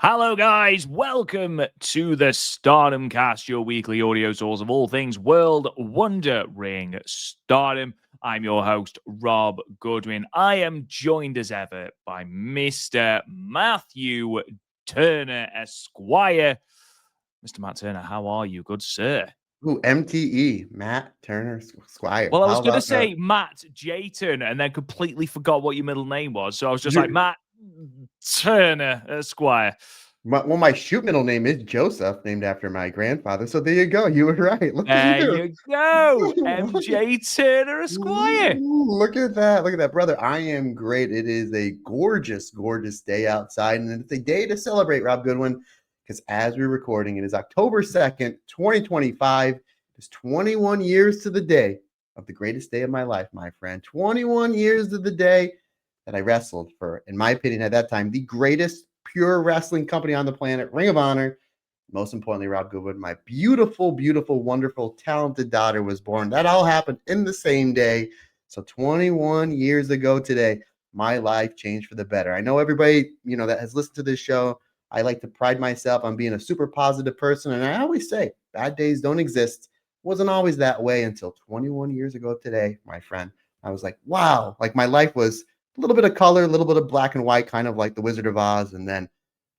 Hello, guys. Welcome to the Stardom Cast, your weekly audio source of all things World Wonder Ring Stardom. I'm your host, Rob Goodwin. I am joined as ever by Mr. Matthew Turner, Esquire. Mr. Matt Turner, how are you, good sir? Ooh, MTE, Matt Turner Squire. Well, I was How going to about that? say Matt J. Turner and then completely forgot what your middle name was. So I was just like, You, Matt Turner, Esquire. my shoot middle name is Joseph, named after my grandfather. So there you go. You were right. Look at There you. you go, Look at, MJ Turner Esquire. look at that. Look at that, brother. I am great. It is a gorgeous, gorgeous day outside. And it's a day to celebrate, Rob Goodwin, because as we're recording, it is October 2nd, 2025. It's 21 years to the day of the greatest day of my life, my friend. 21 years to the day that I wrestled for, in my opinion, at that time, the greatest pure wrestling company on the planet, Ring of Honor. Most importantly, Rob Goodwood, my beautiful, beautiful, wonderful, talented daughter was born. That all happened in the same day. So 21 years ago today, my life changed for the better. I know everybody, that has listened to this show. I like to pride myself on being a super positive person. And I always say, bad days don't exist. Wasn't always that way until 21 years ago today, my friend. I was like, wow, like my life was a little bit of color, a little bit of black and white, kind of like the Wizard of Oz. And then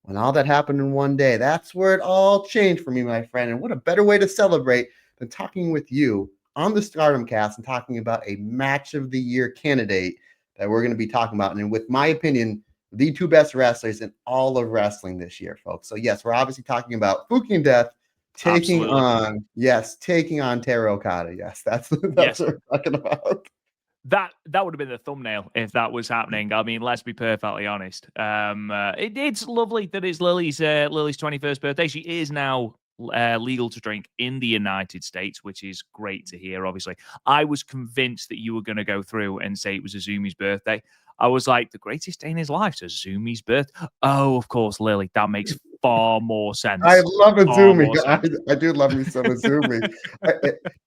when all that happened in one day, that's where it all changed for me, my friend. And what a better way to celebrate than talking with you on the Stardom Cast and talking about a match of the year candidate that we're going to be talking about. And with my opinion, the two best wrestlers in all of wrestling this year, folks. So yes, we're obviously talking about Fuki and Death taking Absolutely. on Tara Okada. Yes, that's Yes. what we're talking about. That would have been the thumbnail if that was happening. I mean, let's be perfectly honest. It's lovely that it's Lily's 21st birthday. She is now legal to drink in the United States, which is great to hear. Obviously, I was convinced that you were going to go through and say it was Azumi's birthday. I was like, the greatest day in his life, so Azumi's birth. Oh, of course, Lily. That makes far more I sense. love Far Azumi. more sense. I do love me some Azumi.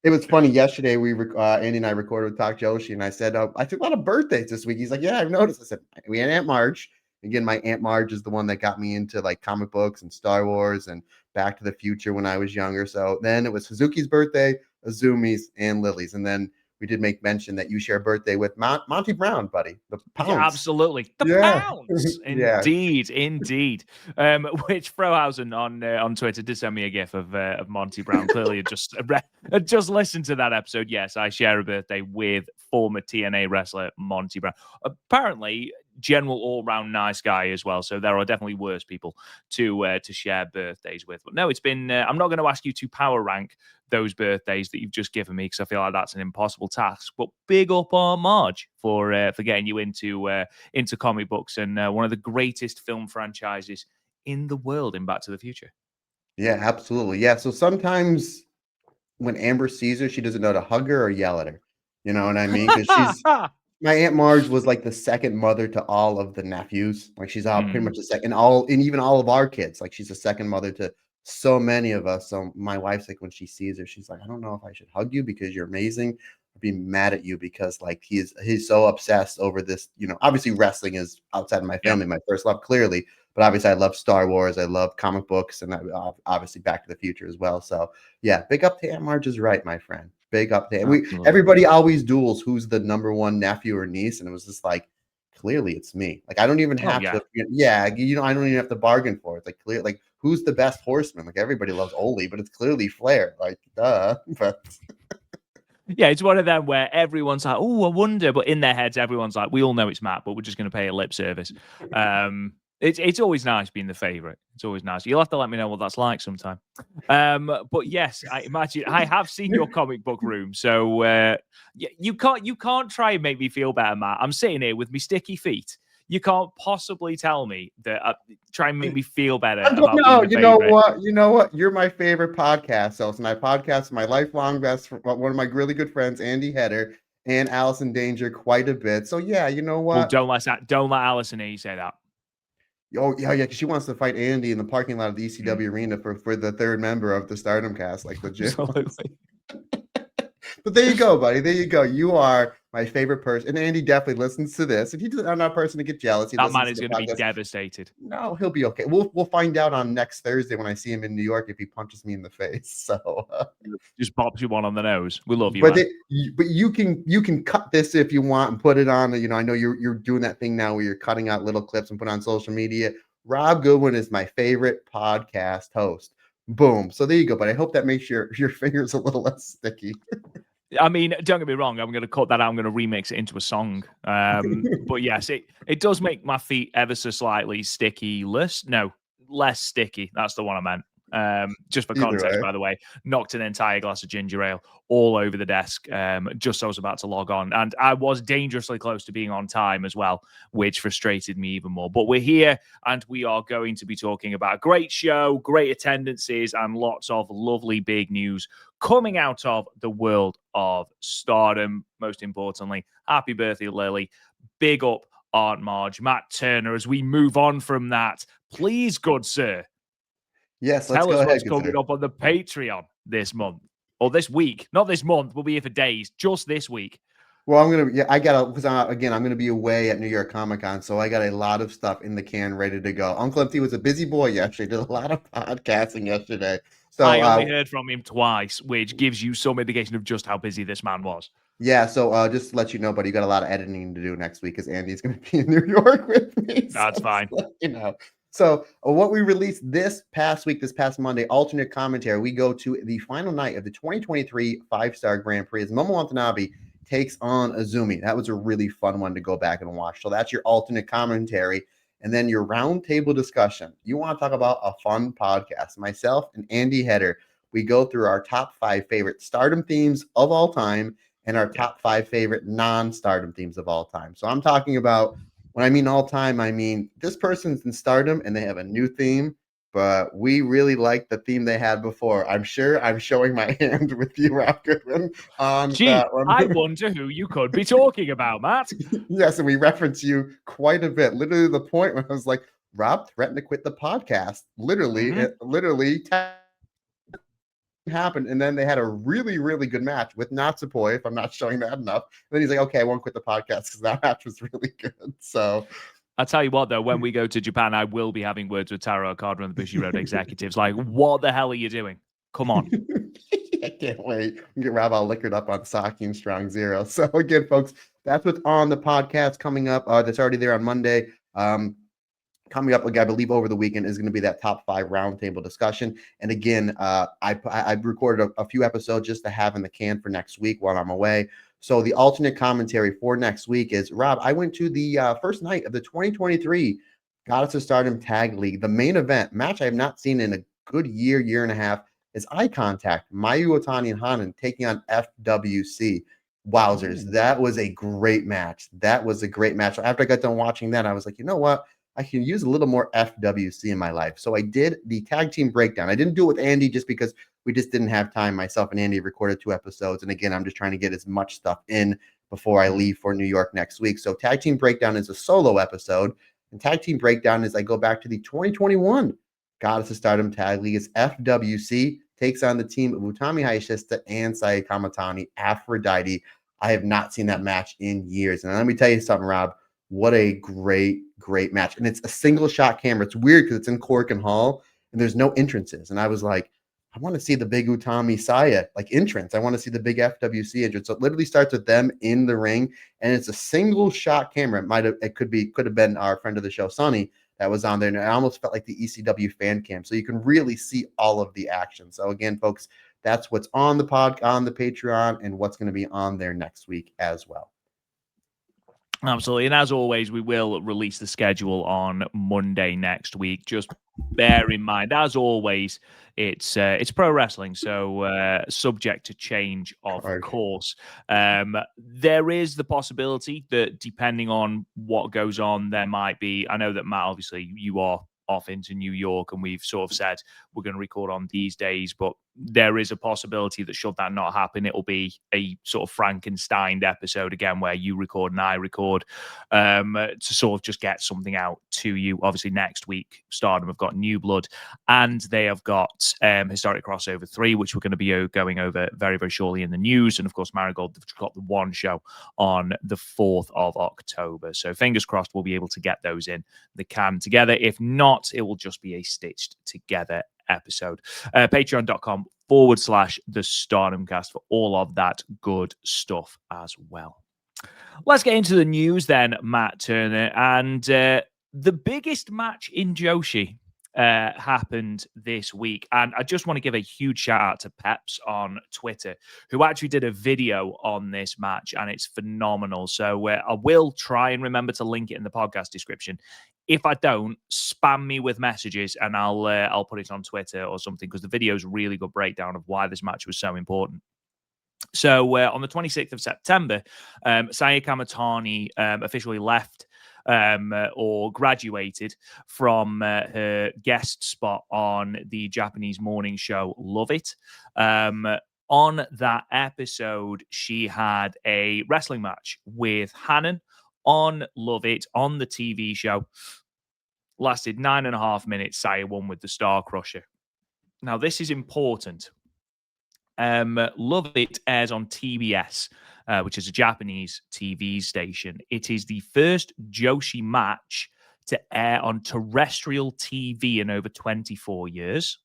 It was funny yesterday. Andy and I recorded with Talk Joshi, and I said I took a lot of birthdays this week. He's like, "Yeah, I've noticed." I said, "We had Aunt Marge." Again, my Aunt Marge is the one that got me into like comic books and Star Wars and Back to the Future when I was younger. So then it was Suzuki's birthday, Azumi's, and Lily's, and then we did make mention that you share a birthday with Monty Brown, buddy, the Yeah, Pounds. absolutely. The Yeah, pounds. yeah. Indeed, indeed. Which Frohausen on Twitter did send me a gif of Monty Brown. Clearly had just listened to that episode. Yes, I share a birthday with former TNA wrestler Monty Brown. Apparently, general all-round nice guy as well. So there are definitely worse people to share birthdays with. But no, it's been I'm not going to ask you to power rank those birthdays that you've just given me because I feel like that's an impossible task. But big up on Marge for getting you into comic books and one of the greatest film franchises in the world in Back to the Future. Yeah, absolutely. Yeah. So sometimes when Amber sees her, she doesn't know to hug her or yell at her. You know what I mean? Because my Aunt Marge was like the second mother to all of the nephews. Like she's all pretty Mm. much the second, and even all of our kids. Like she's a second mother to so many of us. So my wife's like, when she sees her, she's like, I don't know if I should hug you because you're amazing, or be mad at you because like he's so obsessed over this. Obviously wrestling is outside of my Yep. family, my first love, clearly. But obviously, I love Star Wars. I love comic books, and obviously Back to the Future as well. So yeah, big up to Aunt Marge is right, my friend. Big up to Absolutely. everybody always duels who's the number one nephew or niece, and it was just like clearly it's me. Like I don't even Oh have yeah. to. Yeah, I don't even have to bargain for it. It's like clear. Like who's the best horseman? Like everybody loves Oli, but it's clearly Flair. Like duh. But Yeah, it's one of them where everyone's like, "Oh, I wonder," but in their heads, everyone's like, "We all know it's Matt, but we're just going to pay a lip service." It's always nice being the favorite. It's always nice. You'll have to let me know what that's like sometime. But yes, I imagine I have seen your comic book room, so you can't try and make me feel better, Matt. I'm sitting here with my sticky feet. You can't possibly tell me that try and make me feel better about being no, the you know favorite. what? You know what? You're my favorite podcast host, and I podcast with my lifelong one of my really good friends, Andy Header, and Allison Danger quite a bit. So yeah, you know Well, what? don't let Alison hear you say that. Oh yeah, yeah. 'Cause she wants to fight Andy in the parking lot of the Mm, ECW arena for the third member of the Stardom Cast, like legit. absolutely. But there you go, buddy. There you go. You are my favorite person, and Andy definitely listens to this. And I'm not a person to get jealous. He That man listens is to the going to be podcast. devastated. No, he'll be okay. We'll find out on next Thursday when I see him in New York if he punches me in the face. So just pops you one on the nose. We love you, but man. but you can cut this if you want and put it on. You know, I know you're doing that thing now where you're cutting out little clips and put on social media. Rob Goodwin is my favorite podcast host. Boom. So there you go. But I hope that makes your fingers a little less sticky. I mean, don't get me wrong. I'm going to cut that out. I'm going to remix it into a song. But yes, it does make my feet ever so slightly sticky. Less sticky. That's the one I meant. Just for context, by the way, knocked an entire glass of ginger ale all over the desk just as I was about to log on. And I was dangerously close to being on time as well, which frustrated me even more. But we're here and we are going to be talking about a great show, great attendances, and lots of lovely big news coming out of the world of Stardom. Most importantly, happy birthday, Lily. Big up Aunt Marge, Matt Turner. As we move on from that, please, good sir, yes, tell us what's coming up on the Patreon this month or this week. Not this month. We'll be here for days. Just this week. Well, I'm gonna be away at New York Comic Con, so I got a lot of stuff in the can ready to go. Uncle Empty was a busy boy yesterday. Did a lot of podcasting yesterday. So I only heard from him twice, which gives you some indication of just how busy this man was. Yeah, so just to let you know, buddy, you got a lot of editing to do next week because Andy's going to be in New York with me. That's fine. You know. So what we released this past Monday, alternate commentary, we go to the final night of the 2023 5-Star Grand Prix as Momo Watanabe takes on Azumi. That was a really fun one to go back and watch. So that's your alternate commentary. And then your roundtable discussion. You want to talk about a fun podcast. Myself and Andy Header, we go through our top 5 favorite Stardom themes of all time and our top 5 favorite non-Stardom themes of all time. So I'm talking about, when I mean all time, I mean this person's in Stardom and they have a new theme, but we really like the theme they had before. I'm sure I'm showing my hand with you, Rob Goodwin, on that one. I wonder who you could be talking about, Matt. Yes, and we reference you quite a bit. Literally the point when I was like, Rob threatened to quit the podcast. Literally happened, and then they had a really, really good match with Natsupoi, if I'm not showing that enough. And then he's like, okay, I won't quit the podcast because that match was really good. So I'll tell you what, though, when we go to Japan, I will be having words with Taro Okada and the Bushi Road executives. Like, what the hell are you doing? Come on. I can't wait. Get Rob all liquored up on sake and Strong Zero. So again, folks, that's what's on the podcast coming up. That's already there on Monday. Coming up, I believe over the weekend is going to be that top 5 roundtable discussion. And again, I recorded a few episodes just to have in the can for next week while I'm away. So the alternate commentary for next week is, Rob, I went to the first night of the 2023 Goddess of Stardom Tag League, the main event match I have not seen in a good year and a half. Is Eye Contact, Mayu Otani and Hanan taking on FWC. Wowzers, that was a great match. After I got done watching that, I was like, you know what? I can use a little more FWC in my life. So I did the tag team breakdown. I didn't do it with Andy just because we just didn't have time. Myself and Andy recorded 2 episodes. And again, I'm just trying to get as much stuff in before I leave for New York next week. So tag team breakdown is a solo episode. And tag team breakdown is I go back to the 2021 Goddess of Stardom Tag League. As FWC takes on the team of Utami Hayashishita and Saya Kamitani, Aphrodite. I have not seen that match in years. And let me tell you something, Rob. What a great match. And it's a single shot camera. It's weird because it's in Korakuen Hall and there's no entrances. And I was like, I want to see the big Utami Saya like entrance. I want to see the big FWC entrance. So it literally starts with them in the ring and it's a single shot camera. It could have been our friend of the show, Sonny, that was on there. And it almost felt like the ECW fan cam. So you can really see all of the action. So again, folks, that's what's on the Patreon and what's going to be on there next week as well. Absolutely. And as always, we will release the schedule on Monday next week. Just bear in mind, as always, it's pro wrestling, so subject to change, of course. There is the possibility that depending on what goes on, there might be, I know that Matt, obviously, you are off into New York, and we've sort of said we're going to record on these days, but there is a possibility that should that not happen, it'll be a sort of Frankenstein episode again, where you record and I record, to sort of just get something out to you. Obviously, next week, Stardom have got New Blood, and they have got Historic Crossover 3, which we're going to be going over very, very shortly in the news. And of course, Marigold have got the one show on the 4th of October. So fingers crossed we'll be able to get those in the can together. If not, it will just be a stitched together episode. Patreon.com/the Stardom Cast for all of that good stuff as well. Let's get into the news then, Matt Turner. And the biggest match in Joshi happened this week. And I just want to give a huge shout out to Peps on Twitter, who actually did a video on this match, and it's phenomenal. So I will try and remember to link it in the podcast description. If I don't, spam me with messages and I'll put it on Twitter or something, because the video is a really good breakdown of why this match was so important. So on the 26th of September, Saya Kamitani officially left or graduated from her guest spot on the Japanese morning show Love It. On that episode, she had a wrestling match with Hanan on Love It on the TV show. Lasted 9.5 minutes. Saya won with the Star Crusher. Now, this is important. Love It airs on TBS, which is a Japanese TV station. It is the first Joshi match to air on terrestrial TV in over 24 years,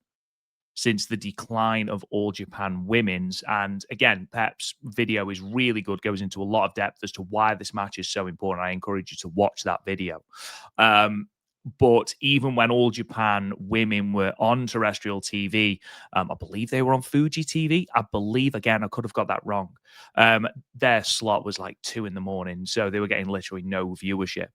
since the decline of All Japan Women's. And again, Pep's video is really good, goes into a lot of depth as to why this match is so important. I encourage you to watch that video. But even when All Japan Women were on terrestrial TV, I believe they were on Fuji TV. I believe, again, I could have got that wrong. Their slot was like 2 a.m, so they were getting literally no viewership.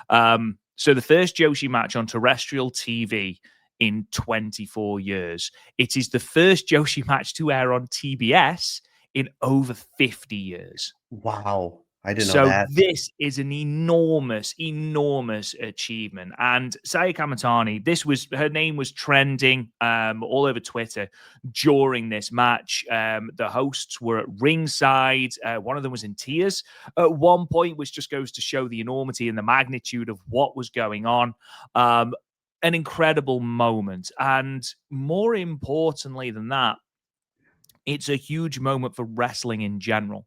So the first Joshi match on terrestrial TV in 24 years. It is the first Joshi match to air on TBS in over 50 years. Wow. I didn't know that. So this is an enormous, enormous achievement. And Saya Kamitani, her name was trending all over Twitter during this match. The hosts were at ringside. One of them was in tears at one point, which just goes to show the enormity and the magnitude of what was going on. An incredible moment. And more importantly than that, it's a huge moment for wrestling in general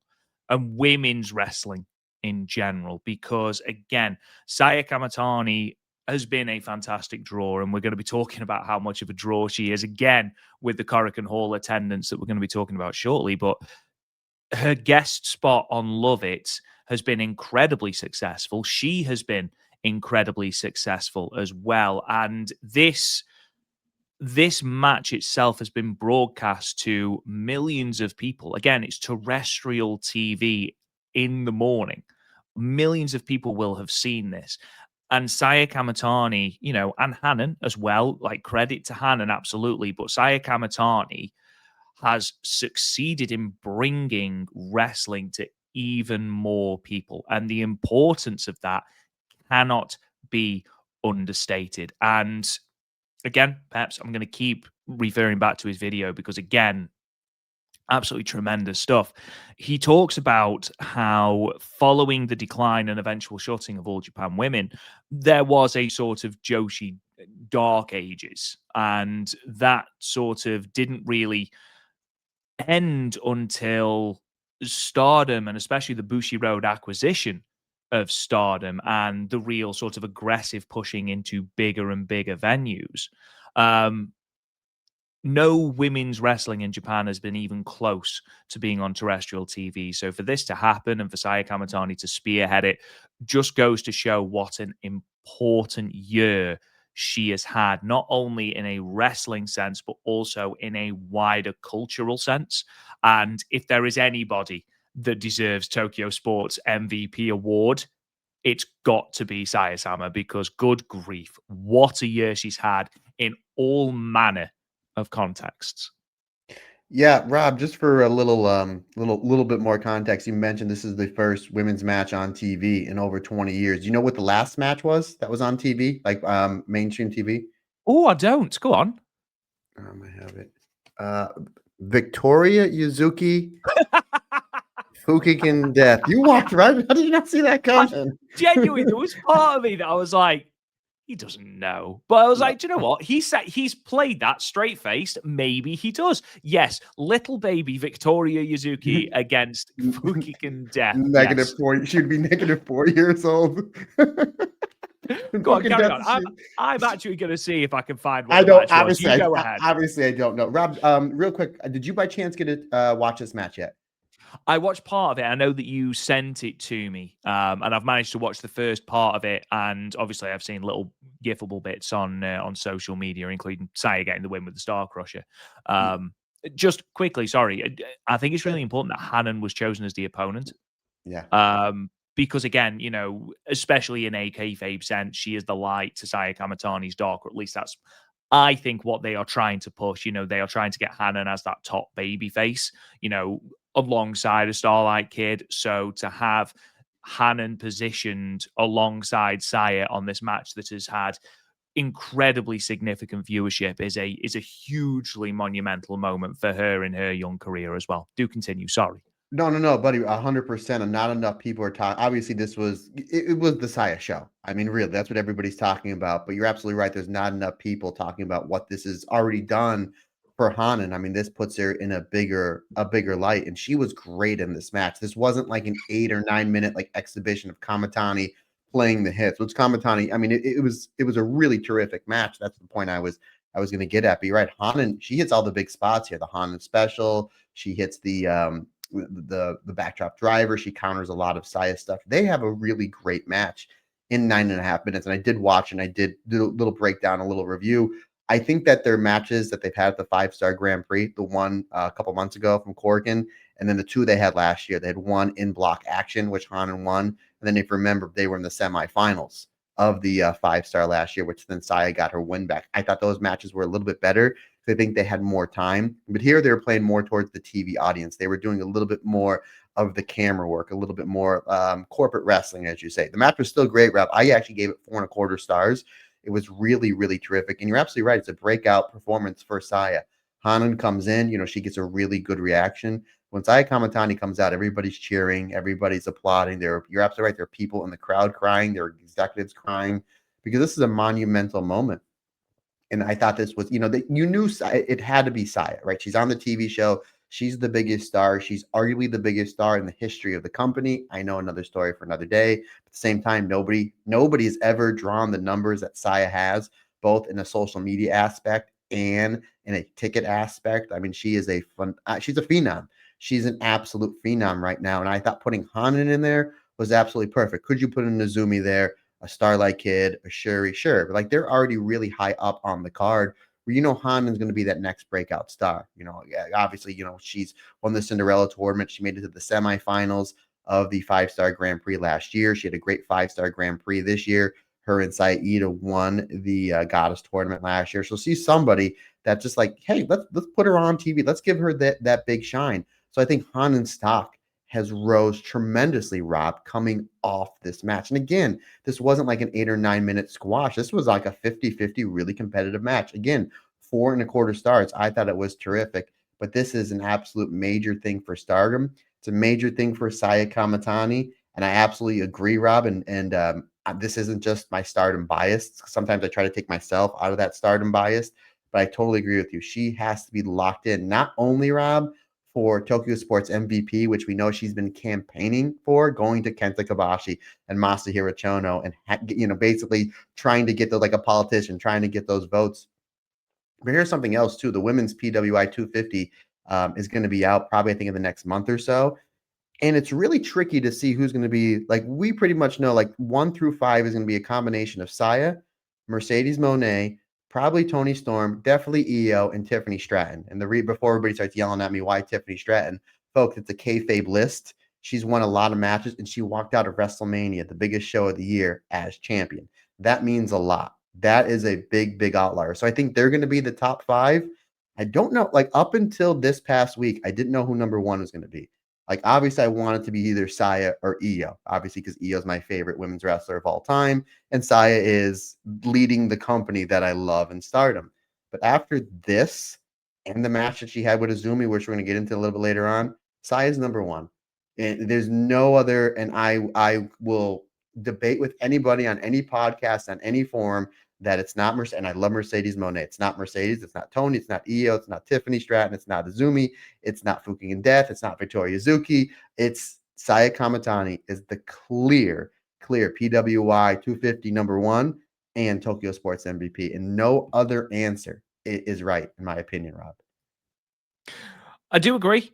and women's wrestling in general, because again, Saya Kamitani has been a fantastic draw, and we're going to be talking about how much of a draw she is again with the Korakuen Hall attendance that we're going to be talking about shortly. But her guest spot on Love It has been incredibly successful. She has been incredibly successful as well. And this match itself has been broadcast to millions of people. Again, it's terrestrial TV in the morning. Millions of people will have seen this. And Saya Kamitani, and Hanan as well, like credit to Hanan, absolutely. But Saya Kamitani has succeeded in bringing wrestling to even more people. And the importance of that cannot be understated. And again, perhaps I'm going to keep referring back to his video because, again, absolutely tremendous stuff. He talks about how following the decline and eventual shutting of All Japan Women, there was a sort of Joshi dark ages, and that sort of didn't really end until Stardom, and especially the Bushiroad acquisition of Stardom and the real sort of aggressive pushing into bigger and bigger venues. No women's wrestling in Japan has been even close to being on terrestrial TV. So for this to happen and for Saya Kamitani to spearhead it just goes to show what an important year she has had, not only in a wrestling sense, but also in a wider cultural sense. And if there is anybody that deserves Tokyo Sports MVP award, it's got to be Saya Sama, because good grief, what a year she's had in all manner of contexts. Yeah, Rob, just for a little bit more context, you mentioned this is the first women's match on TV in over 20 years. Do you know what the last match was that was on TV, like mainstream TV? Oh, I don't. Go on. I have it. Victoria Yuzuki, Fukigen Death. You walked right. How did you not see that coming? Genuinely, there was part of me that I was like, he doesn't know. But I was No. like, do you know what? He's played that straight faced. Maybe he does. Yes, little baby Victoria Yuzuki against Fukigen Death. Negative Yes. 4. She'd be negative 4 years old. Go on, Fucking carry Death. on. I'm actually going to see if I can find what I the don't match was. You go ahead. obviously I don't know. Rob, real quick, did you by chance get to watch this match yet? I watched part of it. I know that you sent it to me, and I've managed to watch the first part of it. And obviously, I've seen little gifable bits on social media, including Saya getting the win with the Star Crusher. Just quickly, sorry, I think it's really important that Hanan was chosen as the opponent. Yeah. Because again, you know, especially in a kayfabe sense, she is the light to Saya Kamitani's dark, or at least that's, I think, what they are trying to push. You know, they are trying to get Hanan as that top baby face, you know, alongside a Starlight Kid. So to have Hanan positioned alongside Saya on this match that has had incredibly significant viewership is a hugely monumental moment for her in her young career as well. Do continue. Sorry. No, buddy, 100%. And not enough people are talking. Obviously, it was the Saya show. I mean, really, that's what everybody's talking about. But you're absolutely right. There's not enough people talking about what this has already done for Hanan. I mean, this puts her in a bigger light, and she was great in this match. This wasn't like an 8 or 9 minute like exhibition of Kamitani playing the hits. Which Kamitani, I mean, it was a really terrific match. That's the point I was going to get at. But you're right, Hanan, she hits all the big spots here. The Hanan special. She hits the backdrop driver. She counters a lot of Saya stuff. They have a really great match in 9.5 minutes. And I did watch and I did do a little breakdown, a little review. I think that their matches that they've had at the 5-star Grand Prix, the one a couple months ago from Korakuen, and then the two they had last year, they had one in block action, which Hanan won. And then if you remember, they were in the semifinals of the 5-star last year, which then Saya got her win back. I thought those matches were a little bit better. I think they had more time, but here they were playing more towards the TV audience. They were doing a little bit more of the camera work, a little bit more corporate wrestling, as you say. The match was still great, Rob. I actually gave it 4.25 stars. It was really, really terrific. And you're absolutely right. It's a breakout performance for Saya. Hanan comes in, you know, she gets a really good reaction. When Saya Kamitani comes out, everybody's cheering, everybody's applauding. You're absolutely right. There are people in the crowd crying, there are executives crying, because this is a monumental moment. And I thought this was, you know, that you knew it had to be Saya, right? She's on the TV show. She's the biggest star. She's arguably the biggest star in the history of the company. I know, another story for another day. At the same time, nobody's ever drawn the numbers that Saya has, both in a social media aspect and in a ticket aspect. I mean, she's a phenom. She's an absolute phenom right now. And I thought putting Hanan in there was absolutely perfect. Could you put a Nezumi there? A Starlight Kid, a Shuri, sure. But like, they're already really high up on the card where, you know, Hanan's going to be that next breakout star. You know, obviously, you know, she's won the Cinderella tournament. She made it to the semifinals of the 5-star Grand Prix last year. She had a great 5-star Grand Prix this year. Her and Saida won the Goddess tournament last year. So she's somebody that's just like, hey, let's put her on TV. Let's give her that big shine. So I think Hanan's stock has rose tremendously, Rob, coming off this match. And again, this wasn't like an 8 or 9 minute squash. This was like a 50-50 really competitive match. Again, 4.25 stars. I thought it was terrific, but this is an absolute major thing for Stardom. It's a major thing for Saya Kamitani. And I absolutely agree, Rob. And this isn't just my Stardom bias. Sometimes I try to take myself out of that Stardom bias, but I totally agree with you. She has to be locked in, not only, Rob, for Tokyo Sports MVP, which we know she's been campaigning for, going to Kenta Kobashi and Masahiro Chono, and you know, basically trying to get like a politician, trying to get those votes. But here's something else too: the women's PWI 250 is going to be out probably, I think, in the next month or so, and it's really tricky to see who's going to be. Like, we pretty much know like 1 through 5 is going to be a combination of Saya, Mercedes Monet, probably Tony Storm, definitely EO, and Tiffany Stratton. And before everybody starts yelling at me, why Tiffany Stratton? Folks, it's a kayfabe list. She's won a lot of matches, and she walked out of WrestleMania, the biggest show of the year, as champion. That means a lot. That is a big, big outlier. So I think they're going to be the top 5. I don't know. Like, up until this past week, I didn't know who number 1 was going to be. Like, obviously, I want it to be either Saya or Io, obviously, because Io is my favorite women's wrestler of all time, and Saya is leading the company that I love in Stardom. But after this, and the match that she had with Azumi, which we're going to get into a little bit later on, Saya's number one. And there's no other, and I will debate with anybody on any podcast, on any forum, that it's not Mercedes. And I love Mercedes Monet. It's not Mercedes. It's not Tony. It's not Io. It's not Tiffany Stratton. It's not Azumi. It's not Fukigen Death. It's not Victoria Zuki. It's Saya Kamitani is the clear PWI 250 number one and Tokyo Sports MVP. And no other answer is right, in my opinion, Rob. I do agree.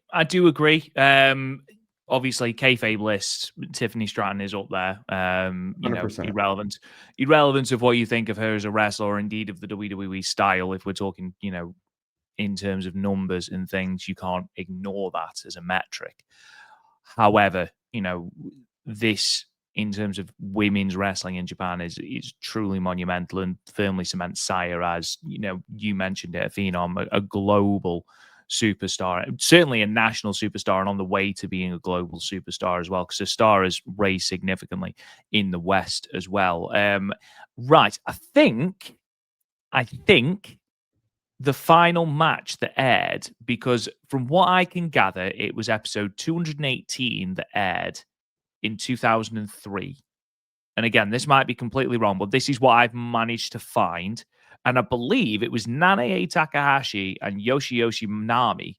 Obviously, kayfabe list, Tiffany Stratton is up there. You know, 100%. irrelevance of what you think of her as a wrestler, or indeed of the WWE style. If we're talking, you know, in terms of numbers and things, you can't ignore that as a metric. However, you know, this in terms of women's wrestling in Japan is truly monumental and firmly cements Saya as, you know, you mentioned it, a phenom, a global superstar, certainly a national superstar, and on the way to being a global superstar as well, because her star has raised significantly in the West as well. Right, I think the final match that aired, because from what I can gather, it was episode 218 that aired in 2003. And again, this might be completely wrong, but this is what I've managed to find. And I believe it was Nanae Takahashi and Yoshi Nami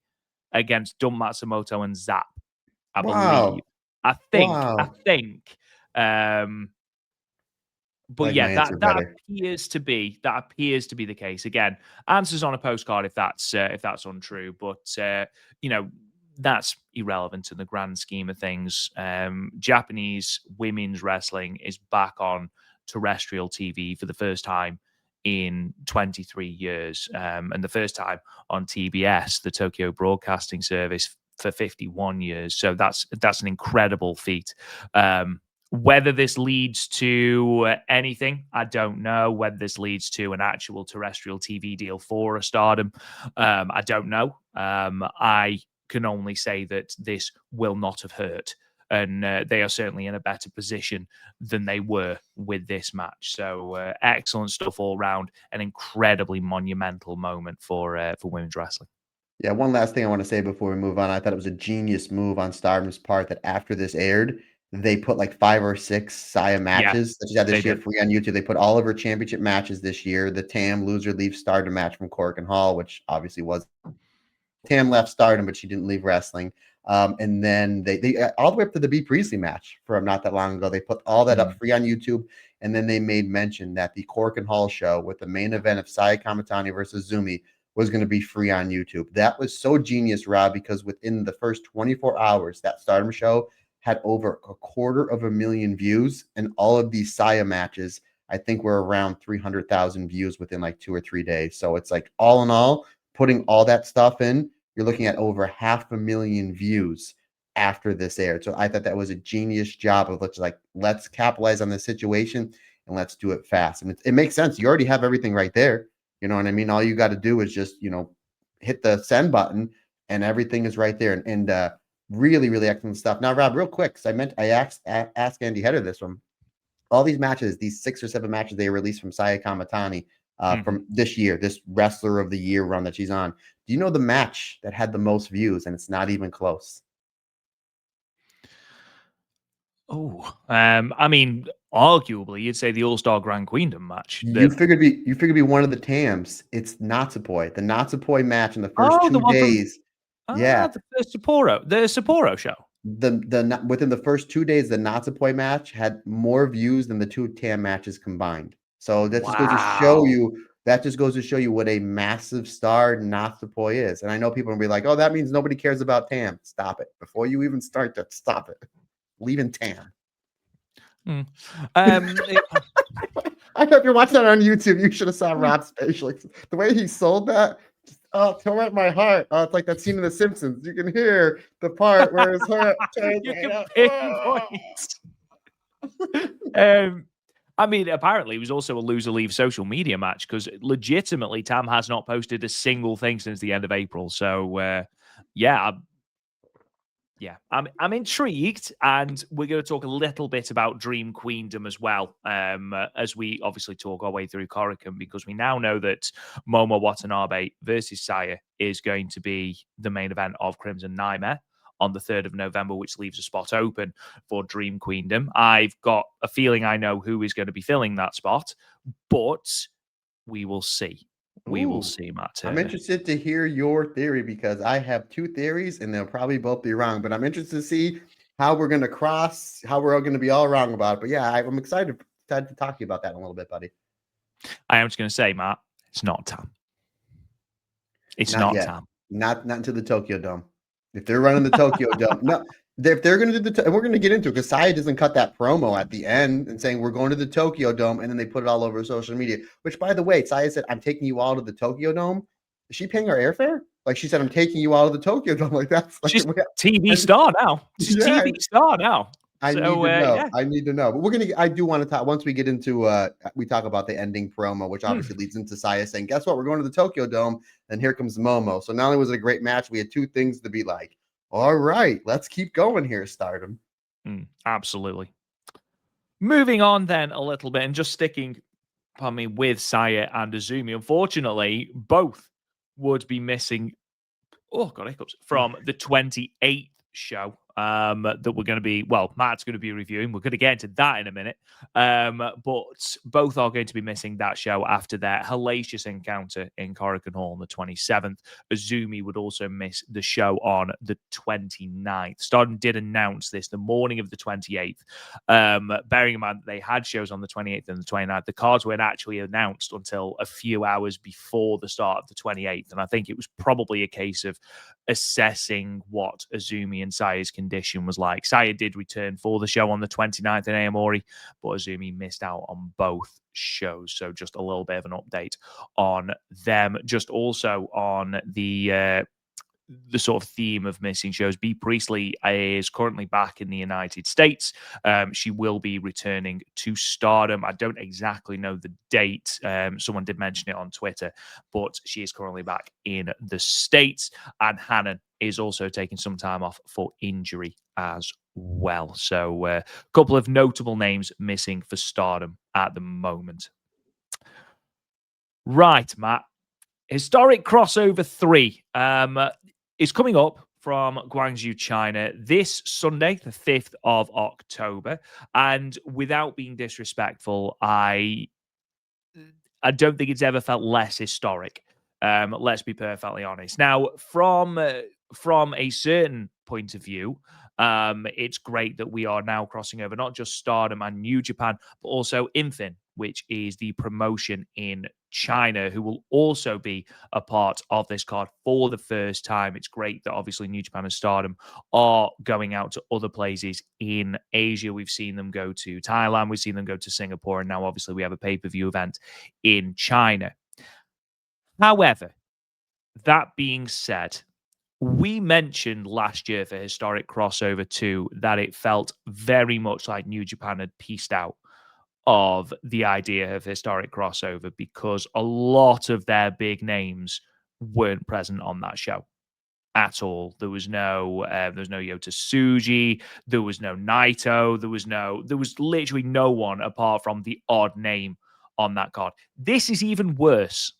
against Dump Matsumoto and Zap. I believe. I think. But like yeah, that better. appears to be the case. Again, answers on a postcard if that's untrue. But you know, that's irrelevant in the grand scheme of things. Japanese women's wrestling is back on terrestrial TV for the first time in 23 years, and the first time on TBS, the Tokyo Broadcasting Service, for 51 years. So that's an incredible feat. Whether this leads to anything, I don't know. Whether this leads to an actual terrestrial TV deal for a Stardom, I don't know. I can only say that this will not have hurt, and they are certainly in a better position than they were with this match. So excellent stuff all round. An incredibly monumental moment for women's wrestling. Yeah, one last thing I want to say before we move on. I thought it was a genius move on Stardom's part that after this aired, they put like 5 or 6 Saya matches that she had this year free on YouTube. They put all of her championship matches this year. The Tam loser leaves Stardom match from Korakuen Hall, which obviously was Tam left Stardom, but she didn't leave wrestling. And then they all the way up to the B Priestley match from not that long ago. They put all that up free on YouTube, and then they made mention that the Korakuen Hall show with the main event of Saya Kamitani versus Zumi was going to be free on YouTube. That was so genius, Rob, because within the first 24 hours, that Stardom show had over 250,000 views, and all of these Saya matches, I think, were around 300,000 views within like 2 or 3 days. So it's like all in all, putting all that stuff in, you're looking at over 500,000 views after this aired. So I thought that was a genius job of let's capitalize on this situation and let's do it fast. And it makes sense. You already have everything right there. You know what I mean? All you got to do is just, hit the send button and everything is right there. And really, really excellent stuff. Now, Rob, real quick, because I asked Andy Header this one. All these matches, these 6 or 7 matches they released from Saya Kamitani from this year, this Wrestler of the Year run that she's on. Do you know the match that had the most views? And it's not even close. Oh, I mean, arguably, you'd say the All-Star Grand Queendom match. You figured be one of the Tams. It's Natsupoi. The Natsupoi match in the first 2 days. Yeah, the Sapporo show. Within the first 2 days, the Natsupoi match had more views than the 2 Tam matches combined. So that just goes to show you. That just goes to show you what a massive star Natsupoi is. And I know people will be like, "Oh, that means nobody cares about Tam." Stop it before you even start to stop it. Leaving Tam. I know if you're watching that on YouTube, you should have saw Rob's facial. The way he sold that. Oh, tore at my heart. Oh, it's like that scene in The Simpsons. You can hear the part where his heart turns right up. I mean, apparently it was also a loser leave social media match because legitimately Tam has not posted a single thing since the end of April. So, yeah, Yeah, I'm intrigued, and we're going to talk a little bit about Dream Queendom as well, as we obviously talk our way through Korakuen, because we now know that Momo Watanabe versus Saya is going to be the main event of Crimson Nightmare on the 3rd of November, which leaves a spot open for Dream Queendom. I've got a feeling I know who is going to be filling that spot, but we will see. We will Ooh, see, Matt I'm Turner. interested to hear your theory because I have two theories and they'll probably both be wrong. But I'm interested to see how we're going to how we're all going to be all wrong about it. But yeah, I'm excited to talk to you about that in a little bit, buddy. I am just going to say, Matt, it's not Tam. It's Not not yet. Tam. Not into the Tokyo Dome. If they're running the Tokyo Dome, no. If they're going to do and we're going to get into it because Saya doesn't cut that promo at the end and saying we're going to the Tokyo Dome, and then they put it all over social media. Which, by the way, Saya said, "I'm taking you all to the Tokyo Dome." Is she paying our airfare? Like she said, "I'm taking you all to the Tokyo Dome." Like that's like She's TV star now. She's yeah. TV star now. I need So to know. yeah. I need to know. But we're gonna. I do want to talk once we get into. We talk about the ending promo, which obviously leads into Saya saying, "Guess what? We're going to the Tokyo Dome." And here comes Momo. So not only was it a great match, we had two things to be like, "All right, let's keep going here, Stardom." Absolutely. Moving on then a little bit and just sticking, pardon me, with Saya and Azumi. Unfortunately, both would be missing. Oh, got hiccups from the 28th show that we're going to be, well, Matt's going to be reviewing. We're going to get into that in a minute. But both are going to be missing that show after their hellacious encounter in Korakuen Hall on the 27th. Azumi would also miss the show on the 29th. Stardom did announce this the morning of the 28th. Bearing in mind that they had shows on the 28th and the 29th, the cards weren't actually announced until a few hours before the start of the 28th. And I think it was probably a case of assessing what Azumi and Saya's condition was like. Saya did return for the show on the 29th in Aomori, but Azumi missed out on both shows. So just a little bit of an update on them. Just also on the sort of theme of missing shows. Bea Priestley is currently back in the United States. She will be returning to Stardom. I don't exactly know the date. Someone did mention it on Twitter, but she is currently back in the States. And Hannon is also taking some time off for injury as well. So a couple of notable names missing for Stardom at the moment. Right, Matt. Historic Crossover 3 is coming up from Guangzhou, China this Sunday, the 5th of October. And without being disrespectful, I don't think it's ever felt less historic. Let's be perfectly honest. Now, from a certain point of view, it's great that we are now crossing over not just Stardom and New Japan, but also Infin, which is the promotion in China, who will also be a part of this card for the first time. It's great that obviously New Japan and Stardom are going out to other places in Asia. We've seen them go to Thailand, we've seen them go to Singapore, and now obviously we have a pay-per-view event in China. However, that being said, we mentioned last year for Historic Crossover 2 that it felt very much like New Japan had pieced out of the idea of Historic Crossover because a lot of their big names weren't present on that show at all. There was no Yota Tsuji, there was no Naito, there was literally no one apart from the odd name on that card. This is even worse.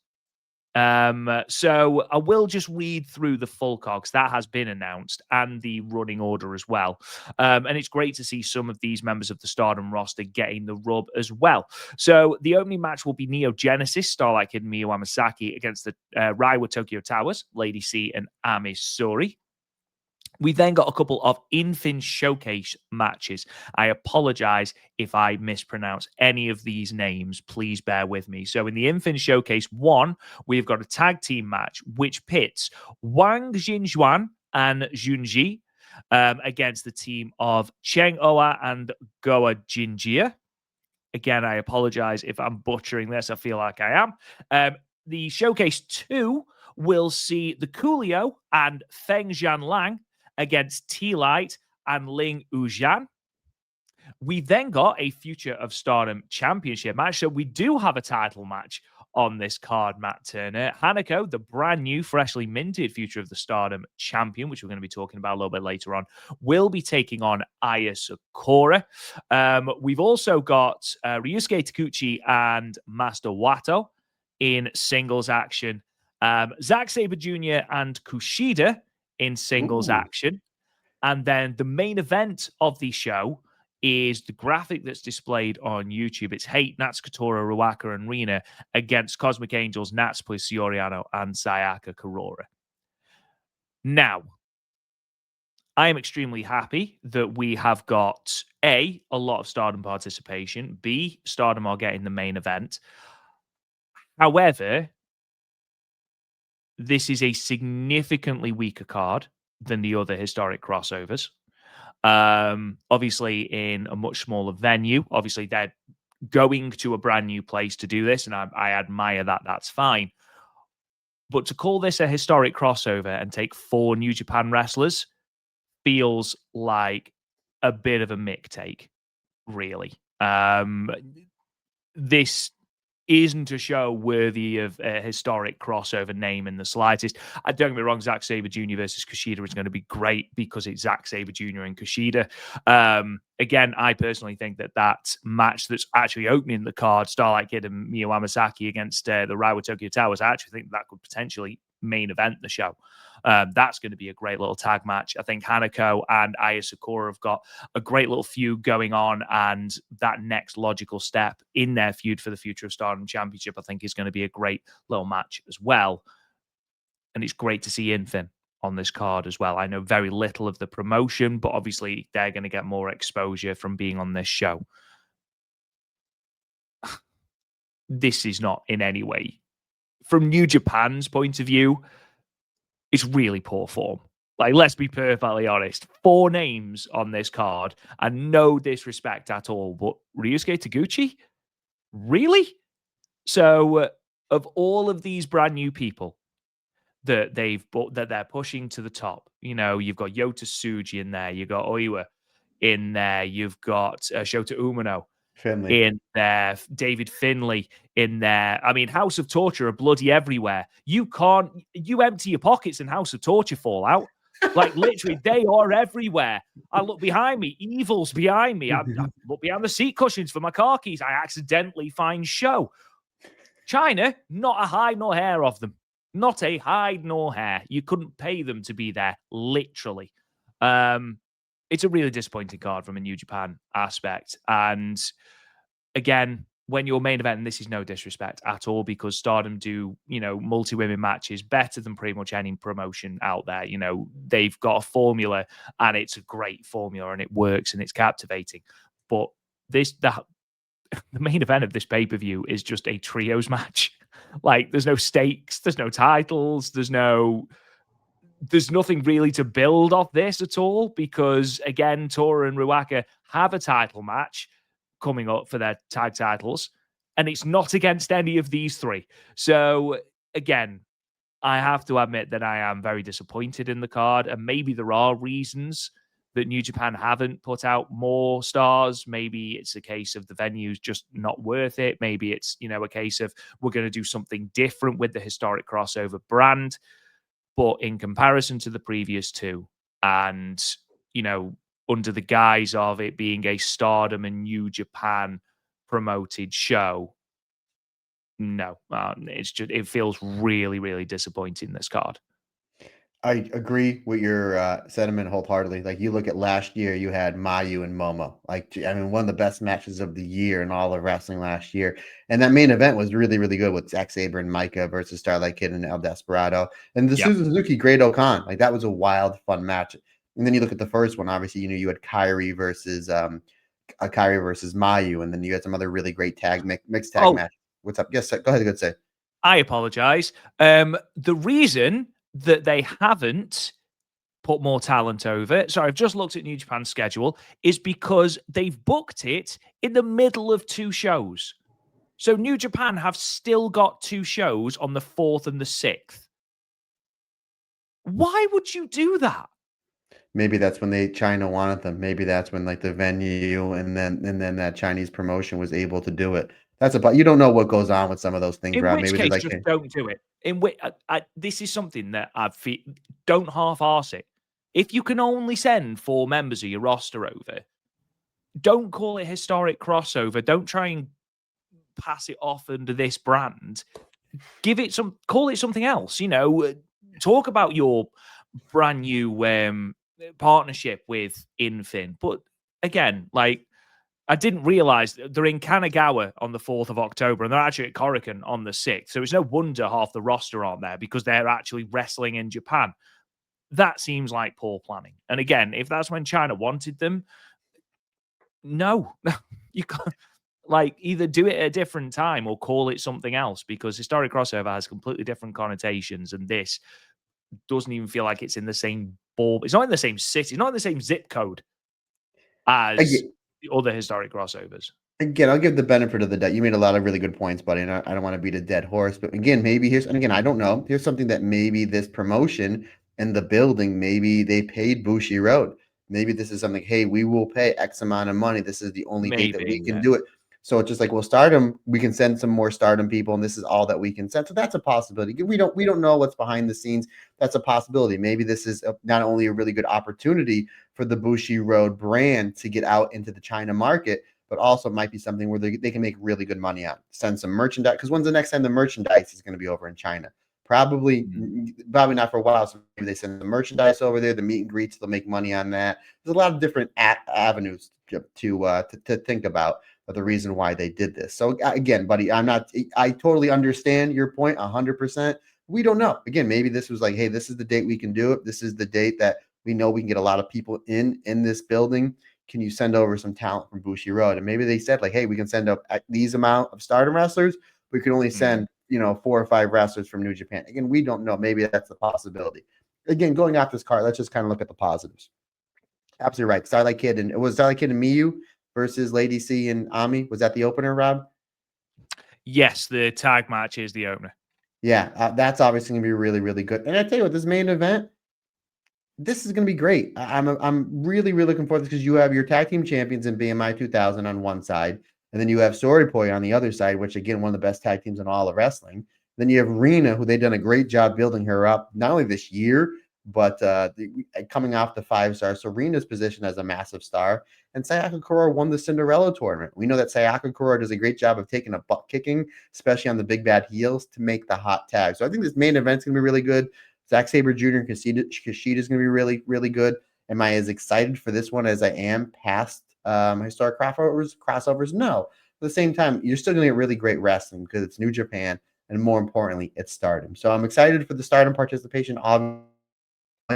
So I will just read through the full card because that has been announced and the running order as well. And it's great to see some of these members of the Stardom roster getting the rub as well. So the opening match will be Neo Genesis, Starlight Kid and Miyu Amasaki against the Reiwa Tokyo Towers, Lady C and Ami Sourei. We then got a couple of Infin Showcase matches. I apologize if I mispronounce any of these names. Please bear with me. So in the Infin Showcase 1, we've got a tag team match which pits Wang Jinjuan and Junji against the team of Cheng Oa and Goa Jinjia. Again, I apologize if I'm butchering this. I feel like I am. The Showcase 2 will see the Coolio and Feng Jianlang against T-Light and Ling Ujian. We then got a Future of Stardom Championship match. So we do have a title match on this card, Matt Turner. Hanako, the brand new, freshly minted Future of the Stardom champion, which we're going to be talking about a little bit later on, will be taking on Aya Sakura. We've also got Ryusuke Taguchi and Master Wato in singles action. Zack Sabre Jr. and Kushida in singles action. And then the main event of the show is the graphic that's displayed on YouTube. It's Hate, Natsukatora, Ruaka, and Rina against Cosmic Angels, Natsupoi Soriano, and Sayaka Kurora. Now, I am extremely happy that we have got a lot of Stardom participation, B, Stardom are getting the main event. However, this is a significantly weaker card than the other historic crossovers. Obviously in a much smaller venue. Obviously, they're going to a brand new place to do this, and I admire that. That's fine. But to call this a historic crossover and take 4 New Japan wrestlers feels like a bit of a mick take, really. This isn't a show worthy of a historic crossover name in the slightest. Don't get me wrong, Zack Sabre Jr. versus Kushida is going to be great because it's Zack Sabre Jr. and Kushida. Again, I personally think that match that's actually opening the card, Starlight Kid and Miyu Amasaki against the Raiwa Tokyo Towers, I actually think that could potentially main event the show. That's going to be a great little tag match. I think Hanako and Aya Sakura have got a great little feud going on, and that next logical step in their feud for the Future of Stardom Championship, I think, is going to be a great little match as well. And it's great to see Infin on this card as well. I know very little of the promotion, but obviously they're going to get more exposure from being on this show. This is not in any way, from New Japan's point of view, it's really poor form. Like, let's be perfectly honest. 4 names on this card, and no disrespect at all, but Ryusuke Taguchi? Really? So, of all of these brand new people that they're pushing to the top, you know, you've got Yota Tsuji in there, you've got Oiwa in there, you've got Shota Umino in there, David Finlay in there. I mean, House of Torture are bloody everywhere. You empty your pockets and House of Torture fall out. Like, literally, they are everywhere. I look behind me, Evil's behind me. I look behind the seat cushions for my car keys. I accidentally find Show. China, not a hide nor hair of them. Not a hide nor hair. You couldn't pay them to be there, literally. It's a really disappointing card from a New Japan aspect. And again, when your main event, and this is no disrespect at all, because Stardom do, you know, multi-women matches better than pretty much any promotion out there. You know, they've got a formula, and it's a great formula, and it works, and it's captivating. But the main event of this pay-per-view is just a trios match. Like, there's no stakes, there's no titles, there's nothing really to build off this at all, because again, Tora and Ruaka have a title match coming up for their tag titles, and it's not against any of these 3. So again, I have to admit that I am very disappointed in the card, and maybe there are reasons that New Japan haven't put out more stars. Maybe it's a case of the venue's just not worth it. Maybe it's, you know, a case of we're going to do something different with the historic crossover brand. But in comparison to the previous 2, and, you know, under the guise of it being a Stardom and New Japan promoted show, no, it feels really, really disappointing, this card. I agree with your sentiment wholeheartedly. Like, you look at last year, you had Mayu and Momo. Like, I mean, one of the best matches of the year in all of wrestling last year. And that main event was really, really good with Zack Sabre and Micah versus Starlight Kid and El Desperado. And the Suzuki Great Okan. Like, that was a wild, fun match. And then you look at the first one, obviously, you know, you had Kyrie versus Mayu. And then you had some other really great mixed tag match. What's up? Yes, go ahead. Good say. I apologize. The reason that they haven't put more talent over, sorry, I've just looked at New Japan's schedule, is because they've booked it in the middle of 2 shows. So New Japan have still got 2 shows on the 4th and the 6th. Why would you do that? Maybe that's when China wanted them. Maybe that's when, like, the venue and then that Chinese promotion was able to do it. But you don't know what goes on with some of those things, In Rob. which Maybe they're case, like, just hey, don't do it. In which this is something that I feel, don't half-arse it. If you can only send 4 members of your roster over, don't call it historic crossover. Don't try and pass it off under this brand. Call it something else. Talk about your brand new partnership with Infin. But again, like, I didn't realize they're in Kanagawa on the 4th of October and they're actually at Korakuen on the 6th. So it's no wonder half the roster aren't there because they're actually wrestling in Japan. That seems like poor planning. And again, if that's when China wanted them, no, you can't. Like, either do it at a different time or call it something else, because historic crossover has completely different connotations, and this doesn't even feel like it's in the same ball. It's not in the same city, it's not in the same zip code as the other historic crossovers. again, I'll give the benefit of the doubt. You made a lot of really good points, buddy, and I don't want to beat a dead horse. But again, I don't know. Here's something that maybe this promotion and the building, maybe they paid Bushi Road. Maybe this is something, hey, we will pay X amount of money. This is the only date that we Maybe, can yeah. do it. So it's just like, well, Stardom, we can send some more Stardom people, and this is all that we can send. So that's a possibility. We don't know what's behind the scenes. That's a possibility. Maybe this is not only a really good opportunity for the Bushi Road brand to get out into the China market, but also might be something where they can make really good money on. Send some merchandise, because when's the next time the merchandise is going to be over in China? Probably not for a while. So maybe they send the merchandise over there, the meet and greets, they'll make money on that. There's a lot of different avenues to think about of the reason why they did this. So again, buddy, I totally understand your point 100%. We don't know. Again, maybe this was like, hey, this is the date we can do it. This is the date that we know we can get a lot of people in this building. Can you send over some talent from Bushi Road? And maybe they said like, hey, we can send up these amount of Stardom wrestlers. We can only send, 4 or 5 wrestlers from New Japan. Again, we don't know. Maybe that's the possibility. Again, going off this card, let's just kind of look at the positives. Absolutely right. Starlight Kid and Miyu versus Lady C and Ami. Was that the opener, Rob? Yes, the tag match is the opener. Yeah, that's obviously going to be really, really good. And I tell you what, this main event, this is going to be great. I'm really, really looking forward to this, because you have your tag team champions in BMI 2000 on one side, and then you have Sorry on the other side, which again, one of the best tag teams in all of wrestling. Then you have Rena, who they've done a great job building her up, not only this year, but coming off the 5-star. So Rena's position as a massive star. And Sayaka Kurora won the Cinderella tournament. We know that Sayaka Kurora does a great job of taking a butt kicking, especially on the big bad heels, to make the hot tag. So I think this main event's going to be really good. Zack Sabre Jr. and Kushida is going to be really, really good. Am I as excited for this one as I am past historic crossovers? No. At the same time, you're still going to get really great wrestling because it's New Japan, and more importantly, it's Stardom. So I'm excited for the Stardom participation.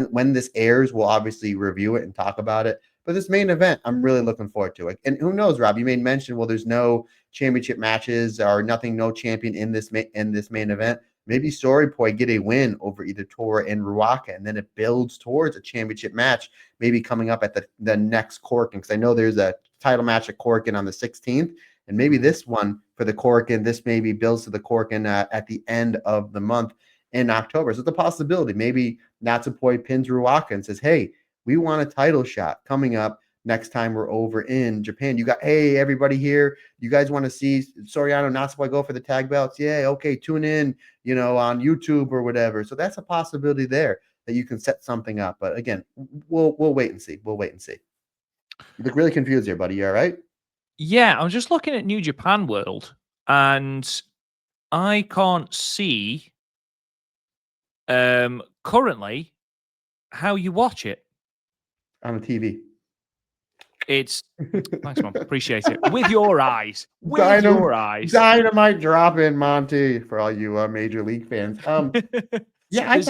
When this airs, we'll obviously review it and talk about it. But this main event, I'm really looking forward to it. And who knows, Rob? You made mention, well, there's no championship matches or nothing, no champion in this main event. Maybe Sorry get a win over either Tora and Ruaka, and then it builds towards a championship match, maybe coming up at the next Korakuen, because I know there's a title match at Korakuen on the 16th, and maybe this one for the Korakuen, this maybe builds to the Korakuen at the end of the month in October. So it's a possibility. Maybe Natsupoi pins Ruaka and says, hey, we want a title shot coming up next time we're over in Japan. You got, hey, everybody here, you guys want to see Soriano Natsupoi go for the tag belts? Yeah, okay, tune in, on YouTube or whatever. So that's a possibility there that you can set something up. But again, we'll wait and see. We'll wait and see. You look really confused here, buddy. You all right? Yeah, I'm just looking at New Japan World, and I can't see currently how you watch it. On the TV. It's thanks, man. Appreciate it. With your eyes. With your eyes. Dynamite drop in, Monty, for all you Major League fans. Yeah,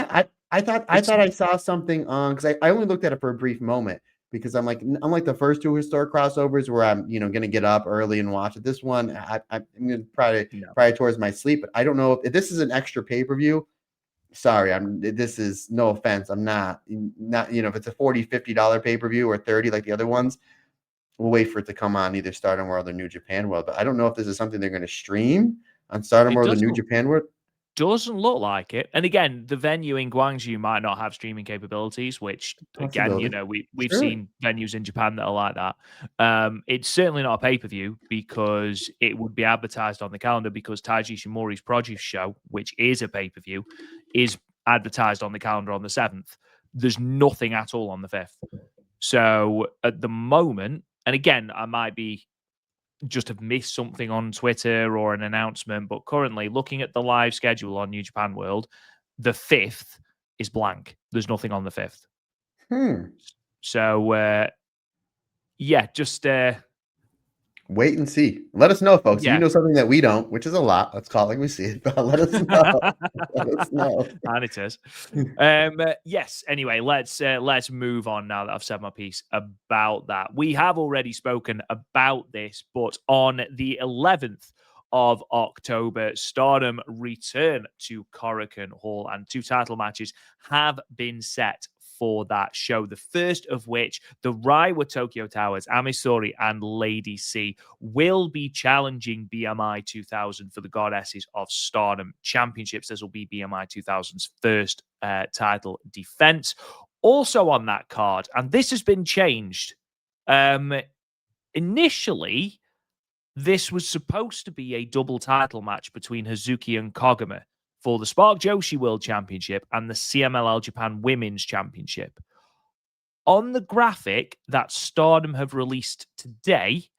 I thought I saw something on, because I only looked at it for a brief moment, because I'm like the first 2 historic crossovers where I'm gonna get up early and watch it. This one I'm gonna probably towards my sleep, but I don't know if this is an extra pay-per-view. Sorry, this is no offense. I'm not if it's a $40-$50 pay-per-view or 30 like the other ones, we'll wait for it to come on either Stardom World or New Japan World. But I don't know if this is something they're going to stream on Stardom World or New Japan World. doesn't look like it. And again, the venue in Guangzhou might not have streaming capabilities, which again, Possibility. we've Sure. seen venues in Japan that are like that. It's certainly not a pay-per-view because it would be advertised on the calendar because Taiji Ishimori's produce show, which is a pay-per-view, is advertised on the calendar on the 7th. There's nothing at all on the 5th. So at the moment, and again, I might be just have missed something on Twitter or an announcement, but currently looking at the live schedule on New Japan World, the 5th is blank. There's nothing on the 5th. So, yeah, just wait and see. Let us know, folks. Yeah. You know something that we don't, which is a lot. Let's call it like we see it. But let us know. Let us know. And it is. Yes. Anyway, let's move on now that I've said my piece about that. We have already spoken about this, but on the 11th of October, Stardom return to Korakuen Hall, and 2 title matches have been set for that show. The first of which, the Reiwa Tokyo Towers, Amisori and Lady C, will be challenging BMI 2000 for the Goddesses of Stardom Championships. This will be BMI 2000's first title defense. Also on that card, and this has been changed. Initially, this was supposed to be a double title match between Hazuki and Koguma for the Spark Joshi World Championship and the CMLL Japan Women's Championship. On the graphic that Stardom have released today,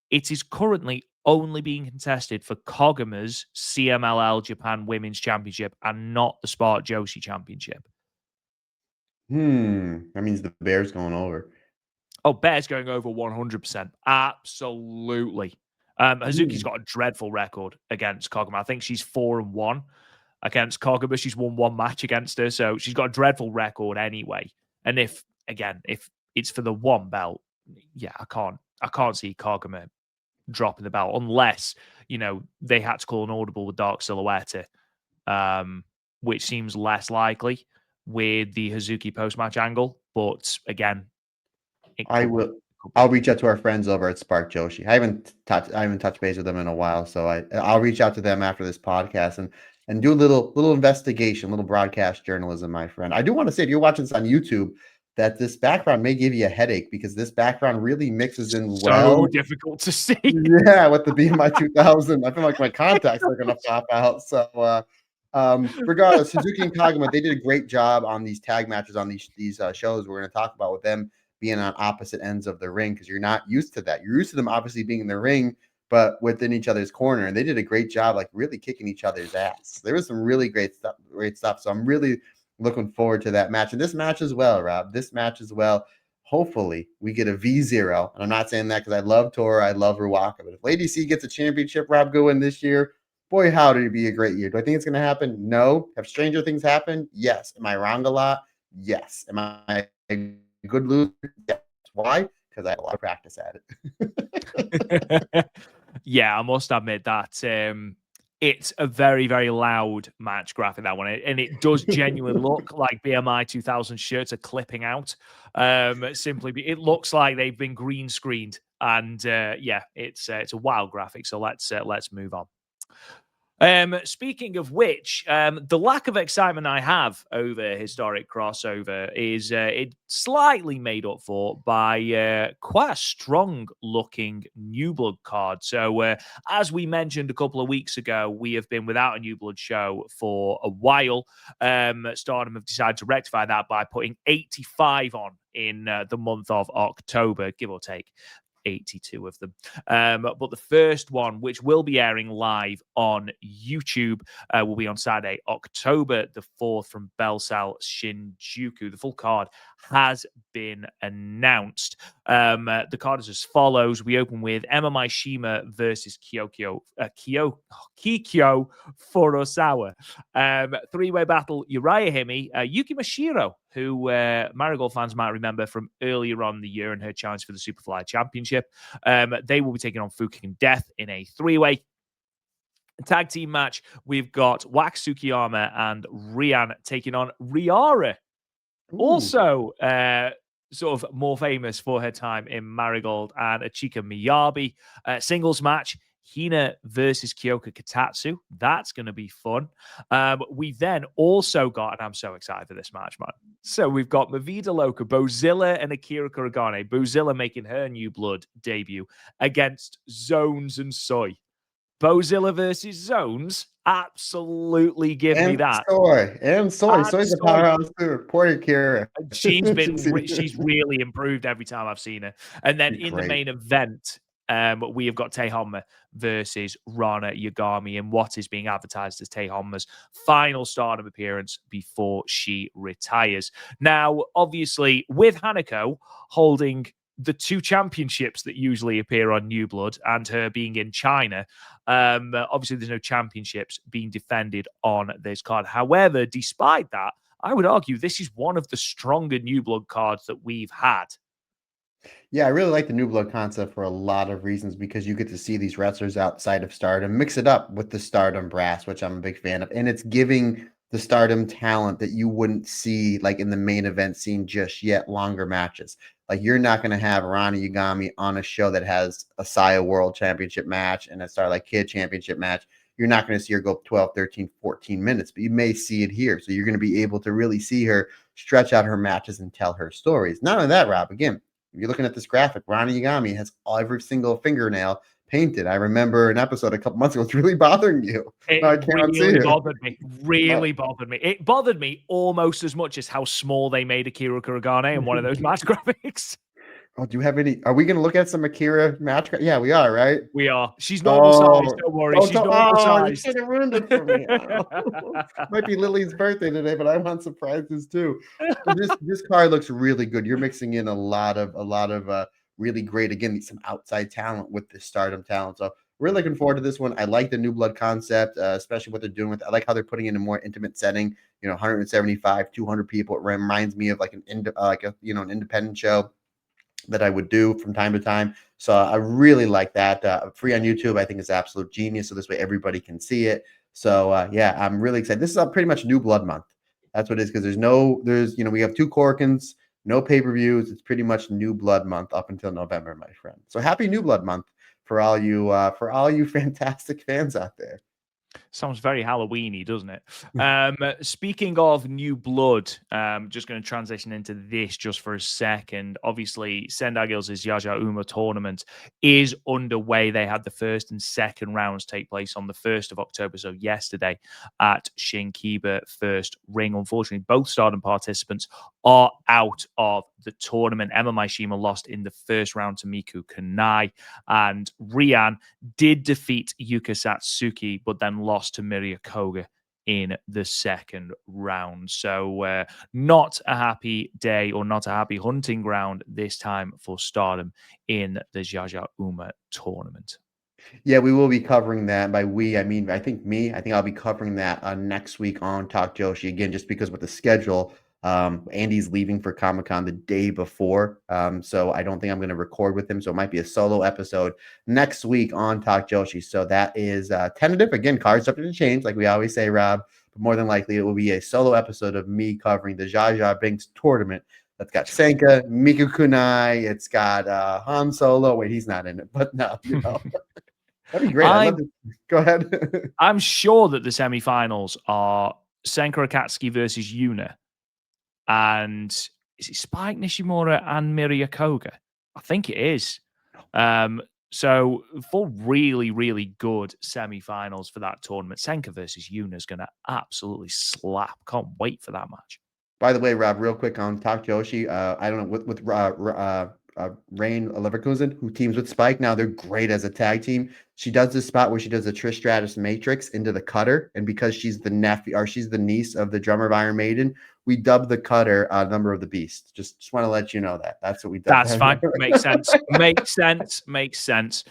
it is currently only being contested for Koguma's CMLL Japan Women's Championship and not the Spark Joshi Championship. That means the Bear's going over. Oh, Bear's going over 100%. Absolutely. Hazuki's got a dreadful record against Koguma. I think she's 4-1 against Koguma. She's won 1 match against her, so she's got a dreadful record anyway. And if it's for the 1 belt, yeah, I can't see Koguma dropping the belt unless, they had to call an audible with Dark Silhouette, which seems less likely with the Hazuki post-match angle. But again, I'll reach out to our friends over at Spark Joshi. I haven't touched base with them in a while, so I'll reach out to them after this podcast and do a little investigation, little broadcast journalism, my friend. I do want to say, if you're watching this on YouTube, that this background may give you a headache because this background really mixes in well. So difficult to see. Yeah, with the BMI 2000, I feel like my contacts are going to pop out. So, regardless, Suzuki and Koguma, they did a great job on these tag matches on these shows we're going to talk about, with them being on opposite ends of the ring, because you're not used to that. You're used to them obviously being in the ring, but within each other's corner. And they did a great job, like really kicking each other's ass. There was some really great stuff. So I'm really looking forward to that match. And this match as well, Rob. This match as well. Hopefully we get a V0. And I'm not saying that because I love Tora, I love Ruaka. But if Lady C gets a championship, Rob Goodwin, this year, boy, how did it be a great year. Do I think it's going to happen? No. Have stranger things happen? Yes. Am I wrong a lot? Yes. Am I a good loser? Yes. Why? Because I had a lot of practice at it. Yeah, I must admit that it's a very, very loud match graphic, that one. And it does genuinely look like BMI 2000 shirts are clipping out. It looks like they've been green screened. And yeah, it's a wild graphic. So let's move on. Speaking of which, the lack of excitement I have over historic crossover is it slightly made up for by quite a strong-looking New Blood card. So, as we mentioned a couple of weeks ago, we have been without a New Blood show for a while. Stardom have decided to rectify that by putting 85 on in the month of October, give or take 82 of them. But the first one, which will be airing live on YouTube, will be on Saturday, October the 4th from Bellsal Shinjuku. The full card has been announced. The card is as follows. We open with Emma Maishima versus Kikyo Furusawa. 3-way battle, Uriah Hime, Yuki Mashiro, who Marigold fans might remember from earlier on in the year and her challenge for the Superfly Championship. They will be taking on Fukigen Death in a 3-way. Tag team match, we've got Wax Tsukiyama and Rian taking on Riara. Ooh. Also, sort of more famous for her time in Marigold, and Achika Miyabi. Singles match, Hina versus Kyoka Katatsu. That's going to be fun. We then also got, and I'm so excited for this match, man. So we've got Mavida Loca, Bozilla, and Akira Kuragane. Bozilla making her New Blood debut against Zones and Soy. Bozilla versus Zones? Absolutely give me that. Soy. Soy's a Soy. powerhouse too. Poor Akira. She's really improved every time I've seen her. And then in the main event, we have got Honma versus Rana Yagami in what is being advertised as Honma's final Stardom appearance before she retires. Now, obviously, with Hanako holding the 2 championships that usually appear on New Blood and her being in China, obviously there's no championships being defended on this card. However, despite that, I would argue this is one of the stronger New Blood cards that we've had. Yeah, I really like the New Blood concept for a lot of reasons because you get to see these wrestlers outside of Stardom, mix it up with the Stardom brass, which I'm a big fan of. And it's giving the Stardom talent that you wouldn't see like in the main event scene just yet, longer matches. Like you're not going to have Rana Yagami on a show that has a Saya World Championship match and a Starlight Kid Championship match. You're not going to see her go 12, 13, 14 minutes, but you may see it here. So you're going to be able to really see her stretch out her matches and tell her stories. Not only that, Rob, again, you're looking at this graphic, Rana Yagami has every single fingernail painted. I remember an episode a couple months ago. It's really bothering you. It really bothered me. Really bothered me. It bothered me almost as much as how small they made Akira Kuragane in one of those match graphics. Oh, do you have any? Are we going to look at some Akira match? Yeah, we are, right? We are. She's normal size. Don't worry. She's normal size. You should have ruined it for me. Might be Lily's birthday today, but I want surprises too. This card looks really good. You're mixing in a lot of really great, again, some outside talent with the Stardom talent. So we're looking forward to this one. I like the New Blood concept, especially what they're doing with it. I like how they're putting it in a more intimate setting. 175, 200 people. It reminds me of an independent show that I would do from time to time. So I really like that. Free on YouTube, I think is absolute genius. So this way everybody can see it. So yeah, I'm really excited. This is pretty much New Blood month. That's what it is because we have 2 Korakuens, no pay-per-views. It's pretty much New Blood month up until November, my friend. So happy New Blood month for all you fantastic fans out there. Sounds very Halloweeny, doesn't it? Speaking of New Blood, just going to transition into this just for a second. Obviously, Sendai Girls' Yaja Uma tournament is underway. They had the first and second rounds take place on the 1st of October, so yesterday at Shinkiba First Ring. Unfortunately, both Stardom participants are out of the tournament. Emma Maishima lost in the first round to Miku Kanai, and Rian did defeat Yuka Satsuki, but then lost to Miria Koga in the second round. So not a happy day or not a happy hunting ground this time for Stardom in the Jaja Uma tournament. Yeah, we will be covering that. By we, I mean, I think I'll be covering that next week on Talk Joshi again, just because with the schedule, Andy's leaving for Comic-Con the day before. So I don't think I'm going to record with him. So it might be a solo episode next week on Talk Joshi. So that is tentative. Again, cards subject to change, like we always say, Rob. But more than likely, it will be a solo episode of me covering the Jaja Binks tournament. That's got Senka, Miku Kunai. It's got Han Solo. Wait, he's not in it, but no, That'd be great. I'd love to. Go ahead. I'm sure that the semifinals are Senka Akatsuki versus Yuna. And is it Spike Nishimura and Miria Koga? I think it is. So 4 really, really good semifinals for that tournament. Senka versus Yuna is going to absolutely slap. Can't wait for that match. By the way, Rob, real quick on Talk Joshi, I don't know with Rain Leverkusen, who teams with Spike. Now they're great as a tag team. She does this spot where she does a Trish Stratus Matrix into the cutter, and because she's the nephew or she's the niece of the drummer of Iron Maiden, we dub the cutter Number of the Beast. Just want to let you know that that's what we dub. That's fine. Makes sense. Makes sense.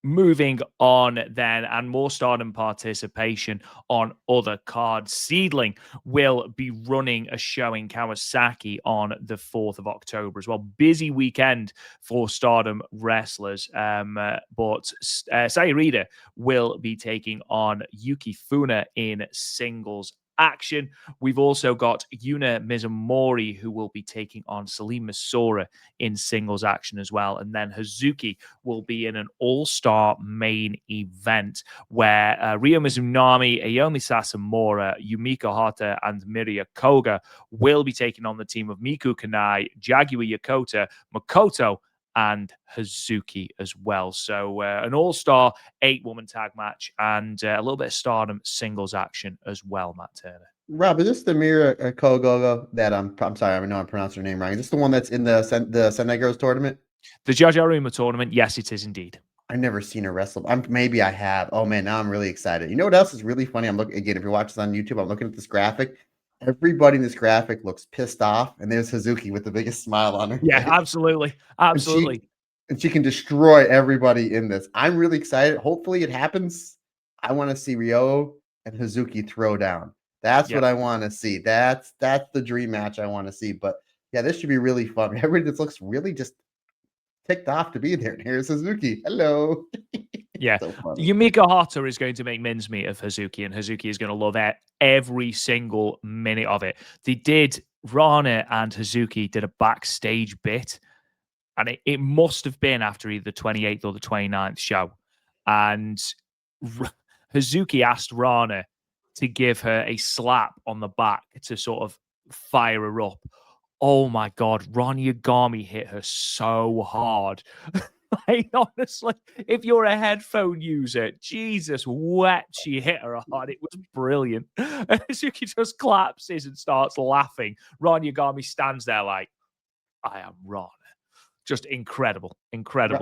Moving on then, and more Stardom participation on other cards. Seedling will be running a show in Kawasaki on the 4th of October as well. Busy weekend for Stardom wrestlers, but Sareee will be taking on Yuki Funa in singles action. We've also got Yuna Mizumori, who will be taking on Salim Masora in singles action as well. And then Hazuki will be in an all-star main event where Ryo Mizunami, Aomi Sasamura, Yumiko Hata, and Miria Koga will be taking on the team of Miku Kanai, Jaguar Yokota, Makoto, and Hazuki as well. So an all-star 8-woman tag match and a little bit of Stardom singles action as well, Matt Turner. Rob, is this the Mira Kogogo that I'm sorry, I know I'm pronouncing her name wrong. Is this the one that's in the Sendai Girls tournament? The Jajaruma tournament, yes, it is indeed. I've never seen her wrestle. Maybe I have. Oh man, now I'm really excited. You know what else is really funny? I'm looking again. If you're watching this on YouTube, I'm looking at this graphic. Everybody in this graphic looks pissed off, and there's Hazuki with the biggest smile on her Yeah, face. absolutely, absolutely. And she can destroy everybody in this. I'm really excited. Hopefully, it happens. I want to see Ryo and Hazuki throw down. That's what I want to see. That's the dream match I want to see. But yeah, this should be really fun. Everybody just looks really just ticked off to be there. And here's Hazuki. Hello. Yeah. So Yumiko Hata is going to make mincemeat of Hazuki, and Hazuki is going to love every single minute of it. Rana and Hazuki did a backstage bit, and it must have been after either the 28th or the 29th show. And Hazuki asked Rana to give her a slap on the back to sort of fire her up. Oh my God, Ron Yagami hit her so hard. Like, honestly, if you're a headphone user, Jesus wept, she hit her hard. It was brilliant. And Hazuki just collapses and starts laughing. Ron Yagami stands there like, I am Ron. Just incredible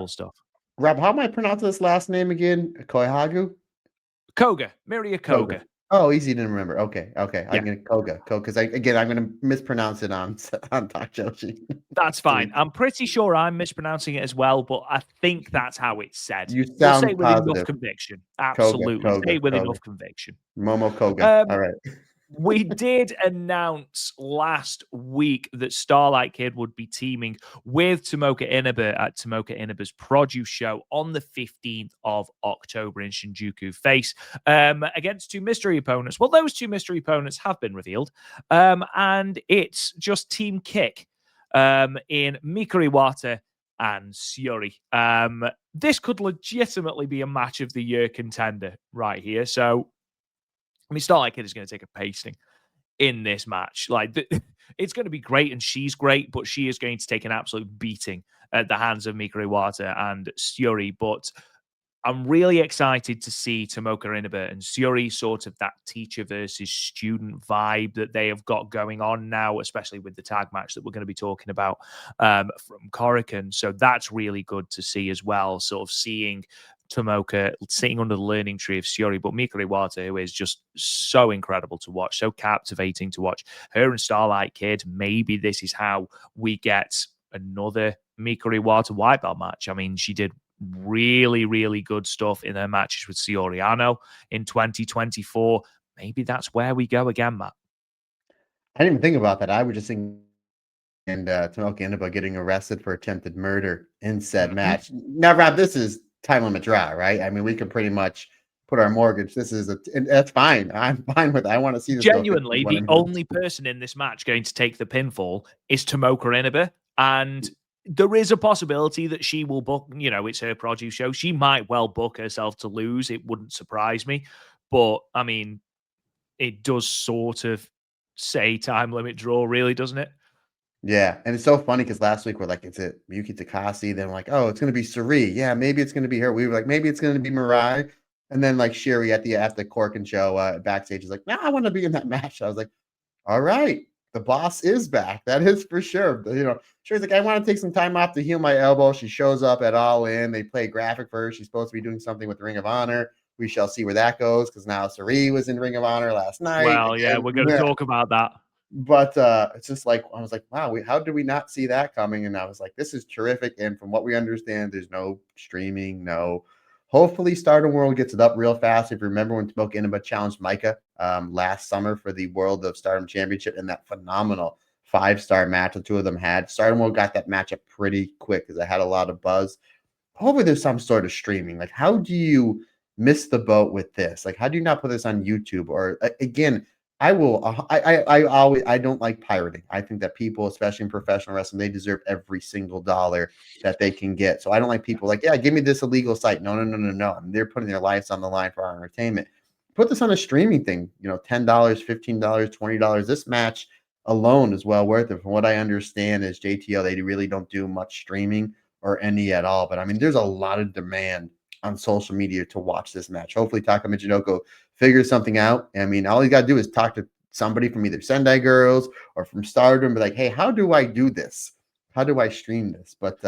stuff. Rob, how am I pronouncing this last name again? Koihagu? Koga, Miria Koga. Oh, easy to remember. Okay. Yeah. I'm gonna Koga, because I'm gonna mispronounce it on Talk Joshi. That's fine. I'm pretty sure I'm mispronouncing it as well, but I think that's how it's said. You sound say it with positive. enough conviction. Absolutely, say it with enough conviction. Momo Koga. All right. We did announce last week that Starlight Kid would be teaming with Tomoka Inaba at Tomoka Inaba's produce show on the 15th of October in Shinjuku Face against two mystery opponents. Well, those two mystery opponents have been revealed, and it's just Team Kick in Mikuri Iwate and Sareee. This could legitimately be a match of the year contender right here. So, I mean, Starlight Kid is going to take a pasting in this match. Like, it's going to be great, and she's great, but she is going to take an absolute beating at the hands of Mikuri Iwate and Sareee. But I'm really excited to see Tomoka Inaba and Sareee, sort of that teacher versus student vibe that they have got going on now, especially with the tag match that we're going to be talking about from Korakuen. So that's really good to see as well, sort of seeing Tomoka sitting under the learning tree of Sareee, but Mikuri Iwate, who is just so incredible to watch, so captivating to watch. Her and Starlight Kid, maybe this is how we get another Mikuri Iwate white belt match. I mean, she did really, really good stuff in her matches with Saori Anou in 2024. Maybe that's where we go again, Matt. I didn't even think about that. I was just thinking Tomoka Inaba getting arrested for attempted murder in said match. Now, Rob, this is time limit draw, right? I mean, we can pretty much put our mortgage. And that's fine. I'm fine with it. I want to see this. Genuinely, the only person in this match going to take the pinfall is Tomoka Inaba, and there is a possibility that she will book, it's her produce show. She might well book herself to lose. It wouldn't surprise me. But, I mean, it does sort of say time limit draw, really, doesn't it? Yeah, and it's so funny because last week we're like, is it Yuki Takase? Then we're like, oh, it's going to be Sareee. Yeah, maybe it's going to be her. We were like, maybe it's going to be Mirai. And then like Sherry at the Korakuen show backstage is like, no, I want to be in that match. I was like, all right, the boss is back. That is for sure. Sherry's like, I want to take some time off to heal my elbow. She shows up at All In. They play graphic for her. She's supposed to be doing something with Ring of Honor. We shall see where that goes because now Sareee was in Ring of Honor last night. Well, yeah, we're going to talk about that. But it's just like, I was like, wow, how did we not see that coming? And I was like, this is terrific. And from what we understand, there's no streaming, no. Hopefully, Stardom World gets it up real fast. If you remember when Tomoka Inaba challenged Micah last summer for the World of Stardom Championship in that phenomenal 5-star match the two of them had, Stardom World got that matchup pretty quick because it had a lot of buzz. Hopefully, there's some sort of streaming. Like, how do you miss the boat with this? Like, how do you not put this on YouTube? Or again, I will. I always. I don't like pirating. I think that people, especially in professional wrestling, they deserve every single dollar that they can get. So I don't like people like, yeah, give me this illegal site. No, no, no, no, no. They're putting their lives on the line for our entertainment. Put this on a streaming thing. $10, $15, $20. This match alone is well worth it. From what I understand, is JTL they really don't do much streaming or any at all. But I mean, there's a lot of demand on social media to watch this match. Hopefully, Taka Michinoku figure something out. I mean, all you got to do is talk to somebody from either Sendai Girls or from Stardom, be like, hey, how do I do this? How do I stream this? But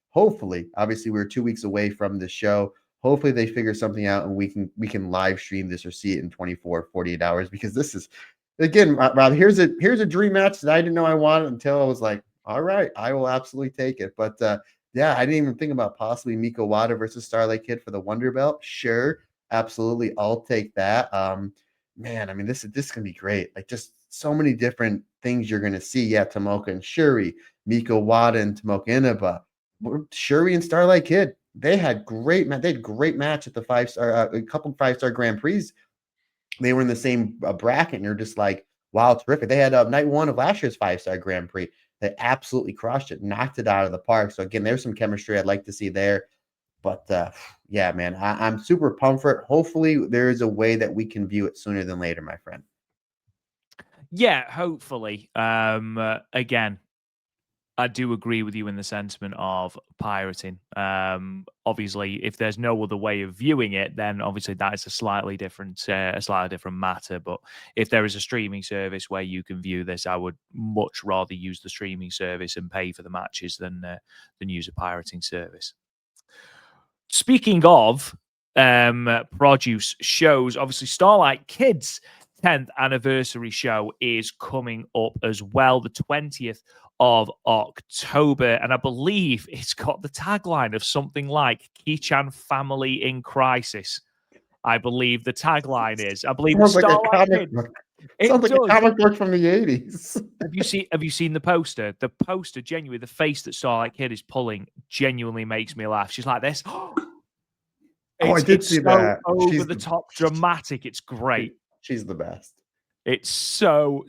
hopefully, obviously, we're 2 weeks away from the show. Hopefully, they figure something out and we can live stream this or see it in 24, 48 hours because this is again, Rob. Here's a dream match that I didn't know I wanted until I was like, all right, I will absolutely take it. But yeah, I didn't even think about possibly Miko Wada versus Starlight Kid for the Wonder Belt. Sure, absolutely, I'll take that. Man, I mean, this can be great. Like, just so many different things you're gonna see. Yeah, Tomoka and Shuri, Miko Wada and Tomoka Inaba, Shuri and Starlight Kid. They had great match at the a couple 5-star Grand Prix. They were in the same bracket, and you're just like, wow, terrific. They had night one of last year's 5-star Grand Prix. They absolutely crushed it, knocked it out of the park. So again, there's some chemistry I'd like to see there. But yeah, man, I'm super pumped for it. Hopefully, there is a way that we can view it sooner than later, my friend. Yeah, hopefully. Again, I do agree with you in the sentiment of pirating. Obviously, if there's no other way of viewing it, then obviously that is a slightly different matter. But if there is a streaming service where you can view this, I would much rather use the streaming service and pay for the matches than use a pirating service. Speaking of produce shows, obviously Starlight Kids 10th anniversary show is coming up as well, the 20th of October. And I believe it's got the tagline of something like Kichan Family in Crisis. I believe the tagline is. I believe Sounds like a Starlight comic Kids. book. It Sounds like a does. comic book from the 80s. Have you seen the poster? The poster, genuinely, the face that Starlight Kid is pulling genuinely makes me laugh. She's like this. Oh, I did see It's so that. over the top dramatic. It's great. She's the best. It's so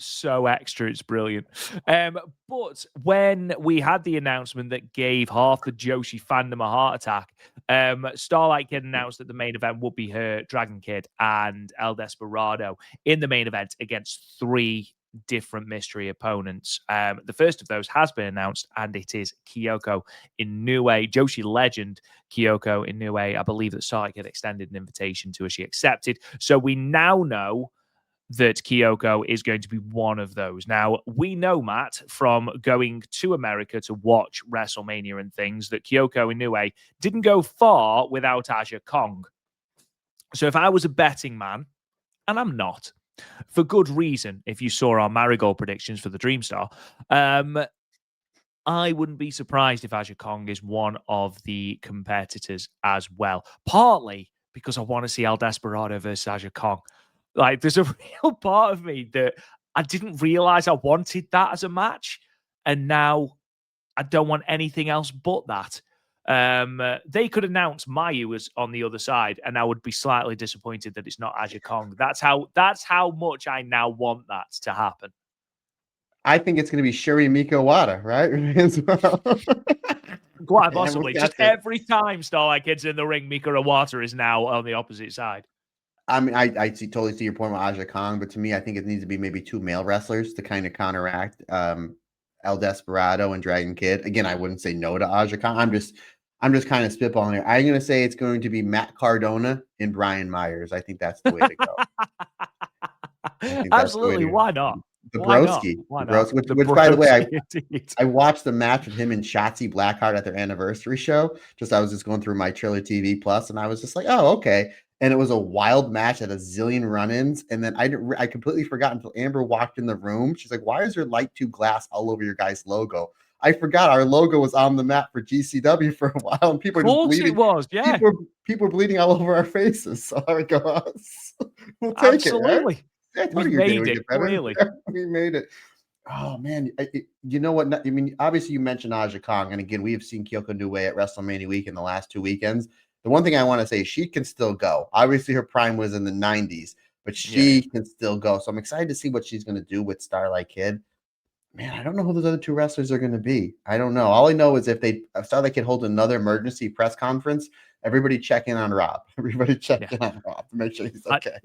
extra. It's brilliant. But when we had the announcement that gave half the Joshi fandom a heart attack, Starlight Kid announced that the main event would be her Dragon Kid and El Desperado in the main event against 3 different mystery opponents. The first of those has been announced, and it is Kyoko Inoue, Joshi legend Kyoko Inoue. I believe that Starlight Kid extended an invitation to her. She accepted. So we now know that Kyoko is going to be one of those. Now, we know, Matt, from going to America to watch WrestleMania and things, that Kyoko Inoue didn't go far without Aja Kong. So if I was a betting man, and I'm not, for good reason, if you saw our Marigold predictions for the Dreamstar, I wouldn't be surprised if Aja Kong is one of the competitors as well. Partly because I want to see El Desperado versus Aja Kong. Like, there's a real part of me that I didn't realize I wanted that as a match, and now I don't want anything else but that. They could announce Mayu as on the other side, and I would be slightly disappointed that it's not Aja Kong. That's how much I now want that to happen. I think it's going to be Shuri Miko Wada, right? As well. Quite possibly. Just every time Starlight Kid's in the ring, Mika Iwate is now on the opposite side. I mean, I totally see your point with Aja Kong, but to me, I think it needs to be maybe 2 male wrestlers to kind of counteract El Desperado and Dragon Kid. Again, I wouldn't say no to Aja Kong. I'm just kind of spitballing here. I'm going to say it's going to be Matt Cardona and Brian Myers. I think that's the way to go. Absolutely. Why not? The Broski. Which by the way, I watched the match with him and Shotzi Blackheart at their anniversary show. I was just going through my Triller TV Plus, and I was just like, oh, okay. And it was a wild match at a zillion run-ins. And then I completely forgot until Amber walked in the room. She's like, why is there light tube glass all over your guys' logo? I forgot our logo was on the map for GCW for a while, and people are just bleeding. It was, yeah. People are bleeding all over our faces. So I go, we'll take Absolutely. it. Right? We made it, clearly. We made it. Oh, man. You know what? I mean, obviously, you mentioned Aja Kong. And again, we have seen Kyoko Inoue at WrestleMania week in the last 2 weekends. The one thing I want to say, she can still go. Obviously, her prime was in the 90s. but she can still go. So I'm excited to see what she's going to do with Starlight Kid. Man, I don't know who those other two wrestlers are going to be. I don't know. All I know is if Starlight Kid holds another emergency press conference, everybody check in on Rob. Everybody check in on Rob to make sure he's okay.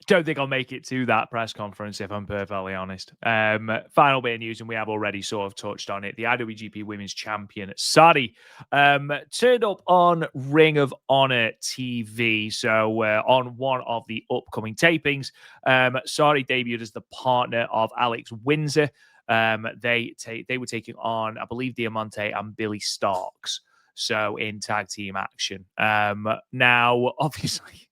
Don't think I'll make it to that press conference, if I'm perfectly honest. Final bit of news, and we have already sort of touched on it. The IWGP Women's Champion, Sareee, turned up on Ring of Honor TV. So on one of the upcoming tapings, Sareee debuted as the partner of Alex Windsor. They were taking on, I believe, Diamante and Billy Starks. So in tag team action. Now, obviously,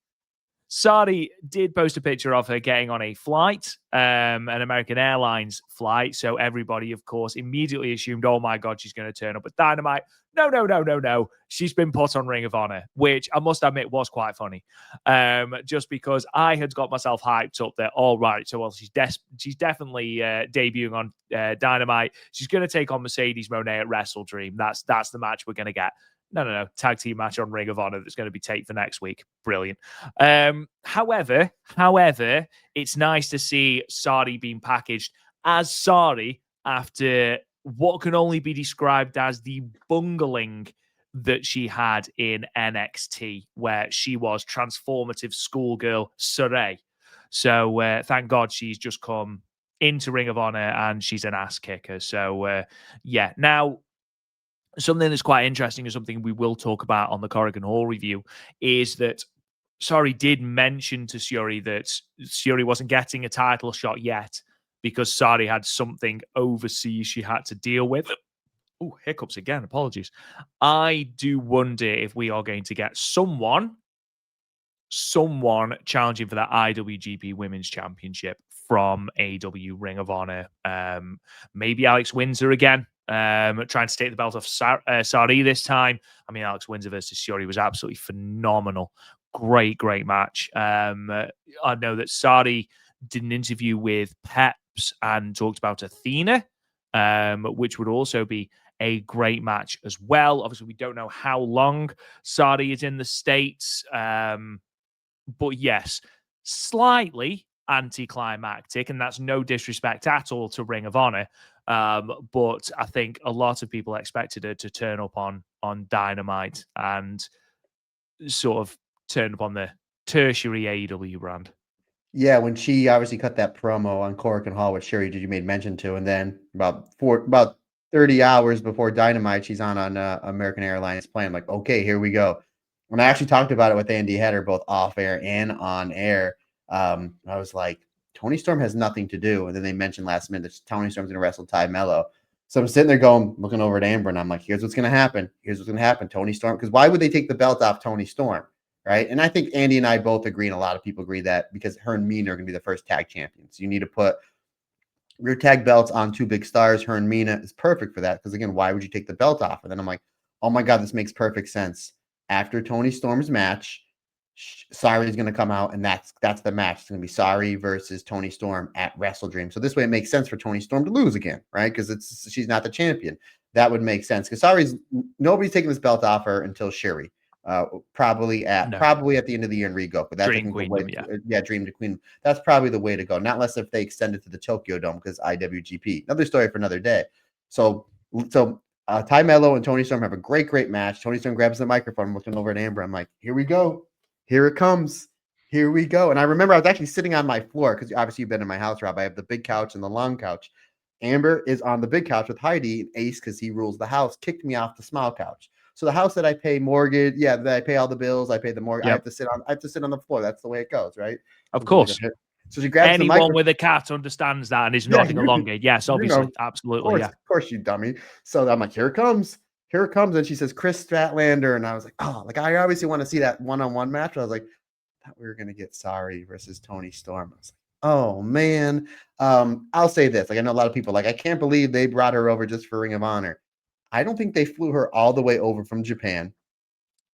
Sareee did post a picture of her getting on a flight, an American Airlines flight. So everybody, of course, immediately assumed, oh my God, she's going to turn up at Dynamite. No. She's been put on Ring of Honor, which I must admit was quite funny. Just because I had got myself hyped up there. All right. So, well, she's definitely debuting on Dynamite. She's going to take on Mercedes Moné at Wrestle Dream. That's the match we're going to get. No. Tag team match on Ring of Honor that's going to be taped for next week. Brilliant. However, it's nice to see Sareee being packaged as Sareee after what can only be described as the bungling that she had in NXT, where she was transformative schoolgirl Sareee. So thank God she's just come into Ring of Honor and she's an ass kicker. So yeah, now something that's quite interesting and something we will talk about on the Korakuen Hall review is that Sareee did mention to Syuri that Syuri wasn't getting a title shot yet because Sareee had something overseas she had to deal with. Oh, hiccups again. Apologies. I do wonder if we are going to get someone challenging for that IWGP Women's Championship from AW Ring of Honor. Maybe Alex Windsor again. Trying to take the belt off Sareee this time. I mean, Alex Windsor versus Syuri was absolutely phenomenal. Great match. I know that Sareee did an interview with Peps and talked about Athena, which would also be a great match as well. Obviously, we don't know how long Sareee is in the States. But yes, slightly anticlimactic, and that's no disrespect at all to Ring of Honor. But I think a lot of people expected her to turn up on Dynamite and sort of turn up on the tertiary AEW brand. Yeah, when she obviously cut that promo on Korakuen Hall, which Sherry you made mention to, and then about 30 hours before Dynamite, she's on American Airlines plane. Like, okay, here we go. When I actually talked about it with Andy Header, both off air and on air, I was like, Toni Storm has nothing to do. And then they mentioned last minute that Toni Storm's going to wrestle Ty Mello. So I'm sitting there looking over at Amber, and I'm like, here's what's going to happen. Toni Storm. Because why would they take the belt off Toni Storm? Right. And I think Andy and I both agree, and a lot of people agree that because her and Mina are going to be the first tag champions. You need to put rear tag belts on two big stars. Her and Mina is perfect for that. Because again, why would you take the belt off? And then I'm like, oh my God, this makes perfect sense. After Toni Storm's match, Sareee is going to come out, and that's the match. It's going to be Sareee versus Toni Storm at Wrestle Dream. So this way, it makes sense for Toni Storm to lose again, right? Because she's not the champion. That would make sense because nobody's taking this belt off her until Sherry. Probably at the end of the year in Rego, but that's Dream Queen, Dream to Queen. That's probably the way to go. Not less if they extend it to the Tokyo Dome because IWGP. Another story for another day. So Ty Mello and Toni Storm have a great match. Toni Storm grabs the microphone. I'm looking over at Amber. I'm like, here we go. Here it comes. Here we go. And I remember I was actually sitting on my floor because obviously you've been in my house, Rob. I have the big couch and the long couch. Amber is on the big couch with Heidi, and Ace, because he rules the house, kicked me off the small couch. So the house that I pay mortgage, that I pay all the bills, I pay the mortgage. Yep. I have to sit on the floor. That's the way it goes, right? Of course. So she grabs the microphone. Anyone with a cat understands that and is nodding along it. Yes, obviously. Absolutely. Of course, you dummy. So I'm like, here it comes. And she says, Chris Statlander. And I was like, oh, like I obviously want to see that one-on-one match. I was like, I thought we were going to get Sareee versus Toni Storm. I was like, oh, man. I'll say this. Like, I know a lot of people, like, I can't believe they brought her over just for Ring of Honor. I don't think they flew her all the way over from Japan.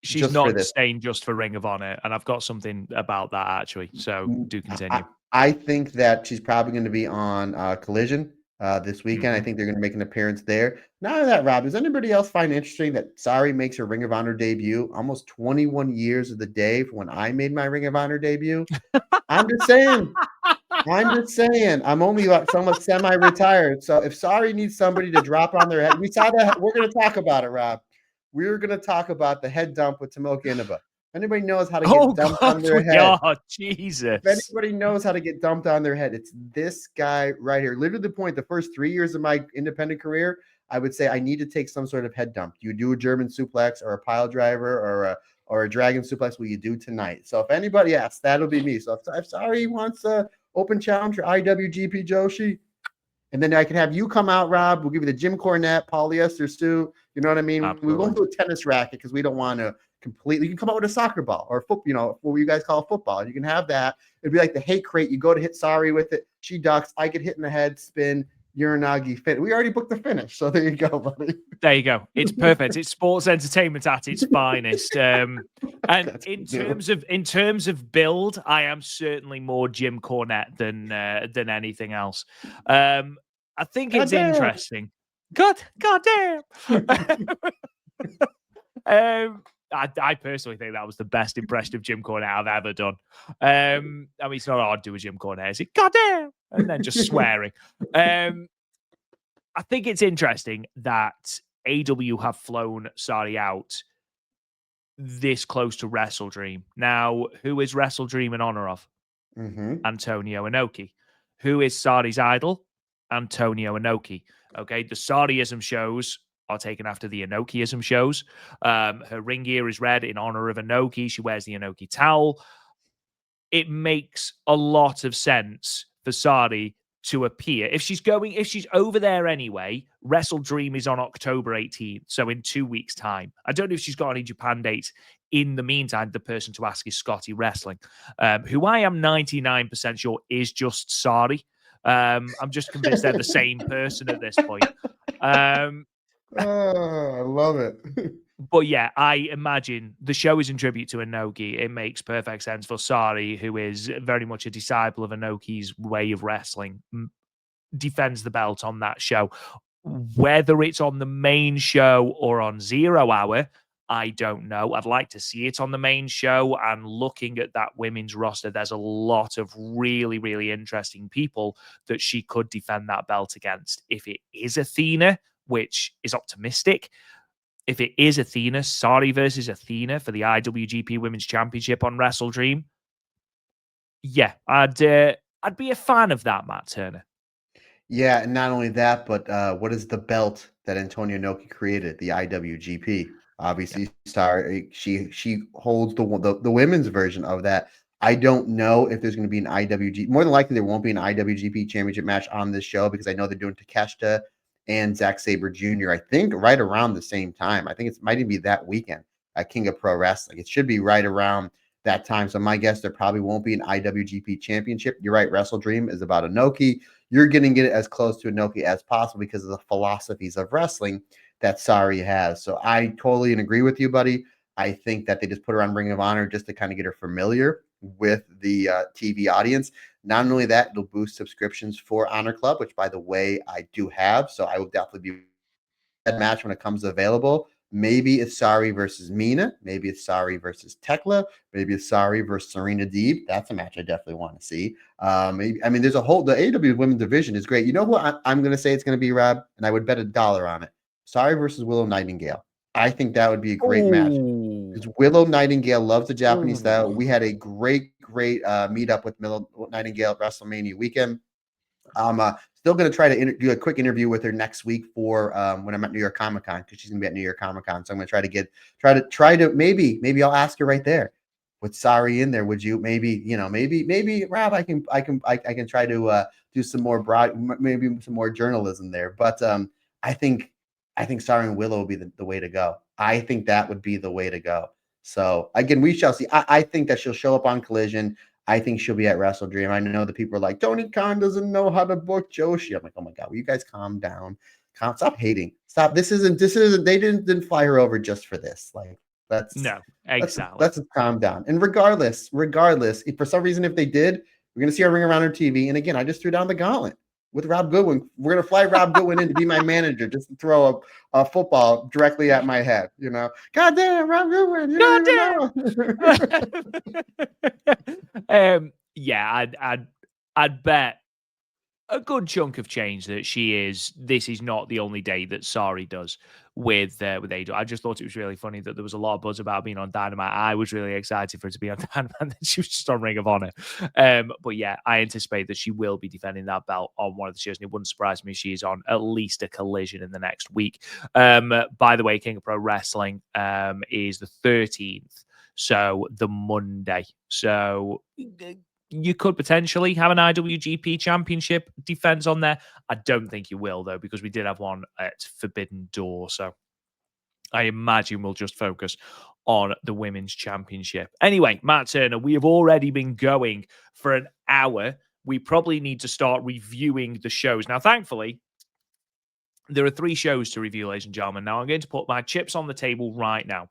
She's not staying just for Ring of Honor, and I've got something about that, actually. So do continue. I think that she's probably going to be on Collision. this weekend. I think they're going to make an appearance there. Not only that, Rob, does anybody else find interesting that Sareee makes her Ring of Honor debut almost 21 years of the day from when I made my Ring of Honor debut? I'm just saying. I'm only like somewhat semi-retired. So if Sareee needs somebody to drop on their head, we saw that. We're going to talk about it, Rob. We're going to talk about the head dump with Tomoka Inaba. Anybody knows how to get dumped on their head? Jesus. If anybody knows how to get dumped on their head, it's this guy right here. Literally the point, the first 3 years of my independent career, I would say I need to take some sort of head dump. You do a German suplex or a pile driver or a dragon suplex, what you do tonight. So if anybody asks, that'll be me. So if Sareee wants a open challenge for IWGP Joshi, and then I can have you come out, Rob. We'll give you the Jim Cornette polyester suit. You know what I mean? Absolutely. We won't do a tennis racket because we don't want to completely. You can come out with a soccer ball or foot, what you guys call football. You can have that. It'd be like the hate crate. You go to hit Sareee with it. She ducks. I get hit in the head, spin, Uranagi fit. We already booked the finish. So there you go, buddy. There you go. It's perfect. It's sports entertainment at its finest. And in terms of build, I am certainly more Jim Cornette than anything else. I think it's interesting. God damn. I personally think that was the best impression of Jim Cornette I've ever done. I mean, it's not hard to do a Jim Cornette, is it? God damn. And then just swearing. I think it's interesting that AW have flown Sareee out this close to Wrestle Dream. Now, who is Wrestle Dream in honor of? Antonio Inoki. Who is Saree's idol? Antonio Inoki. Okay, the Sareeism shows are taken after the Inokiism shows. Her ring gear is red in honor of Inoki. She wears the Inoki towel. It makes a lot of sense for Sareee to appear. If she's over there anyway, Wrestle Dream is on October 18th, so in 2 weeks' time. I don't know if she's got any Japan dates. In the meantime, the person to ask is Scotty Wrestling, who I am 99% sure is just Sareee. I'm just convinced they're the same person at this point. I love it. But yeah, I imagine the show is in tribute to Inoki. It makes perfect sense for Sareee, who is very much a disciple of Inoki's way of wrestling, defends the belt on that show. Whether it's on the main show or on 0 Hour, I don't know. I'd like to see it on the main show. And looking at that women's roster, there's a lot of really, really interesting people that she could defend that belt against. If it is Athena, which is optimistic, if it is Athena, Sareee versus Athena for the IWGP Women's Championship on Wrestle Dream, yeah, I'd be a fan of that, Matt Turner. Yeah, and not only that, but what is the belt that Antonio Inoki created? The IWGP. Obviously, Sareee, she holds the women's version of that. I don't know if there's going to be an IWGP. More than likely, there won't be an IWGP Championship match on this show because I know they're doing Takeshita and Zack Sabre Jr. I think right around the same time. I think it might even be that weekend at King of Pro Wrestling. It should be right around that time. So my guess, there probably won't be an IWGP Championship. You're right. Wrestle Dream is about Inoki. You're going to get it as close to Inoki as possible because of the philosophies of wrestling that Sareee has. So I totally agree with you, buddy. I think that they just put her on Ring of Honor just to kind of get her familiar with the TV audience. Not only that, it'll boost subscriptions for Honor Club, which, by the way, I do have. So I will definitely be that match when it comes available. Maybe it's Sareee versus Mina. Maybe it's Sareee versus Tekla. Maybe it's Sareee versus Serena Deeb. That's a match I definitely want to see. There's a whole, the AEW women's division is great. You know what I'm going to say it's going to be, Rob? And I would bet $1 on it. Sareee versus Willow Nightingale. I think that would be a great match. Because Willow Nightingale loves the Japanese style. We had a great meetup with Willow Nightingale at WrestleMania weekend. I'm still going to try to do a quick interview with her next week for when I'm at New York Comic Con, because she's going to be at New York Comic Con. So I'm going to try to maybe I'll ask her right there with Sareee in there. Would you maybe Rob, I can try to do some more maybe some more journalism there. But I think Sareee and Willow will be the way to go. I think that would be the way to go. So again, we shall see. I think that she'll show up on Collision. I think she'll be at Wrestle Dream. I know the people are like, Tony Khan doesn't know how to book Joshi. I'm like, oh my God, will you guys calm down? Stop hating. Stop. This isn't, they didn't fly her over just for this. Like, let's calm down. And regardless, if for some reason, if they did, we're going to see her ring around her TV. And again, I just threw down the gauntlet. with Rob Goodwin. We're gonna fly Rob Goodwin in to be my manager, just to throw a football directly at my head. God damn, Rob Goodwin, you don't even know. Yeah, I'd bet a good chunk of change that this is not the only day that Sareee does with AEW. I just thought it was really funny that there was a lot of buzz about being on Dynamite. I was really excited for her to be on Dynamite, and then she was just on Ring of Honor. But yeah, I anticipate that she will be defending that belt on one of the shows, and it wouldn't surprise me if she is on at least a Collision in the next week. By the way, King of Pro Wrestling is the 13th, so the Monday. So you could potentially have an IWGP Championship defense on there. I don't think you will, though, because we did have one at Forbidden Door. So I imagine we'll just focus on the Women's Championship. Anyway, Matt Turner, we have already been going for an hour. We probably need to start reviewing the shows. Now, thankfully, there are 3 shows to review, ladies and gentlemen. Now, I'm going to put my chips on the table right now.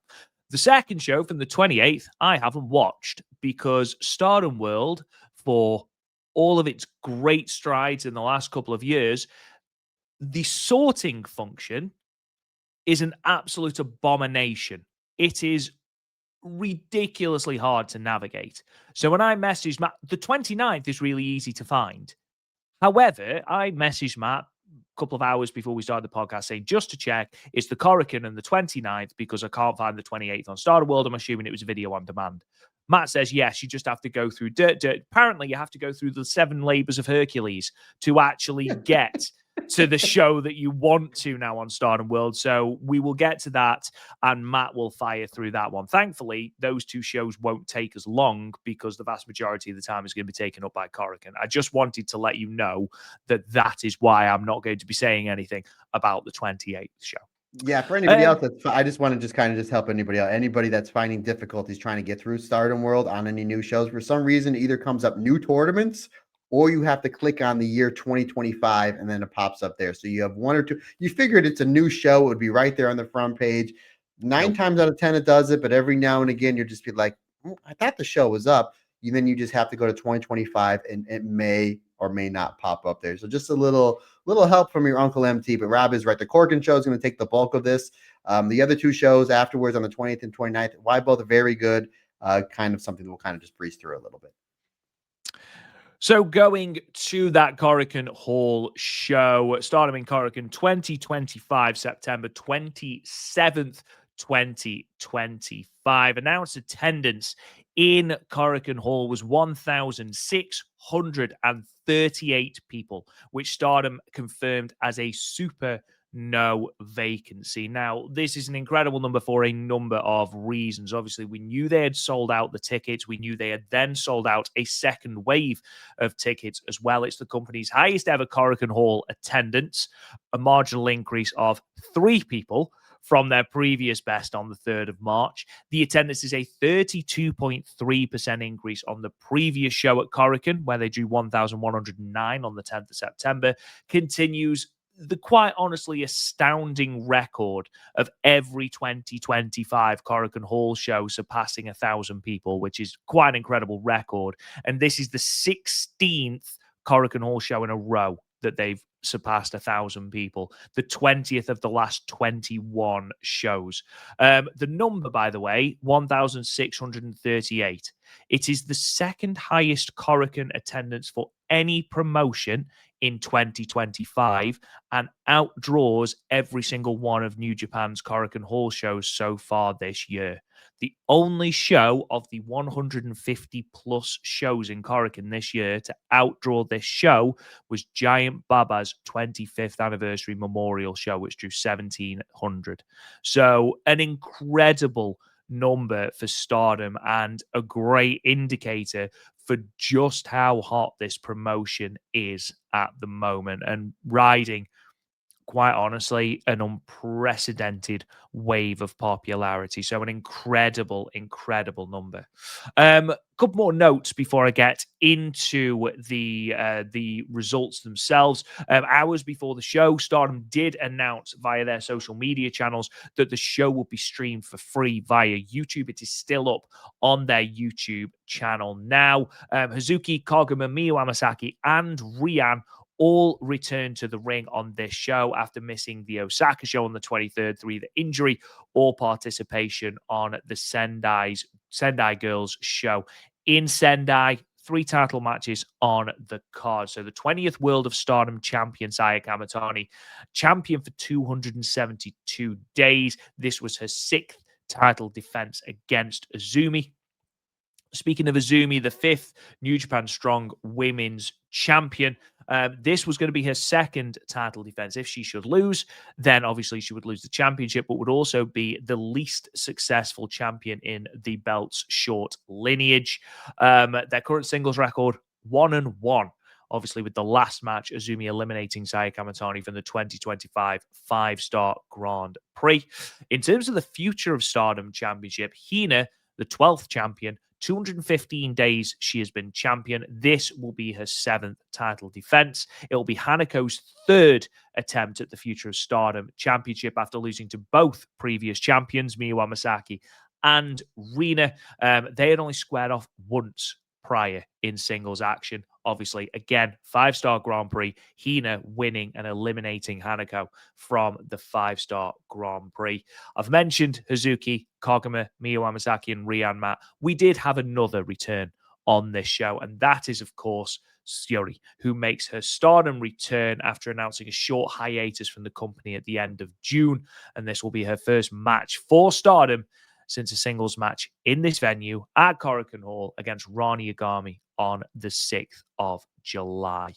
The second show from the 28th, I haven't watched because Stardom World, for all of its great strides in the last couple of years, the sorting function is an absolute abomination. It is ridiculously hard to navigate. So when I messaged Matt, the 29th is really easy to find. However, I messaged Matt couple of hours before we started the podcast saying, just to check, it's the Korakuen and the 29th because I can't find the 28th on Stardom World. I'm assuming it was a video on demand. Matt says, yes, you just have to go through dirt. Apparently, you have to go through the 7 labors of Hercules to actually get to the show that you want to now on Stardom World. So we will get to that, and Matt will fire through that one. Thankfully, those 2 shows won't take as long because the vast majority of the time is going to be taken up by Korakuen. I just wanted to let you know that is why I'm not going to be saying anything about the 28th show. Yeah, for anybody else, I just want to just help anybody out. Anybody that's finding difficulties trying to get through Stardom World on any new shows, for some reason, it either comes up new tournaments or you have to click on the year 2025 and then it pops up there. So you have 1 or 2. You figured it's a new show. It would be right there on the front page. 9 times out of 10, it does it. But every now and again, you'll just be like, I thought the show was up. Then you just have to go to 2025 and it may or may not pop up there. So just a little help from your Uncle MT. But Rob is right. The Korakuen show is going to take the bulk of this. The other 2 shows afterwards on the 20th and 29th, why both are very good. Kind of something that we'll kind of just breeze through a little bit. So going to that Korakuen Hall show, Stardom in Korakuen 2025, September 27th, 2025. Announced attendance in Korakuen Hall was 1,638 people, which Stardom confirmed as a super no vacancy. Now, this is an incredible number for a number of reasons. Obviously, we knew they had sold out the tickets. We knew they had then sold out a second wave of tickets as well. It's the company's highest ever Korakuen Hall attendance, a marginal increase of 3 people from their previous best on the 3rd of March. The attendance is a 32.3% increase on the previous show at Korakuen, where they drew 1,109 on the 10th of September, continues the quite honestly astounding record of every 2025 Korakuen Hall show surpassing 1,000 people, which is quite an incredible record. And this is the 16th Korakuen Hall show in a row that they've surpassed 1,000 people, the 20th of the last 21 shows. The number, by the way, 1,638. It is the second highest Korakuen attendance for any promotion in 2025 and outdraws every single one of New Japan's Korakuen Hall shows so far this year. The only show of the 150 plus shows in Korakuen this year to outdraw this show was Giant Baba's 25th anniversary memorial show, which drew 1,700. So an incredible number for Stardom and a great indicator for just how hot this promotion is at the moment and riding, quite honestly, an unprecedented wave of popularity. So an incredible, incredible number. Couple more notes before I get into the results themselves. Hours before the show, Stardom did announce via their social media channels that the show will be streamed for free via YouTube. It is still up on their YouTube channel now. Hazuki, Koguma, Miyu Amasaki, and Rian all returned to the ring on this show after missing the Osaka show on the 23rd through either injury or participation on the Sendai Girls show. In Sendai, 3 title matches on the card. So the 20th World of Stardom champion, Saya Kamitani, champion for 272 days. This was her 6th title defense against Azumi. Speaking of Azumi, the 5th New Japan Strong Women's Champion. This was going to be her 2nd title defense. If she should lose, then obviously she would lose the championship, but would also be the least successful champion in the belt's short lineage. Their current singles record, 1-1. Obviously, with the last match, Azumi eliminating Saya Kamitani from the 2025 5-star Grand Prix. In terms of the Future of Stardom Championship, Hina, the 12th champion, 215 days she has been champion. This will be her 7th title defense. It will be Hanako's 3rd attempt at the Future of Stardom Championship after losing to both previous champions, Miyu Amasaki and Rina. They had only squared off once prior in singles action. Obviously, again, 5-star Grand Prix, Hina winning and eliminating Hanako from the 5-star Grand Prix. I've mentioned Hazuki, Koguma, Miyu Amasaki, and Rian Matt. We did have another return on this show, and that is, of course, Sareee, who makes her Stardom return after announcing a short hiatus from the company at the end of June. And this will be her first match for Stardom since a singles match in this venue at Korakuen Hall against Rani Yagami on the 6th of July.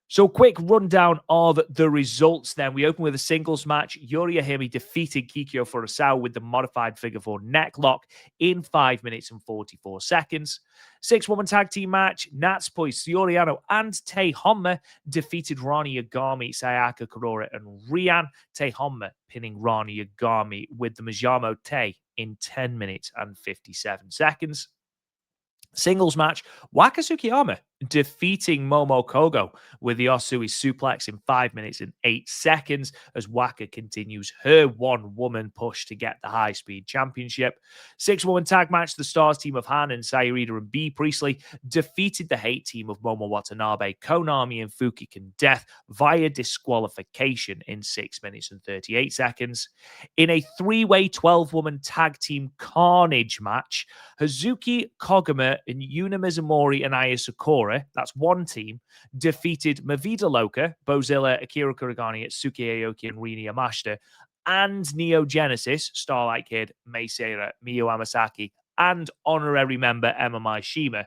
So quick rundown of the results then. We open with a singles match. Yuri Ahimi defeated Kikyo Furusawa with the modified figure 4 neck lock in 5 minutes and 44 seconds. 6-woman tag team match. Natsupoi, Soriano, and Tei Honma defeated Rani Yagami, Sayaka Kurora, and Rian. Tei Honma pinning Rani Yagami with the Majamo Tei in 10 minutes and 57 seconds. Singles match, Waka Tsukiyama defeating Momo Kogo with the Osui suplex in 5 minutes and 8 seconds as Waka continues her one-woman push to get the high-speed championship. 6-woman tag match, the Stars team of Han and Sayurida and B. Priestley defeated the Hate team of Momo Watanabe, Konami, and Fukigen Death via disqualification in 6 minutes and 38 seconds. In a 3-way 12-woman tag team carnage match, Hazuki, Koguma, and Yuna Mizumori and Aya Sakura, that's one team, defeated Mavida Loka, Bozilla, Akira Kurigani, Atsuki Aoki, and Rini Yamashita, and Neo Genesis, Starlight Kid, Mei Seira, Miyu Amasaki, and honorary member Emma Maishima,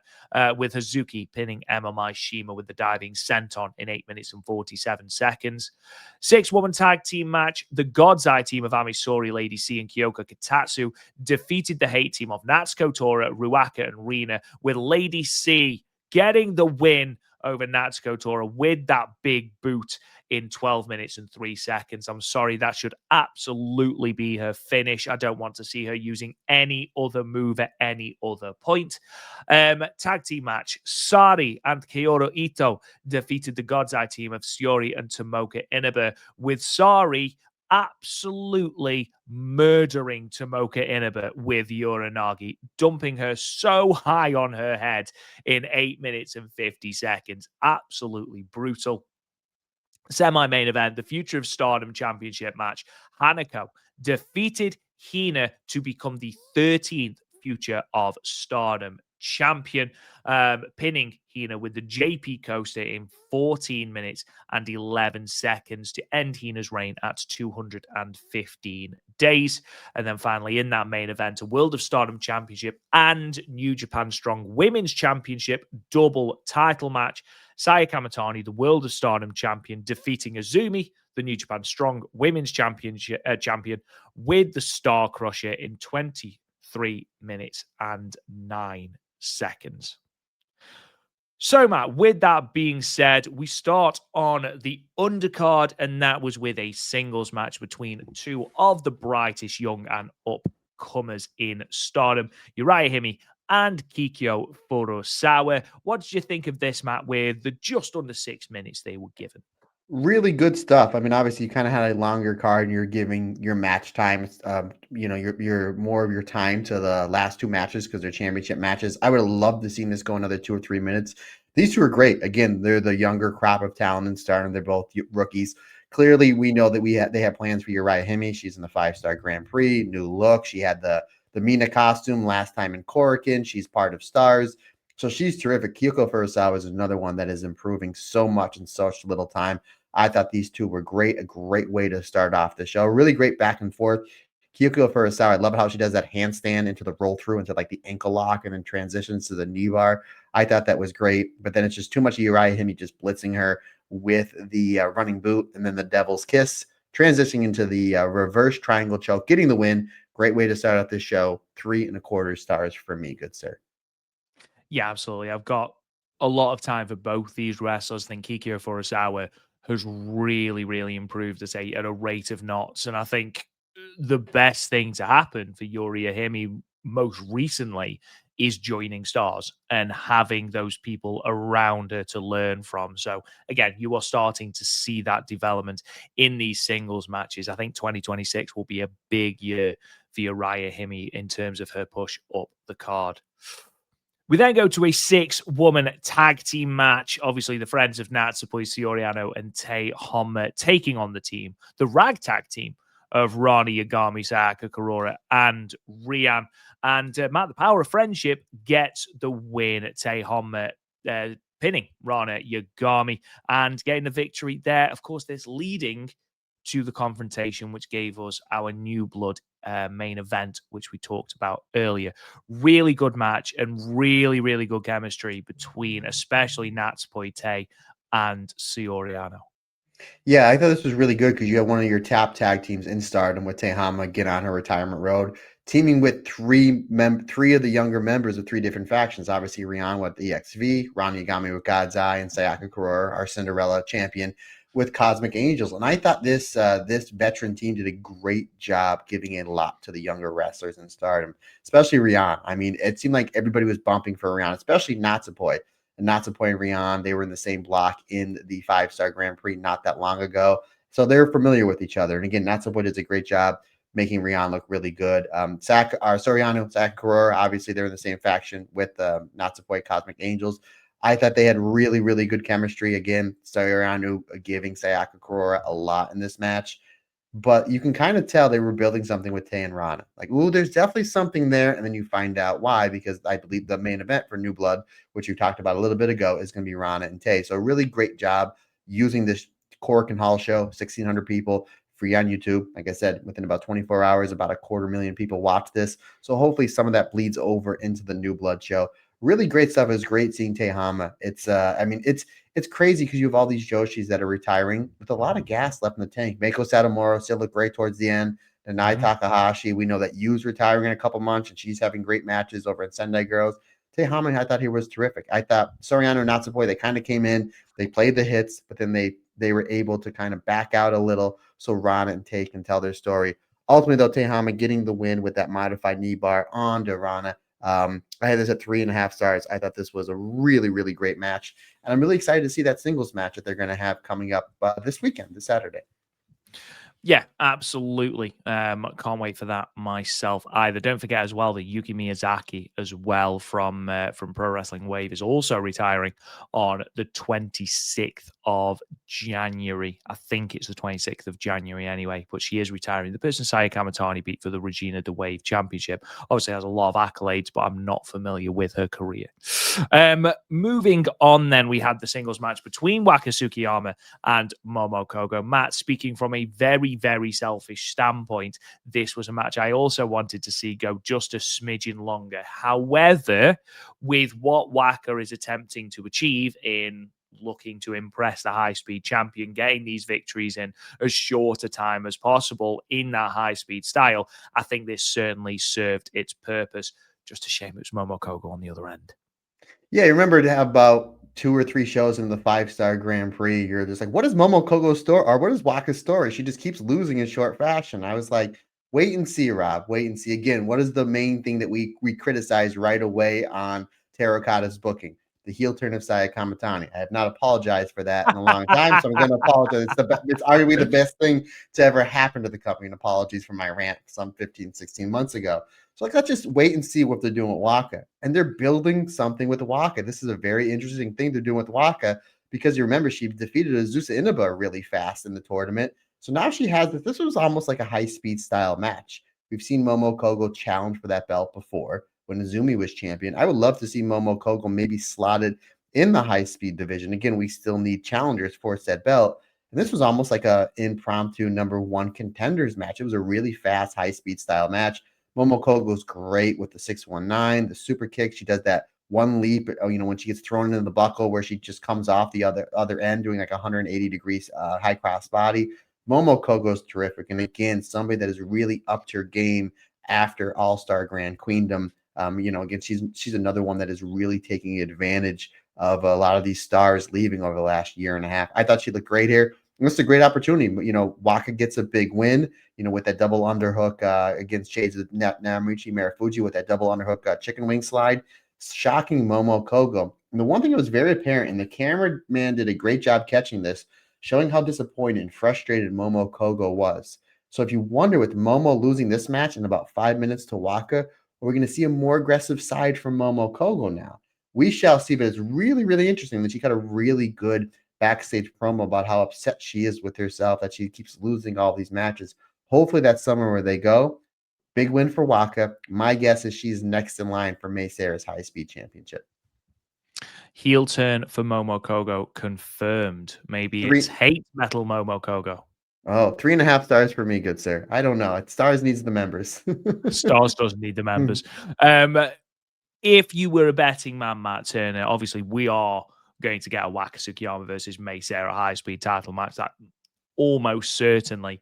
with Hazuki pinning Emma Maishima with the diving senton in 8 minutes and 47 seconds. 6-woman tag team match, the God's Eye team of Amisori, Lady C, and Kyoko Kitatsu defeated the Hate team of Natsuko Tora, Ruaka, and Rina, with Lady C getting the win over Natsuko Tora with that big boot in 12 minutes and 3 seconds. I'm sorry, that should absolutely be her finish. I don't want to see her using any other move at any other point. Tag team match, Sareee and Kaoru Ito defeated the God's Eye team of Shiori and Tomoka Inaba, with Sareee absolutely murdering Tomoka Inaba with Uranagi, dumping her so high on her head in 8 minutes and 50 seconds. Absolutely brutal. Semi-main event, the Future of Stardom Championship match. Hanako defeated Hina to become the 13th Future of Stardom champion, pinning Hina with the JP coaster in 14 minutes and 11 seconds to end Hina's reign at 215 days. And then finally, in that main event, a World of Stardom Championship and New Japan Strong Women's Championship double title match. Saya Kamitani, the World of Stardom champion, defeating Azumi, the New Japan Strong Women's champion, with the Star Crusher in 23 minutes and 9 seconds. So, Matt, with that being said, we start on the undercard, and that was with a singles match between two of the brightest young and upcomers in Stardom, Uriah Hime and Kikyo Furusawa. What did you think of this, Matt, with the just under 6 minutes they were given? Really good stuff. I mean, obviously, you kind of had a longer card, and you're giving your match time, your more of your time to the last two matches because they're championship matches. I would have loved to see this go another 2 or 3 minutes These two are great. Again, they're the younger crop of talent in Stardom. They're both rookies. Clearly, we know that they have plans for Uriah Hemi. She's in the 5-star Grand Prix, new look. She had the Mina costume last time in Korakuen. She's part of Stars. So she's terrific. Kyoko Furusawa is another one that is improving so much in such little time. I thought these two were great, a great way to start off the show. Really great back and forth. Kyoko Furusawa, I love how she does that handstand into the roll through into like the ankle lock and then transitions to the knee bar. I thought that was great, but then it's just too much of Uriah Hemi just blitzing her with the running boot and then the devil's kiss, transitioning into the reverse triangle choke, getting the win. Great way to start out this show. 3.25 stars for me, good sir. Yeah, absolutely. I've got a lot of time for both these wrestlers. I think Kikyo Furusawa has really, really improved at a rate of knots. And I think the best thing to happen for Yuri Ahimi most recently is joining Stars and having those people around her to learn from. So again, you are starting to see that development in these singles matches. I think 2026 will be a big year for Uriah Himi in terms of her push up the card. We then go to a 6-woman tag team match. Obviously, the friends of Natsupoi Soriano and Tei Honma taking on the ragtag team of Rani Yagami, Sayaka Kurora, and Rian. And Matt, the power of friendship gets the win. Tei Honma pinning Rana Yagami and getting the victory there. Of course, this leading to the confrontation, which gave us our new blood main event, which we talked about earlier. Really good match and really, really good chemistry between especially Natsupoi Tei and Soriano. Yeah, I thought this was really good because you have one of your top tag teams in Stardom with Tehama get on her retirement road, teaming with three of the younger members of three different factions. Obviously, Rihanna with EXV, Ron Yagami with God's Eye, and Sayaka Kurora, our Cinderella champion, with Cosmic Angels. And I thought this veteran team did a great job giving a lot to the younger wrestlers in Stardom, especially Rihanna. I mean, it seemed like everybody was bumping for Rihanna, especially Natsupoi. And Natsupoi and Rian, they were in the same block in the 5-star Grand Prix not that long ago. So they're familiar with each other. And again, Natsupoi does a great job making Rian look really good. Soriano, Zach Kurora, obviously they're in the same faction with Natsupoi Cosmic Angels. I thought they had really, really good chemistry. Again, Soriano giving Sayaka Kurora a lot in this match. But you can kind of tell they were building something with Tay and Rana. Like, ooh, there's definitely something there. And then you find out why, because I believe the main event for New Blood, which you talked about a little bit ago, is going to be Rana and Tay. So, really great job using this Cork and Hall show, 1,600 people, free on YouTube. Like I said, within about 24 hours, about 250,000 people watch this. So, hopefully, some of that bleeds over into the New Blood show. Really great stuff. It was great seeing Tay Hama. It's crazy because you have all these Joshis that are retiring with a lot of gas left in the tank. Mako Satomura still looked great towards the end. Nanai Takahashi, we know that Yu's retiring in a couple months, and she's having great matches over at Sendai Girls. Tehama, I thought he was terrific. I thought Soriano and Natsupoi, they kind of came in, they played the hits, but then they were able to kind of back out a little so Rana and Tay can tell their story. Ultimately, though, Tehama getting the win with that modified knee bar on Rana. I had this at 3.5 stars. I thought this was a really, really great match. And I'm really excited to see that singles match that they're going to have coming up this weekend, this Saturday. Yeah, absolutely. Can't wait for that myself either. Don't forget as well that Yuki Miyazaki as well from Pro Wrestling Wave is also retiring on the 26th of January. I think it's the 26th of January anyway, but she is retiring. The person Saya Kamitani beat for the Regina de Wave Championship obviously has a lot of accolades, but I'm not familiar with her career. Moving on then, we had the singles match between Waka Tsukiyama and Momo Kogo. Matt, speaking from a very, very selfish standpoint, this was a match I also wanted to see go just a smidgen longer. However, with what Waka is attempting to achieve in looking to impress the high-speed champion, getting these victories in as short a time as possible in that high-speed style, I think this certainly served its purpose. Just a shame it was Momo Kogo on the other end. Yeah, you remember to have about 2 or 3 shows in the 5-star Grand Prix. You're just like, what is Momo Kogo's story? Or what is Waka's story? She just keeps losing in short fashion. I was like, wait and see, Rob. Wait and see. Again, what is the main thing that we criticize right away on Terrakata's booking? the heel turn of Saya Kamitani. I have not apologized for that in a long time, so I'm going to apologize. It's arguably the best thing to ever happen to the company, and apologies for my rant some 15, 16 months ago. So like, let's just wait and see what they're doing with Waka. And they're building something with Waka. This is a very interesting thing they're doing with Waka, because you remember she defeated Azusa Inaba really fast in the tournament. So now she has this was almost like a high-speed style match. We've seen Momo Kogo challenge for that belt before when Azumi was champion. I would love to see Momo Kogo maybe slotted in the high-speed division. Again, we still need challengers for said belt. And this was almost like a impromptu number one contenders match. It was a really fast, high-speed style match. Momo Kogo's great with the 619, the super kick. She does that one leap, when she gets thrown into the buckle where she just comes off the other end doing like 180 degrees high cross body. Momo Kogo's terrific. And again, somebody that is really upped her game after All-Star Grand Queendom. Again, she's another one that is really taking advantage of a lot of these stars leaving over the last year and a half. I thought she looked great here. And it's a great opportunity. Waka gets a big win, with that double underhook against Shades of Namorichi Marufuji with that double underhook chicken wing slide. Shocking Momo Kogo. And the one thing that was very apparent, and the cameraman did a great job catching this, showing how disappointed and frustrated Momo Kogo was. So if you wonder, with Momo losing this match in about 5 minutes to Waka, we're going to see a more aggressive side from Momo Kogo now. We shall see, but it's really, really interesting that she got a really good backstage promo about how upset she is with herself that she keeps losing all these matches. Hopefully that's somewhere where they go. Big win for Waka. My guess is she's next in line for May Sarah's high speed championship. Heel turn for Momo Kogo confirmed. Maybe it's hate metal Momo Kogo. Oh, 3.5 stars for me, good sir. I don't know. Stars needs the members. Stars doesn't need the members. If you were a betting man, Matt Turner, obviously we are going to get a Waka Tsukiyama versus May Sarah high speed title match. That almost certainly.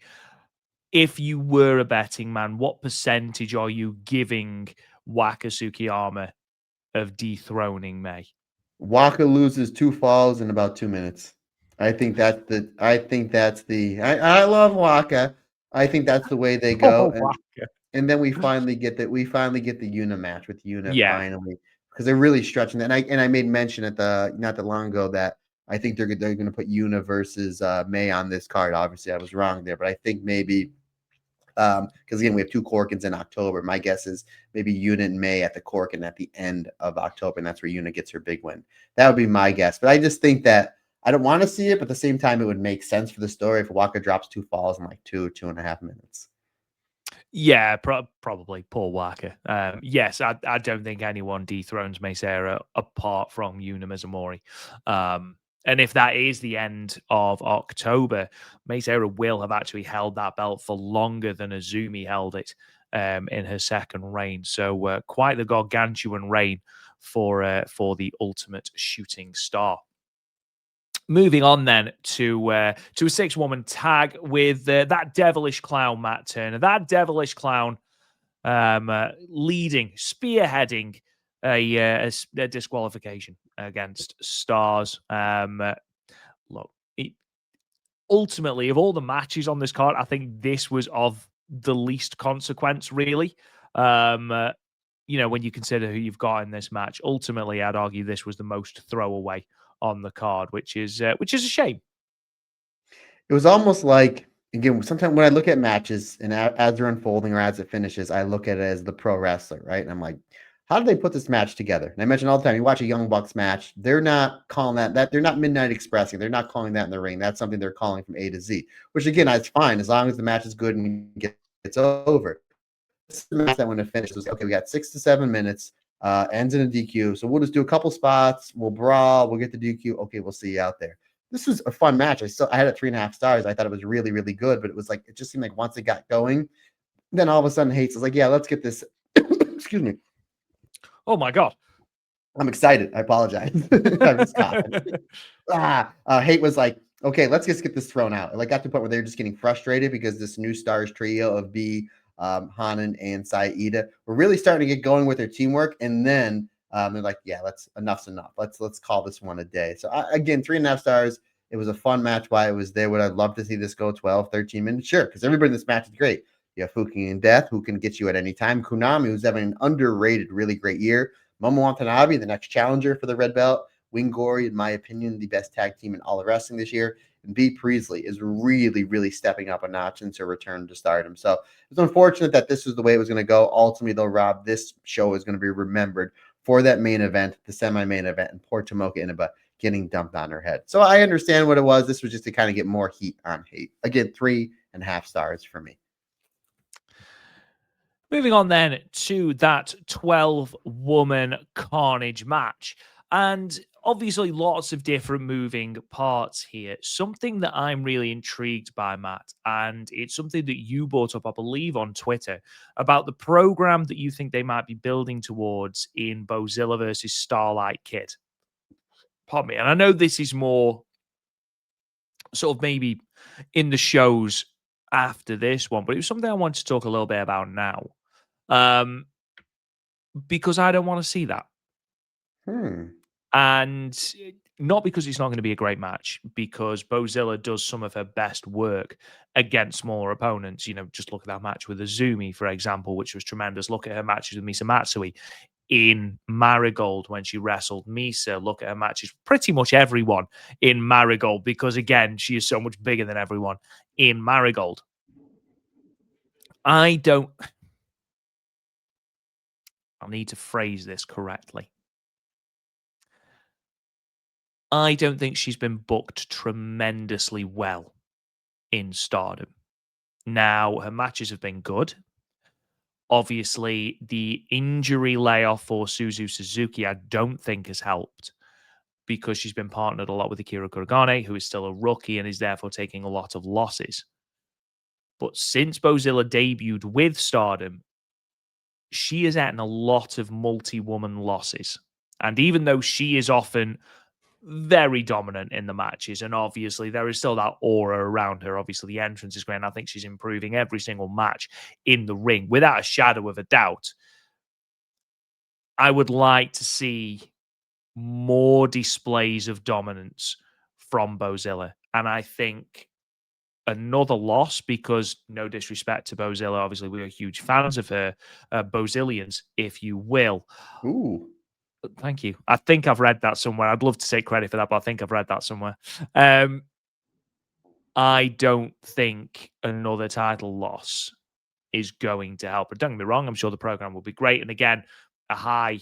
If you were a betting man, what percentage are you giving Waka Tsukiyama of dethroning May? Waka loses 2 falls in about 2 minutes. I love Waka. I think that's the way they go. And then we finally get the Yuna match with Yuna finally, because they're really stretching that. And I made mention not that long ago that I think they're going to put Yuna versus May on this card. Obviously, I was wrong there, but I think maybe because again we have 2 Korakuens in October. My guess is maybe Yuna and May at the Korakuen at the end of October, and that's where Yuna gets her big win. That would be my guess. But I just think that I don't want to see it, but at the same time, it would make sense for the story if Waka drops 2 falls in like 2.5 minutes. Yeah, probably. Poor Waka. Yes, I don't think anyone dethrones May Sarah apart from Yuna Mizumori. And if that is the end of October, May Sarah will have actually held that belt for longer than Azumi held it in her second reign. So quite the gargantuan reign for the Ultimate Shooting Star. Moving on then to a 6-woman tag with that devilish clown, Matt Turner. That devilish clown spearheading a disqualification against Stars. Look, ultimately, of all the matches on this card, I think this was of the least consequence, really. When you consider who you've got in this match, ultimately, I'd argue this was the most throwaway on the card, which is a shame. It was almost like, again, sometimes when I look at matches and as they're unfolding or as it finishes, I look at it as the pro wrestler, right? And I'm like, how did they put this match together? And I mention all the time, you watch a Young Bucks match, they're not calling that they're not Midnight Expressing. They're not calling that in the ring. That's something they're calling from A to Z, which again, that's fine as long as the match is good and gets over. This match that when it finished was okay. We got 6 to 7 minutes, ends in a DQ. So we'll just do a couple spots. We'll brawl. We'll get the DQ. Okay, we'll see you out there. This was a fun match. I had it 3.5 stars. I thought it was really, really good, but it was like, it just seemed like once it got going, then all of a sudden Hates was like, yeah, let's get this. Excuse me. Oh my God. I'm excited. I apologize. I'm just Hate was like, okay, let's just get this thrown out. It like got to the point where they were just getting frustrated because this new stars trio of B, Hanan and Saida were really starting to get going with their teamwork. And then they're like, yeah, enough's enough. Let's call this one a day. So again, 3.5 stars. It was a fun match while it was there. Would I love to see this go 12, 13 minutes? Sure, because everybody in this match is great. You have Fuki and Death, who can get you at any time. Kunami, who's having an underrated, really great year. Momo Watanabe, the next challenger for the red belt. Wingori, in my opinion, the best tag team in all of wrestling this year. And B. Priestley is really, really stepping up a notch since her return to Stardom. So it's unfortunate that this was the way it was going to go. Ultimately, though, Rob, this show is going to be remembered for that main event, the semi-main event, and poor Tomoka Inaba getting dumped on her head. So I understand what it was. This was just to kind of get more heat on hate. Again, 3.5 stars for me. Moving on then to that 12-woman Carnage match. And obviously lots of different moving parts here. Something that I'm really intrigued by, Matt, and it's something that you brought up, I believe, on Twitter, about the program that you think they might be building towards in Bozilla versus Starlight Kid. Pardon me. And I know this is more sort of maybe in the shows after this one, but it was something I wanted to talk a little bit about now. Because I don't want to see that. And not because it's not going to be a great match, because Bozilla does some of her best work against smaller opponents. You know, just look at that match with Azumi, for example, which was tremendous. Look at her matches with Misa Matsui in Marigold when she wrestled Misa. Look at her matches, pretty much everyone in Marigold, because again, she is so much bigger than everyone in Marigold. I'll need to phrase this correctly. I don't think she's been booked tremendously well in Stardom. Now, her matches have been good. Obviously, the injury layoff for Suzu Suzuki, I don't think has helped, because she's been partnered a lot with Akira Kuragane, who is still a rookie and is therefore taking a lot of losses. But since Bozilla debuted with Stardom, she has had a lot of multi-woman losses. And even though she is often very dominant in the matches, and obviously there is still that aura around her. Obviously, the entrance is great, and I think she's improving every single match in the ring, without a shadow of a doubt. I would like to see more displays of dominance from Bozilla, and I think another loss, because no disrespect to Bozilla, obviously we are huge fans of her, Bozillians, if you will. Ooh. Thank you. I think I've read that somewhere. I'd love to take credit for that, but I think I've read that somewhere. I don't think another title loss is going to help. But don't get me wrong, I'm sure the program will be great. And again, a high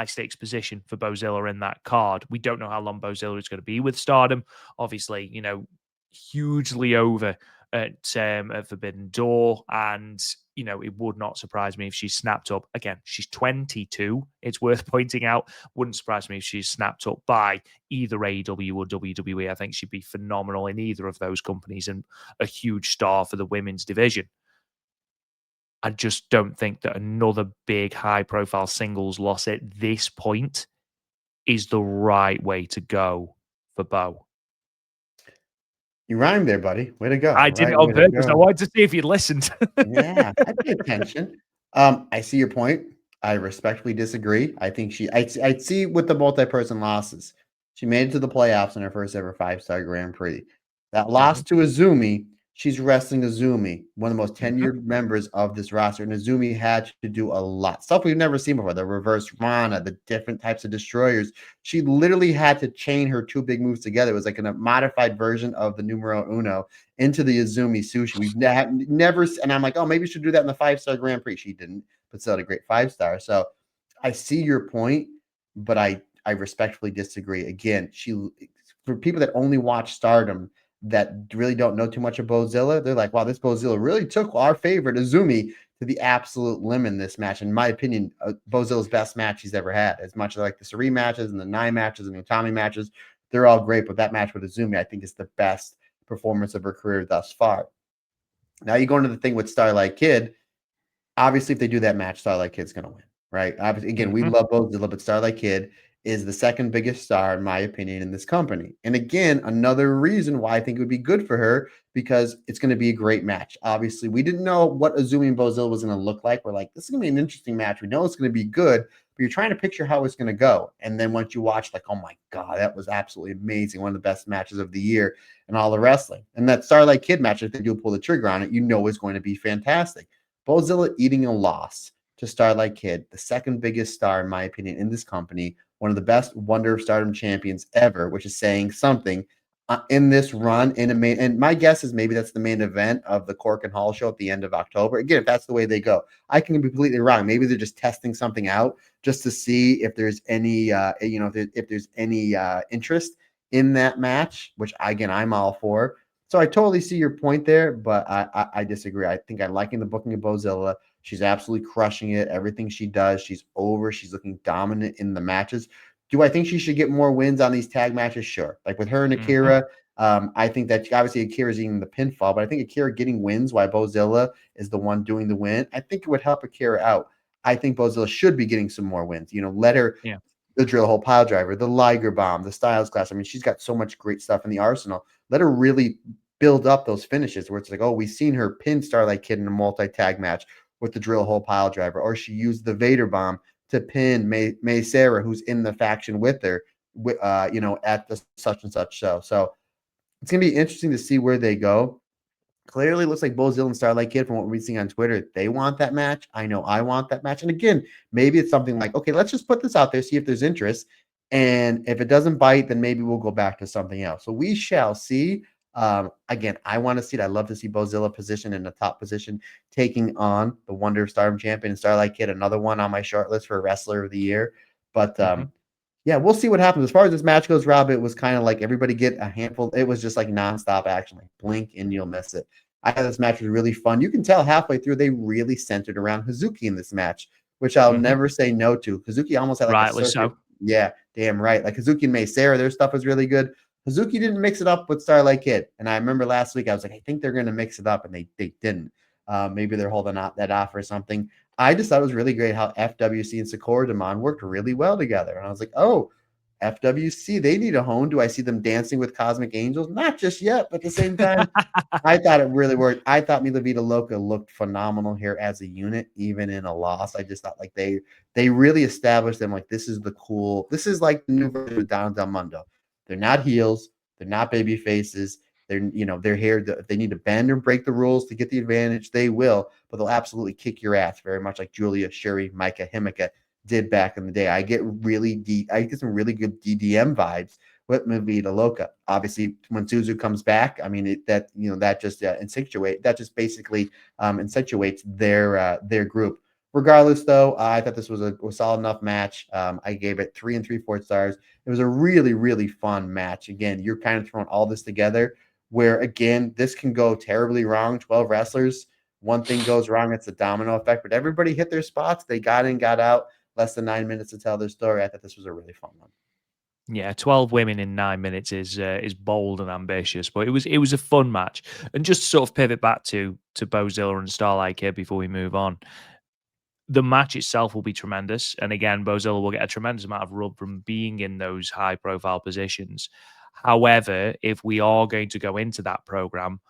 stakes position for Bozilla in that card. We don't know how long Bozilla is going to be with Stardom. Obviously, you know, hugely over at Forbidden Door, and you know, it would not surprise me if she snapped up again. She's 22. It's worth pointing out. Wouldn't surprise me if she's snapped up by either AEW or WWE. I think she'd be phenomenal in either of those companies and a huge star for the women's division. I just don't think that another big high-profile singles loss at this point is the right way to go for Bo. You rhymed there, buddy. Way to go. I did it on purpose. I wanted to see if you'd listened. Yeah, I pay attention. I see your point. I respectfully disagree. I think I see with the multi-person losses. She made it to the playoffs in her first ever 5-star Grand Prix. That loss to Azumi, she's wrestling Azumi, one of the most tenured members of this roster. And Azumi had to do a lot. Stuff we've never seen before. The reverse Rana, the different types of destroyers. She literally had to chain her two big moves together. It was like a modified version of the numero uno into the Azumi Sushi. We've never, and I'm like, oh, maybe she should do that in the 5-star Grand Prix. She didn't, but still had a great 5-star. So I see your point, but I respectfully disagree. Again, for people that only watch Stardom, that really don't know too much of Bozilla, they're like, wow, this Bozilla really took our favorite Azumi to the absolute limit in this match. In my opinion, Bozilla's best match he's ever had. As much as like the Sareee matches and the Nai matches and the Utami matches, they're all great, but that match with Azumi, I think, is the best performance of her career thus far. Now you go into the thing with Starlight Kid. Obviously, if they do that match, Starlight Kid's going to win, right? Obviously, again, we love Bozilla, but Starlight Kid is the second biggest star, in my opinion, in this company. And again, another reason why I think it would be good for her, because it's going to be a great match. Obviously, we didn't know what Azumi and Bozilla was going to look like. We're like, this is going to be an interesting match. We know it's going to be good, but you're trying to picture how it's going to go. And then once you watch, like, oh my God, that was absolutely amazing. One of the best matches of the year in all the wrestling. And that Starlight Kid match, if they do pull the trigger on it, you know is going to be fantastic. Bozilla eating a loss to Starlight Kid, the second biggest star, in my opinion, in this company, one of the best Wonder of Stardom champions ever, which is saying something in this run in a main. And my guess is maybe that's the main event of the Cork and Hall show at the end of October. Again, if that's the way they go, I can be completely wrong. Maybe they're just testing something out just to see if there's any, if there's any interest in that match, which again I'm all for. So I totally see your point there, but I disagree. I think I'm liking the booking of Bozilla. She's absolutely crushing it. Everything she does, she's over. She's looking dominant in the matches. Do I think she should get more wins on these tag matches? Sure. Like with her and Akira, I think that obviously Akira's eating the pinfall, but I think Akira getting wins while Bozilla is the one doing the win. I think it would help Akira out. I think Bozilla should be getting some more wins. Let her the drill hole pile driver, the Liger bomb, the Styles class. I mean, she's got so much great stuff in the arsenal. Let her really build up those finishes where it's like, oh, we've seen her pin Starlight Kid in a multi-tag match with the drill hole pile driver, or she used the Vader bomb to pin May Sarah, who's in the faction with her, at the such and such show. So it's going to be interesting to see where they go. Clearly looks like Bozilla and Starlight Kid, from what we're seeing on Twitter, they want that match. I know I want that match. And again, maybe it's something like, okay, let's just put this out there, see if there's interest. And if it doesn't bite, then maybe we'll go back to something else. So we shall see. Again, I want to see it. I love to see Bozilla positioned in a top position, taking on the Wonder of Stardom Champion and Starlight Kid, another one on my short list for Wrestler of the Year. But yeah, we'll see what happens. As far as this match goes, Rob, it was kind of like everybody get a handful. It was just like nonstop action, like blink and you'll miss it. I thought this match was really fun. You can tell halfway through they really centered around Hazuki in this match, which I'll never say no to. Hazuki almost had like Rightly a circuit. so. Yeah, damn right. Like Hazuki and May Sarah, their stuff was really good. Hazuki didn't mix it up with Starlight Kid. And I remember last week I was like, I think they're going to mix it up, and they didn't. Maybe they're holding out that off or something. I just thought it was really great how FWC and Sakura Demon worked really well together. And I was like, oh, FWC, they need a home. Do I see them dancing with Cosmic Angels? Not just yet, but at the same time, I thought it really worked. I thought Mila Vita Loca looked phenomenal here as a unit, even in a loss. I just thought like they really established them like this is like the new version of Don Del Mundo. They're not heels, they're not baby faces. They're here. If they need to bend or break the rules to get the advantage, they will, but they'll absolutely kick your ass, very much like Julia, Shuri, Micah, Himika did back in the day. I get some really good DDM vibes with Mavita Loca. Obviously, when Suzu comes back, I mean that just basically accentuates their group. Regardless, though, I thought this was a solid enough match. I gave it 3 3/4 stars. It was a really, really fun match. Again, you're kind of throwing all this together where, again, this can go terribly wrong. 12 wrestlers, one thing goes wrong, it's a domino effect, but everybody hit their spots. They got in, got out, less than 9 minutes to tell their story. I thought this was a really fun one. Yeah, 12 women in 9 minutes is bold and ambitious, but it was a fun match. And just to sort of pivot back to Bozilla and Starlight Kid before we move on, the match itself will be tremendous. And again, Bozilla will get a tremendous amount of rub from being in those high profile positions. However, if we are going to go into that program,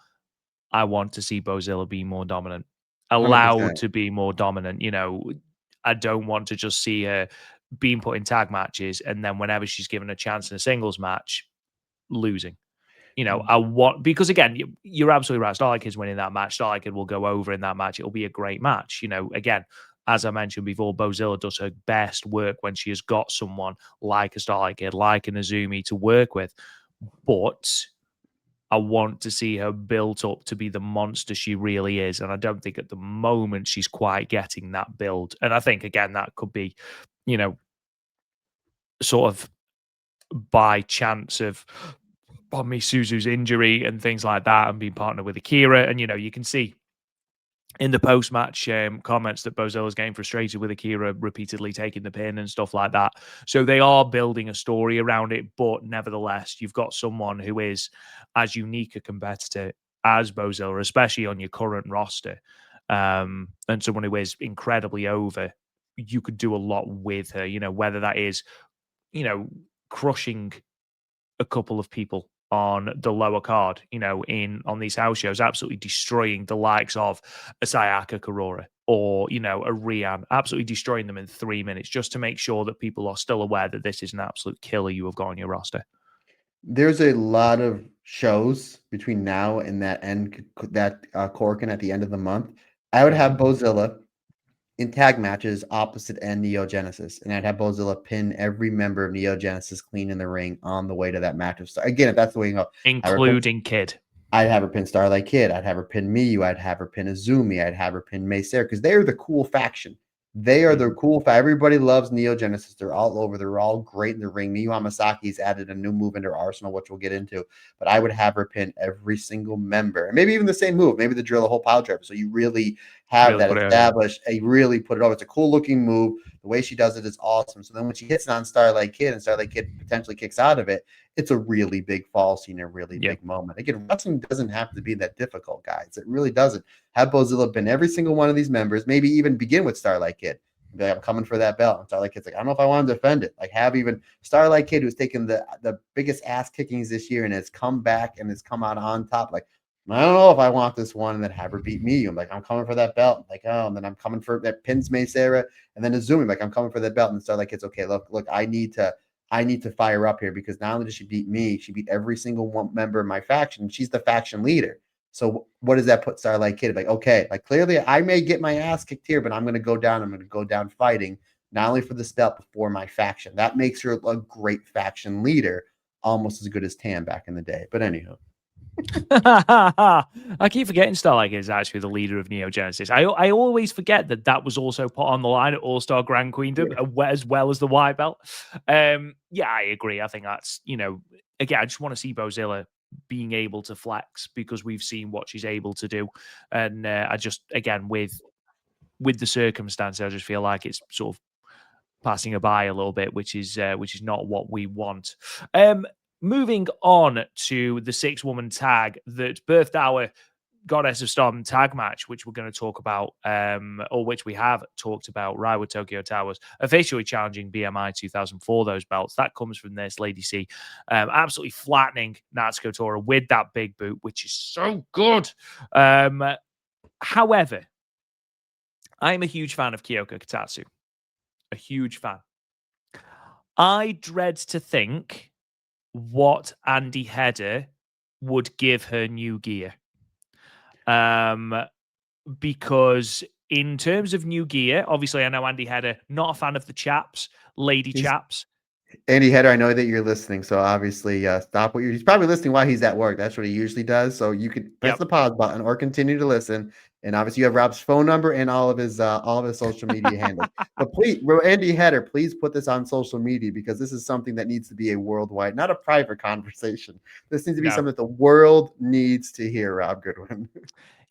I want to see Bozilla be more dominant, allowed 100%. to be more dominant. I don't want to just see her being put in tag matches and then whenever she's given a chance in a singles match, losing. I want, because again, you're absolutely right. Starlight Kid's winning that match. Starlight Kid will go over in that match. It'll be a great match. Again, as I mentioned before, Bozilla does her best work when she has got someone like a Starlight Kid, like an Azumi to work with. But I want to see her built up to be the monster she really is. And I don't think at the moment she's quite getting that build. And I think, again, that could be, sort of by chance of Suzu's injury and things like that and being partnered with Akira. And, you can see in the post-match comments that Bozilla's getting frustrated with Akira repeatedly taking the pin and stuff like that. So they are building a story around it, but nevertheless, you've got someone who is as unique a competitor as Bozilla, especially on your current roster, and someone who is incredibly over. You could do a lot with her, whether that is, crushing a couple of people on the lower card, on these house shows, absolutely destroying the likes of a Sayaka Karora or, a Rian, absolutely destroying them in 3 minutes just to make sure that people are still aware that this is an absolute killer you have got on your roster. There's a lot of shows between now and that Korakuen at the end of the month. I would have Bozilla in tag matches opposite end Neo Genesis, and I'd have Bozilla pin every member of Neo Genesis clean in the ring on the way to that match. Again, if that's the way you go, including Kid. I'd have her pin Starlight Kid. I'd have her pin Miyu. I'd have her pin Azumi. I'd have her pin Mei Sarah because they are the cool faction. They are the cool. Everybody loves Neo Genesis. They're all over. They're all great in the ring. Miyu Hamasaki's added a new move into her arsenal, which we'll get into. But I would have her pin every single member, and maybe even the same move. Maybe the drill a whole pile driver. So you really have that established. You really put it over. It's a cool looking move. The way she does it is awesome. So then when she hits it on Starlight Kid, and Starlight Kid potentially kicks out of it, it's a really big fall scene, a really big moment. Again, wrestling doesn't have to be that difficult, guys. It really doesn't. Have Bozilla pin every single one of these members, maybe even begin with Starlight Kid. Be like, I'm coming for that belt. And Starlight Kid's like, I don't know if I want to defend it. Like, have even Starlight Kid, who's taken the biggest ass kickings this year and has come back and has come out on top. Like, I don't know if I want this one, and then have her beat me. I'm like, I'm coming for that belt. Like, oh, and then I'm coming for that pins Mei Sarah, and then Azumi. Like, I'm coming for that belt. And Starlight Kid's okay. Look, I need to fire up here because not only did she beat me, she beat every single one member of my faction. She's the faction leader. So what does that put Starlight Kid? Like, okay, like clearly I may get my ass kicked here, but I'm going to go down. I'm going to go down fighting, not only for this belt, but for my faction. That makes her a great faction leader, almost as good as Tam back in the day. But anywho. I keep forgetting Starlight Kid is actually the leader of Neo Genesis. I always forget that was also put on the line at All Star Grand Queendom, as well as the white belt. Yeah, I agree. I think that's, again, I just want to see Bozilla being able to flex because we've seen what she's able to do, and I just, again, with the circumstances, I just feel like it's sort of passing her by a little bit, which is not what we want. Moving on to the 6-woman tag that birthed our Goddess of Stardom tag match, which we're going to talk about, or which we have talked about, Raiwa Tokyo Towers officially challenging BMI 2004 those belts. That comes from this Lady C, absolutely flattening Natsuko Tora with that big boot, which is so good. However, I'm a huge fan of Kyoko Katatsu. A huge fan. I dread to think what Andy Hedder would give her new gear. Because in terms of new gear, obviously I know Andy Hedder, not a fan of the chaps, chaps. Andy Hedder, I know that you're listening, so obviously stop what he's probably listening while he's at work. That's what he usually does. So you could press the pause button or continue to listen. And obviously you have Rob's phone number and all of his social media handles. But please, Andy Hedder, please put this on social media because this is something that needs to be a worldwide, not a private conversation. This needs to be something that the world needs to hear, Rob Goodwin.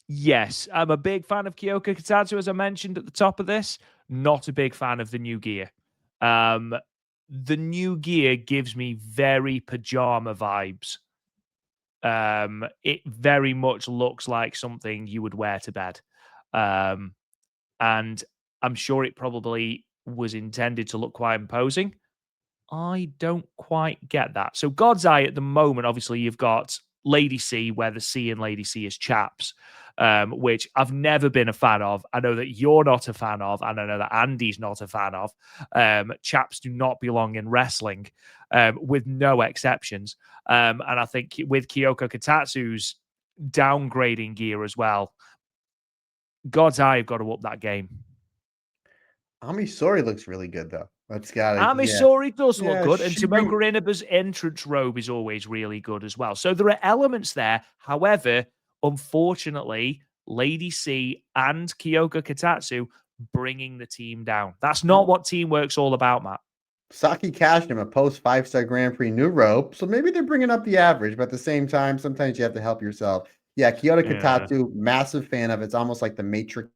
Yes, I'm a big fan of Kyoko Katatsu, as I mentioned at the top of this. Not a big fan of the new gear. The new gear gives me very pajama vibes. It very much looks like something you would wear to bed. And I'm sure it probably was intended to look quite imposing. I don't quite get that. So God's Eye at the moment, obviously you've got Lady C, where the C in Lady C is chaps, which I've never been a fan of. I know that you're not a fan of, and I know that Andy's not a fan of. Chaps do not belong in wrestling, with no exceptions. And I think with Kyoko Katatsu's downgrading gear as well, God's Eye have got to up that game. Ami Sohrei looks really good, though. Ami Sohrei does look good, and Tomoka Inaba's entrance robe is always really good as well. So there are elements there. However, unfortunately, Lady C and Kyoko Katatsu bringing the team down. That's not what teamwork's all about, Matt. Saki Kashima, a post 5-star Grand Prix new rope. So maybe they're bringing up the average, but at the same time, sometimes you have to help yourself. Yeah, Kyoko Katatsu, massive fan of it. It's almost like the Matrix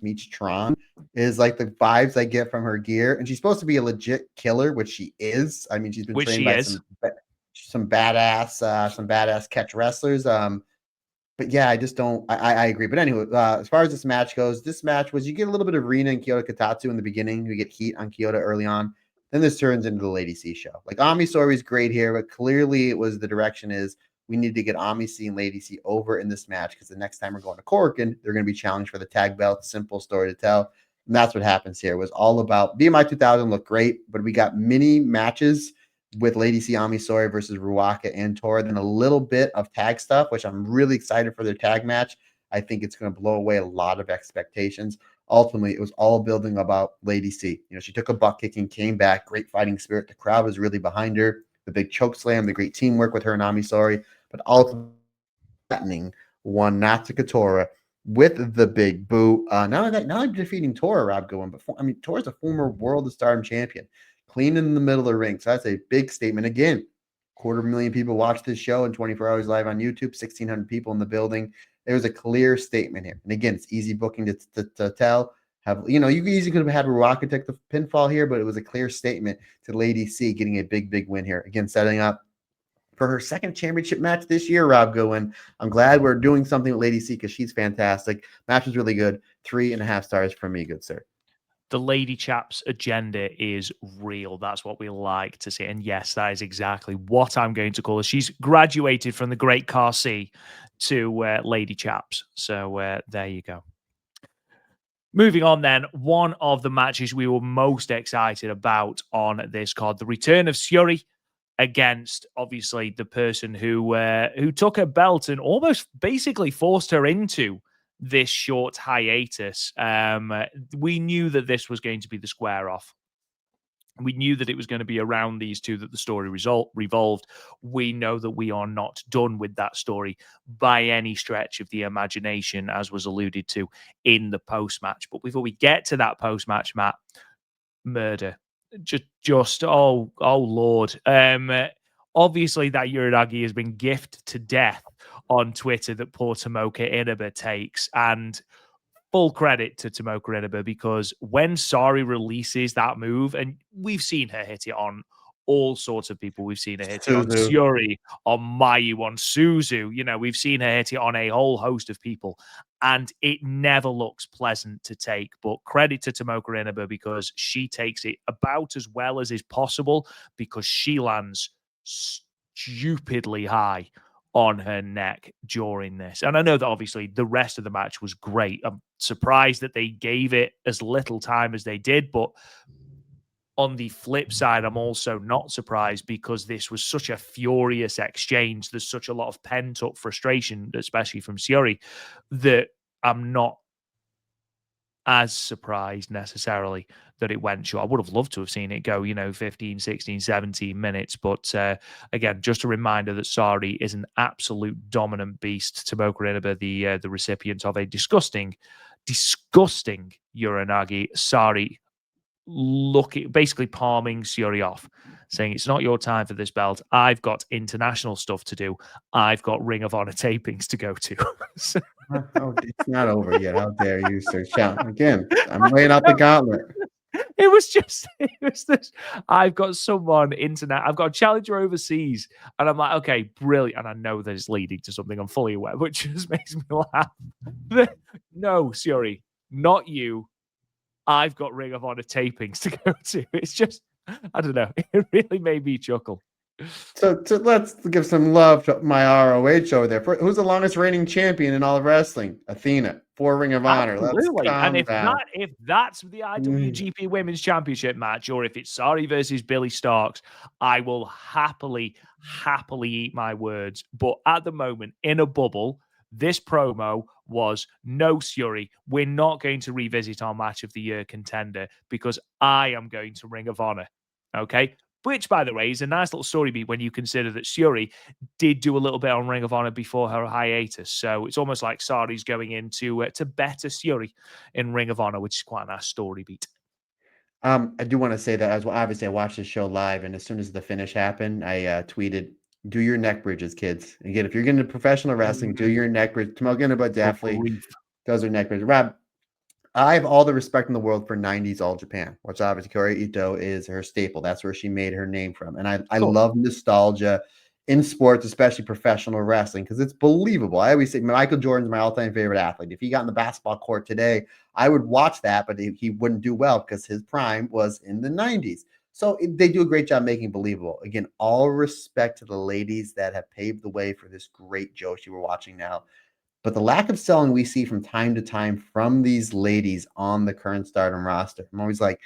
meets Tron is like the vibes I get from her gear. And she's supposed to be a legit killer, which she is. I mean, she's been trained by some badass catch wrestlers. But yeah, I just don't. I agree. But anyway, as far as this match goes, this match was you get a little bit of Rina and Kyoko Katatsu in the beginning. You get heat on Kyota early on. Then this turns into the Lady C show. Like Ami Sohrei's great here, but clearly it was the direction is we need to get Ami C and Lady C over in this match because the next time we're going to Korakuen, they're going to be challenged for the tag belt. Simple story to tell. And that's what happens here. It was all about BMI 2000 looked great, but we got mini matches with Lady C, Ami Sohrei versus Ruaka and Tora, then a little bit of tag stuff, which I'm really excited for their tag match. I think it's going to blow away a lot of expectations. ultimately it was all building about Lady C. You know, she took a butt kicking, came back, great fighting spirit. The crowd was really behind her. The big choke slam, the great teamwork with her and Amisori, but ultimately threatening one Natsuko Tora with the big boo. Not only that, not only defeating Tora, Rob Goen, but Tora's a former World of Stardom champion, clean in the middle of the ring. So that's a big statement. Again, 250,000 people watched this show in 24 hours live on YouTube, 1,600 people in the building. There was a clear statement here. And again, it's easy booking to tell. You easily could have had Ruaka take the pinfall here, but it was a clear statement to Lady C getting a big win here. Again, setting up for her second championship match this year, Rob Goen. I'm glad we're doing something with Lady C because she's fantastic. Match was really good. 3.5 stars from me, good sir. The Lady Chaps agenda is real. That's what we like to see. And yes, that is exactly what I'm going to call her. She's graduated from the Great Car C to Lady Chaps. So there you go. Moving on then, one of the matches we were most excited about on this card, the return of Sareee against obviously the person who took her belt and almost basically forced her into this short hiatus. We knew that this was going to be the square off. We knew that it was going to be around these two that the story revolved. We know that we are not done with that story by any stretch of the imagination, as was alluded to in the post-match. But before we get to that post-match, Matt, murder. Just oh Lord. Obviously that Uranagi has been gifted to death on Twitter that poor Tomoka Inaba takes, and full credit to Tomoka Inaba, because when Sareee releases that move, and we've seen her hit it on all sorts of people. We've seen her hit it on Sareee, on Mayu, on Suzu. We've seen her hit it on a whole host of people, and it never looks pleasant to take. But credit to Tomoka Inaba, because she takes it about as well as is possible, because she lands stupidly high on her neck during this. And I know that obviously the rest of the match was great. I'm surprised that they gave it as little time as they did, but on the flip side, I'm also not surprised, because this was such a furious exchange. There's such a lot of pent-up frustration, especially from Sareee, that I'm not as surprised necessarily that it went short. I would have loved to have seen it go, 15, 16, 17 minutes. But again, just a reminder that Sareee is an absolute dominant beast. Tomoka Inaba, the recipient of a disgusting Uranagi. Sareee basically palming Sareee off, saying, "It's not your time for this belt. I've got international stuff to do. I've got Ring of Honor tapings to go to." Oh, it's not over yet. How dare you, sir? Shout again. I'm laying out the gauntlet. It was this. I've got someone I've got a challenger overseas, and I'm like, okay, brilliant. And I know that it's leading to something, I'm fully aware, which just makes me laugh. No, Sareee, not you. I've got Ring of Honor tapings to go to. It's just, I don't know. It really made me chuckle. So let's give some love to my ROH over there. Who's the longest reigning champion in all of wrestling? Athena, 4 Ring of Honor. Absolutely. And if down. that's the IWGP Women's Championship match, or if it's Sareee versus Billy Starks, I will happily eat my words. But at the moment, in a bubble, this promo was, no, Sareee, we're not going to revisit our match of the year contender, because I am going to Ring of Honor. Okay? Which, by the way, is a nice little story beat when you consider that Sareee did do a little bit on Ring of Honor before her hiatus. So it's almost like Saree's going into to better Sareee in Ring of Honor, which is quite a nice story beat. I do want to say that as well. Obviously, I watched the show live, and as soon as the finish happened, I tweeted, "Do your neck bridges, kids." Again, if you're getting into professional wrestling, do your neck bridge. Tomoka Inaba definitely does her neck bridge. Rob, I have all the respect in the world for 90s All Japan, which obviously Kaori Ito is her staple. That's where she made her name from. And I love nostalgia in sports, especially professional wrestling, because it's believable. I always say Michael Jordan's my all-time favorite athlete. If he got in the basketball court today, I would watch that, but he wouldn't do well because his prime was in the 90s. So they do a great job making it believable. Again, all respect to the ladies that have paved the way for this great Joshi we're watching now. But the lack of selling we see from time to time from these ladies on the current Stardom roster, I'm always like,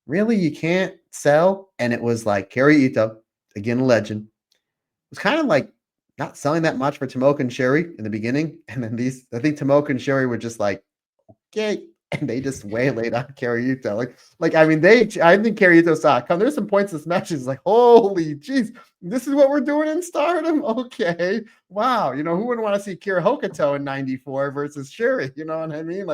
really? You can't sell? And it was like Kaori Ito, again, a legend, was kind of like not selling that much for Tomoka and Sareee in the beginning. And then I think Tomoka and Sareee were just like, okay, and they just waylaid on Karyuto. I mean, I think Karyuto saw it come. There's some points in this match. It's like, holy jeez, this is what we're doing in Stardom. Okay, wow. Who wouldn't want to see Kira Hokuto in '94 versus Shuri? You know what I mean?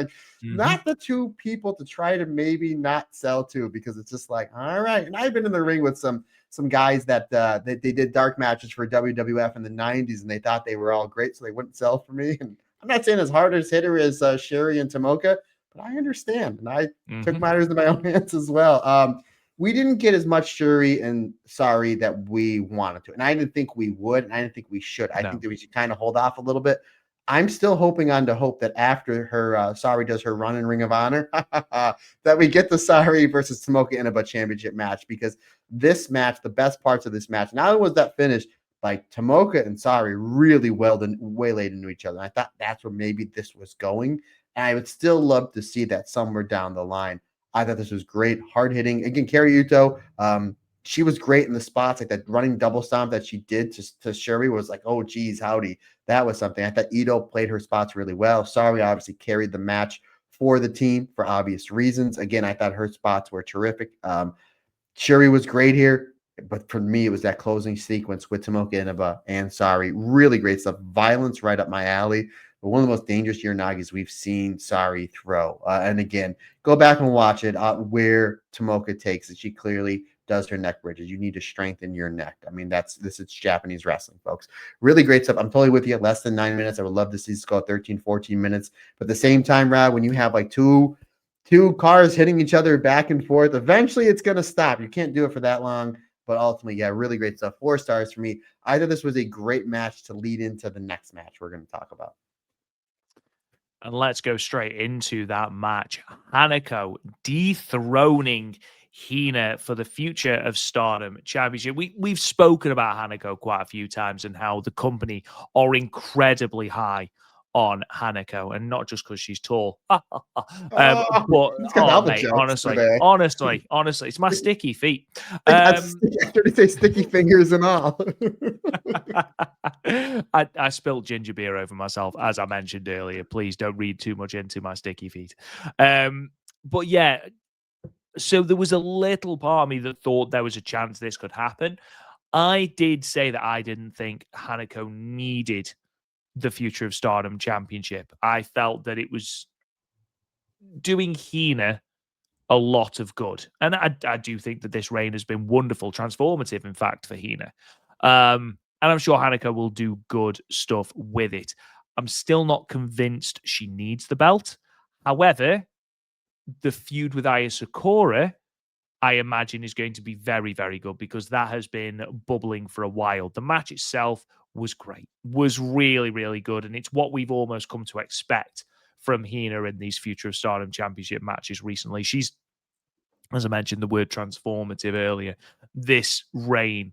Not the two people to try to maybe not sell to, because it's just like, all right. And I've been in the ring with some guys that they did dark matches for WWF in the '90s, and they thought they were all great, so they wouldn't sell for me. And I'm not saying as hard as hitter as Shuri and Tomoka, but I understand, and I took matters in my own hands as well. We didn't get as much Shuri and Sareee that we wanted to, and I didn't think we would, and I didn't think we should. I think that we should kind of hold off a little bit. I'm still hoping on to hope that after her Sareee does her run in Ring of Honor, that we get the Sareee versus Tomoka Inaba championship match, because this match, the best parts of this match, not only was that finish, like Tomoka and Sareee really waylaid into each other. And I thought that's where maybe this was going. And I would still love to see that somewhere down the line. I thought this was great, hard hitting. Again, Karyuto, she was great in the spots, like that running double stomp that she did to Shuri was like, oh, geez, howdy. That was something. I thought Ito played her spots really well. Sareee obviously carried the match for the team for obvious reasons. Again, I thought her spots were terrific. Shuri was great here, but for me, it was that closing sequence with Tomoka Inaba and Sareee. Really great stuff. Violence right up my alley. But one of the most dangerous Uranagis we've seen Sareee throw. And again, go back and watch it where Tomoka takes it. She clearly does her neck bridges. You need to strengthen your neck. I mean, this is Japanese wrestling, folks. Really great stuff. I'm totally with you. Less than 9 minutes. I would love to see this go 13, 14 minutes. But at the same time, Rod, when you have like two cars hitting each other back and forth, eventually it's going to stop. You can't do it for that long. But ultimately, yeah, really great stuff. 4 stars for me. I thought this was a great match to lead into the next match we're going to talk about. And let's go straight into that match. Hanako dethroning Hina for the Future of Stardom Championship. We've spoken about Hanako quite a few times and how the company are incredibly high on Hanako, and not just because she's tall. But mate, honestly, it's my sticky feet. I started to say sticky fingers and all. I spilled ginger beer over myself, as I mentioned earlier. Please don't read too much into my sticky feet. But yeah, so there was a little part of me that thought there was a chance this could happen. I did say that I didn't think Hanako needed the Future of Stardom Championship. I felt that it was doing Hina a lot of good. And I do think that this reign has been wonderful, transformative, in fact, for Hina. And I'm sure Hanako will do good stuff with it. I'm still not convinced she needs the belt. However, the feud with Aya Sakura, I imagine, is going to be very, very good, because that has been bubbling for a while. The match itself was great, was really, really good. And it's what we've almost come to expect from Hina in these Future of Stardom Championship matches recently. She's, as I mentioned, the word transformative earlier. This reign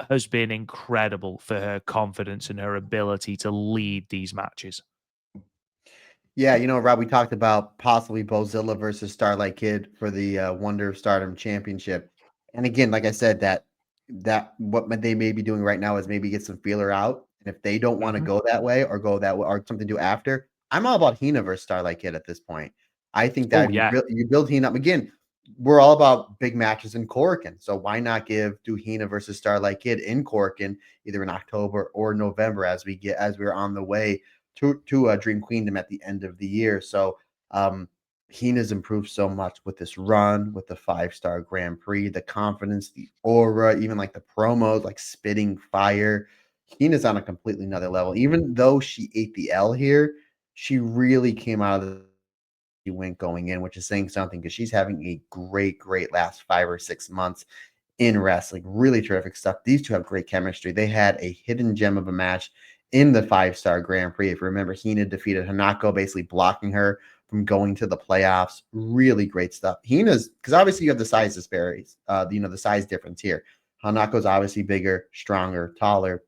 has been incredible for her confidence and her ability to lead these matches. Yeah, Rob, we talked about possibly Bozilla versus Starlight Kid for the Wonder of Stardom Championship. And again, like I said, that what they may be doing right now is maybe get some feeler out. And if they don't want to go that way or go that way or something to do after, I'm all about Hina versus Starlight Kid at this point. I think that you build Hina up. Again, we're all about big matches in Korakuen. So why not do Hina versus Starlight Kid in Korakuen either in October or November as we're on the way to Dream Queendom at the end of the year. So Hina's improved so much with this run, with the 5-star Grand Prix, the confidence, the aura, even like the promos, like spitting fire. Hina's on a completely another level. Even though she ate the L here, she really came out of the win going in, which is saying something, because she's having a great last 5 or 6 months in wrestling. Really terrific stuff. These two have great chemistry. They had a hidden gem of a match in the 5-star Grand Prix. If you remember, Hina defeated Hanako, basically blocking her from going to the playoffs. Really great stuff. Hina's, because obviously you have the size disparities, the size difference here. Hanako's obviously bigger, stronger, taller,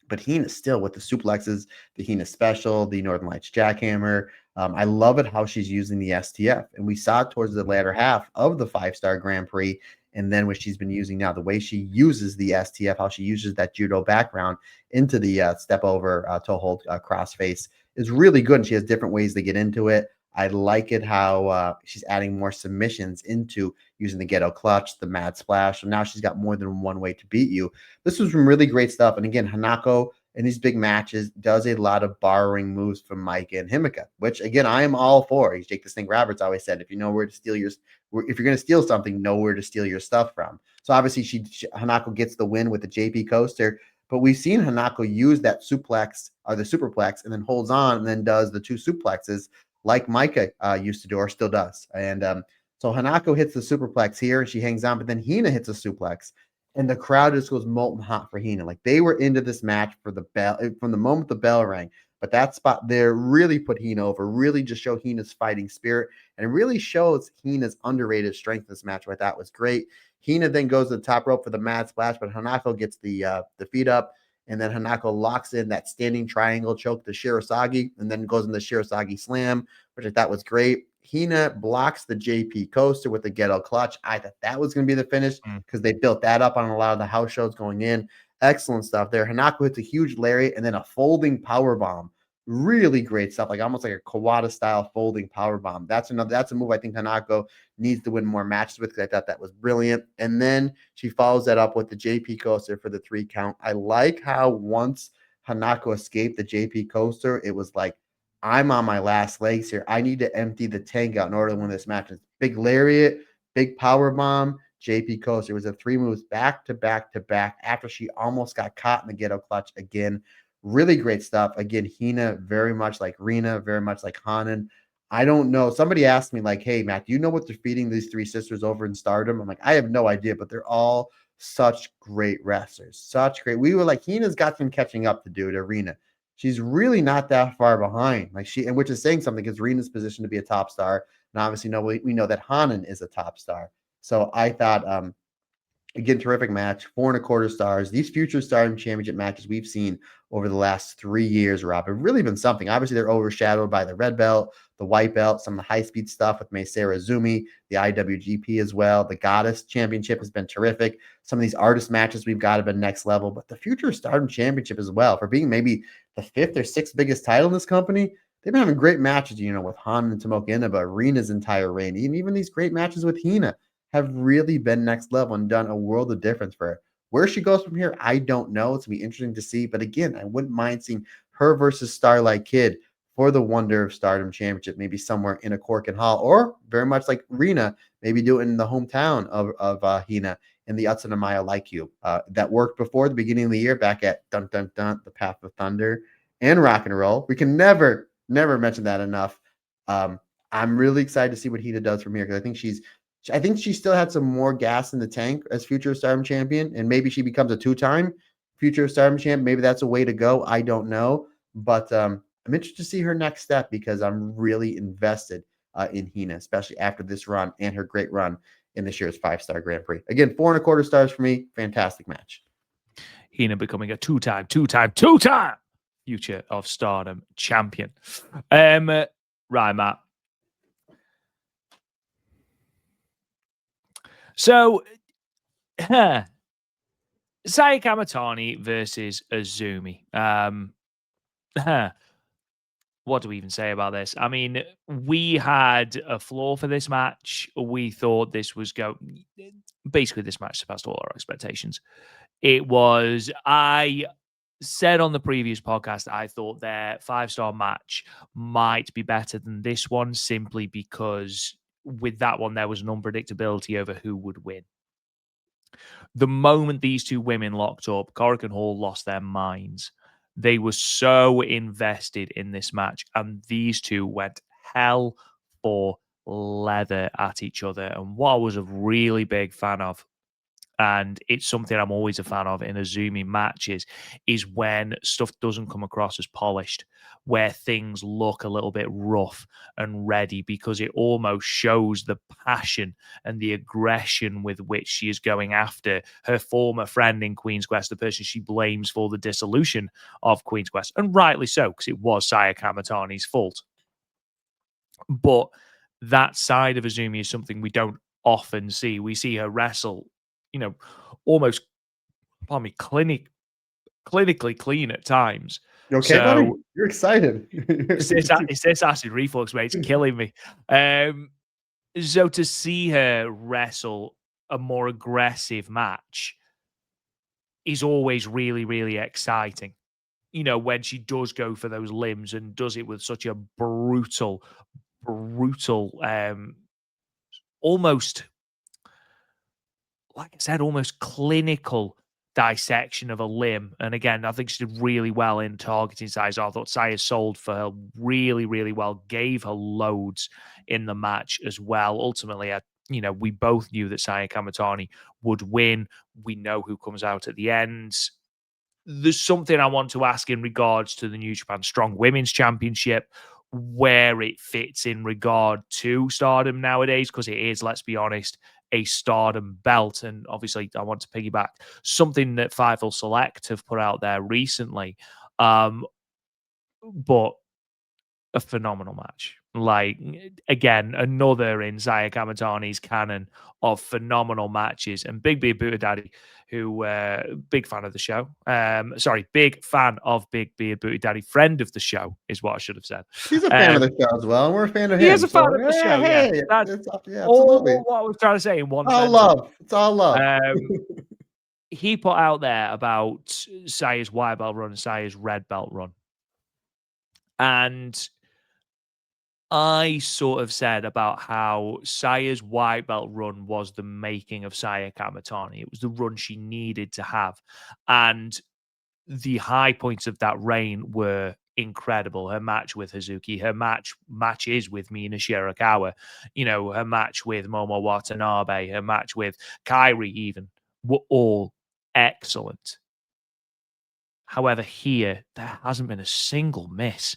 but Hina still with the suplexes, the Hina special, the Northern Lights jackhammer. I love it how she's using the STF. And we saw it towards the latter half of the 5-star Grand Prix. And then what she's been using now, the way she uses the STF, how she uses that judo background into the step over toe hold crossface is really good. And she has different ways to get into it. I like it how she's adding more submissions into using the ghetto clutch, the mad splash. So now she's got more than one way to beat you. This was some really great stuff. And again, Hanako in these big matches does a lot of borrowing moves from Micah and Himika, which again, I am all for. As Jake the Snake Roberts always said, if you know where to steal if you're going to steal something, know where to steal your stuff from. So obviously Hanako gets the win with the JP coaster, but we've seen Hanako use that suplex or the superplex and then holds on and then does the two suplexes like Micah used to do or still does. And so Hanako hits the superplex here and she hangs on, but then Hina hits a suplex. And the crowd just goes molten hot for Hina. Like they were into this match for the bell from the moment the bell rang. But that spot there really put Hina over, really just show Hina's fighting spirit, and really shows Hina's underrated strength in this match. What I thought was great. Hina then goes to the top rope for the mad splash, but Hanako gets the feet up, and then Hanako locks in that standing triangle choke to Shirasagi, and then goes in the Shirasagi slam, which I thought was great. Hina blocks the JP coaster with the ghetto clutch. I thought that was going to be the finish because they built that up on a lot of the house shows going in. Excellent stuff there. Hanako hits a huge lariat and then a folding power bomb. Really great stuff, like almost like a Kawada style folding power bomb. That's a move I think Hanako needs to win more matches with, because I thought that was brilliant. And then she follows that up with the JP coaster for the 3 count. I like how once Hanako escaped the JP coaster, it was like, I'm on my last legs here. I need to empty the tank out in order to win this match. Big lariat, big power bomb, JP coaster. It was a 3 moves back to back to back after she almost got caught in the ghetto clutch again. Really great stuff. Again, Hina, very much like Rina, very much like Hanan. I don't know. Somebody asked me, like, hey, Matt, do you know what they're feeding these 3 sisters over in Stardom? I'm like, I have no idea, but they're all such great wrestlers. Such great. We were like, Hina's got some catching up to do to Rina. She's really not that far behind. And which is saying something, because Rina's positioned to be a top star. And obviously, we know that Hanan is a top star. So I thought, again, terrific match, 4.25 stars. These Future Stardom Championship matches we've seen over the last 3 years, Rob, have really been something. Obviously, they're overshadowed by the red belt, the white belt, some of the high-speed stuff with Meisei Izumi, the IWGP as well. The Goddess Championship has been terrific. Some of these artist matches we've got have been next level, but the Future Stardom Championship as well, for being maybe the 5th or 6th biggest title in this company, they've been having great matches, with Han and Tomoka Inaba, Rina's entire reign, and even these great matches with Hina have really been next level and done a world of difference for her. Where she goes from here, I don't know. It's going to be interesting to see. But again, I wouldn't mind seeing her versus Starlight Kid for the Wonder of Stardom Championship, maybe somewhere in a Corkin Hall, or very much like Rina, maybe do it in the hometown of Hina in the Utsuna Maya Like You. That worked before the beginning of the year back at Dun Dun Dun, the Path of Thunder, and Rock and Roll. We can never mention that enough. I'm really excited to see what Hina does from here, because I think she still had some more gas in the tank as Future Stardom Champion, and maybe she becomes a 2-time Future Stardom Champ. Maybe that's a way to go. I don't know, but I'm interested to see her next step, because I'm really invested in Hina, especially after this run and her great run in this year's 5-star Grand Prix. Again, 4.25 stars for me. Fantastic match. Hina becoming a two-time Future of Stardom champion. Right, Matt. So, Saya Kamitani versus Izumi. What do we even say about this? I mean, we had a floor for this match. We thought this was basically, this match surpassed all our expectations. I said on the previous podcast, I thought their 5-star match might be better than this one, simply because with that one, there was an unpredictability over who would win. The moment these 2 women locked up, Korakuen Hall lost their minds. They were so invested in this match, and these 2 went hell for leather at each other. And what I was a really big fan of, and it's something I'm always a fan of in Izumi matches, is when stuff doesn't come across as polished, where things look a little bit rough and ready, because it almost shows the passion and the aggression with which she is going after her former friend in Queen's Quest, the person she blames for the dissolution of Queen's Quest, and rightly so, because it was Saya Kamitani's fault. But that side of Izumi is something we don't often see. We see her wrestle, almost, clinically clean at times. You okay, buddy? You're excited. It's this acid reflux, mate. It's killing me. So to see her wrestle a more aggressive match is always really, really exciting. You know, when she does go for those limbs and does it with such a brutal, almost, like I said, almost clinical dissection of a limb. And again, I think she did really well in targeting Saya. I thought Saya sold for her really, really well, gave her loads in the match as well. Ultimately, we both knew that Saya Kamitani would win. We know who comes out at the end. There's something I want to ask in regards to the New Japan Strong Women's Championship, where it fits in regard to Stardom nowadays, because it is, let's be honest, a Stardom belt. And obviously, I want to piggyback something that Fightful Select have put out there recently. But a phenomenal match. Like, again, another in Saya Kamitani's canon of phenomenal matches. And Big Beard Booty Daddy, who big fan of the show. Big fan of Big Beard Booty Daddy, friend of the show is what I should have said. He's a fan of the show as well, and we're a fan of him. He is a fan of the show. Hey, That's absolutely all what I was trying to say in one all sentence. love. It's all love. He put out there about Saya's white belt run and Saya's red belt run. And I sort of said about how Saya's white belt run was the making of Saya Kamitani. It was the run she needed to have. And the high points of that reign were incredible. Her match with Hazuki, her matches with Mina Shirakawa, her match with Momo Watanabe, her match with Kairi even, were all excellent. However, here, there hasn't been a single miss.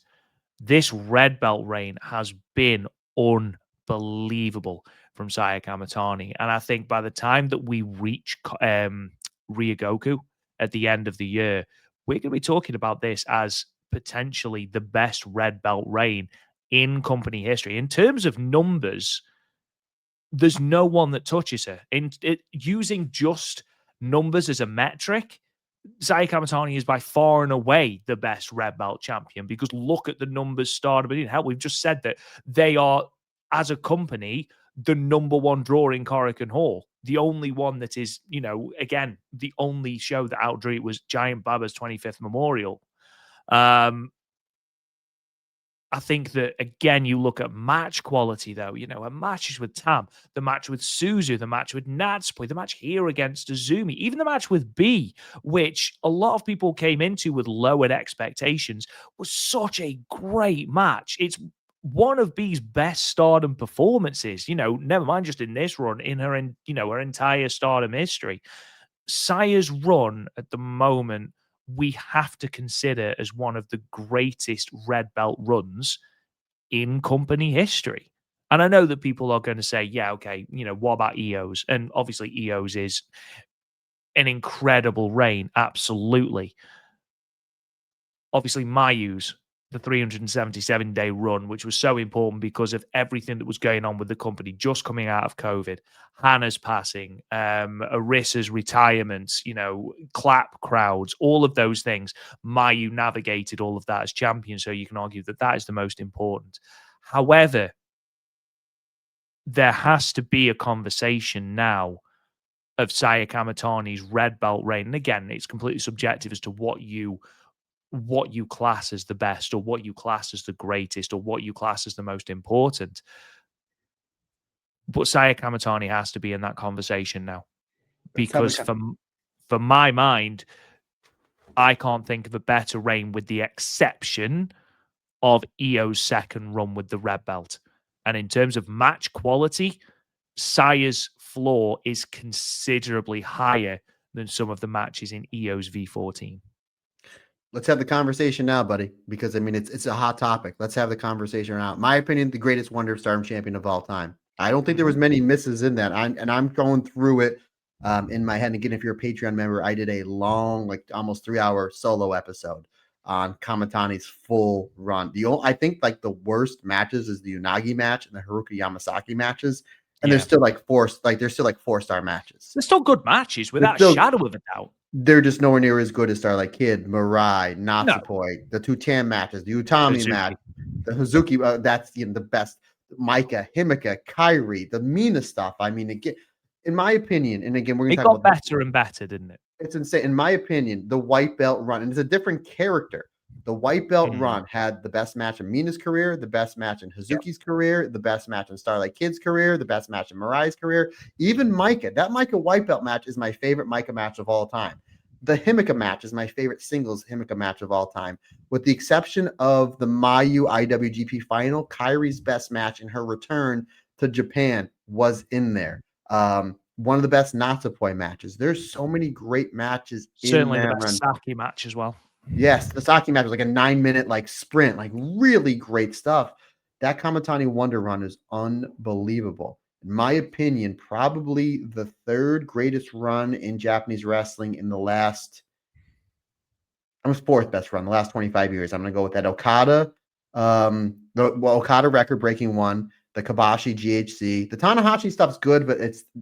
This red belt reign has been unbelievable from Saya Kamitani. And I think by the time that we reach Ryogoku at the end of the year, we're going to be talking about this as potentially the best red belt reign in company history. In terms of numbers, there's no one that touches her. Using just numbers as a metric, Saya Kamitani is by far and away the best red belt champion, because look at the numbers Stardom didn't help. We've just said that they are, as a company, the number one draw in Korakuen Hall. The only one that is, again, the only show that outdrew it was Giant Baba's 25th Memorial. I think that, again, you look at match quality, though, her matches with Tam, the match with Suzu, the match with Natsupoi, the match here against Azumi, even the match with B, which a lot of people came into with lowered expectations, was such a great match. It's one of B's best Stardom performances, never mind just in this run, in her, her entire Stardom history. Saya's run at the moment, we have to consider as one of the greatest red belt runs in company history. And I know that people are going to say, yeah, okay, what about EO's? And obviously EO's is an incredible reign, absolutely. Obviously Mayu's, the 377-day run, which was so important because of everything that was going on with the company just coming out of COVID, Hannah's passing, Arissa's retirement, clap crowds, all of those things. Mayu navigated all of that as champion, so you can argue that that is the most important. However, there has to be a conversation now of Saya Kamitani's red belt reign. And again, it's completely subjective as to what you class as the best, or what you class as the greatest, or what you class as the most important. But Saya Kamitani has to be in that conversation now, because for my mind, I can't think of a better reign, with the exception of EO's second run with the red belt. And in terms of match quality, Saya's floor is considerably higher than some of the matches in EO's V14. Let's have the conversation now, buddy, because it's a hot topic. Let's have the conversation now. My opinion, the greatest wonder of Stardom champion of all time. I don't think there was many misses in that. I'm going through it in my head. And again, if you're a Patreon member, I did a long, like almost 3-hour solo episode on Kamitani's full run. I think like the worst matches is the Unagi match and the Haruka Yamasaki matches. And there's still like 4-star matches. They're still good matches without a shadow of a doubt. they're just nowhere near as good as Starlight Kid, Mirai, No, Natsupoi, the two Tam matches, the Utami match, Hazuki. the Hazuki. That's the best. Micah, Himika, Kyrie, the Mina stuff. I mean, again, in my opinion, and again, we're going It to talk got about better and better, didn't it? it's insane. In my opinion, the white belt run, and it's a different character. The white belt run had the best match in Mina's career, the best match in Hazuki's career, the best match in Starlight Kid's career, the best match in Mirai's career, even Micah. That Micah white belt match is my favorite Micah match of all time. The Himika match is my favorite singles Himika match of all time. With the exception of the Mayu IWGP final, Kyrie's best match in her return to Japan was in there. One of the best Natsupoi matches. There's so many great matches in Certainly the that best run. Saki match as well. Yes, the Saki match was like a 9-minute like sprint, like really great stuff. That Kamitani Wonder Run is unbelievable. In my opinion, probably the third greatest run in Japanese wrestling in the last. I'm a fourth best run, the last 25 years. I'm going to go with that. Okada, Okada record breaking one, the Kabashi GHC. The Tanahashi stuff's good, but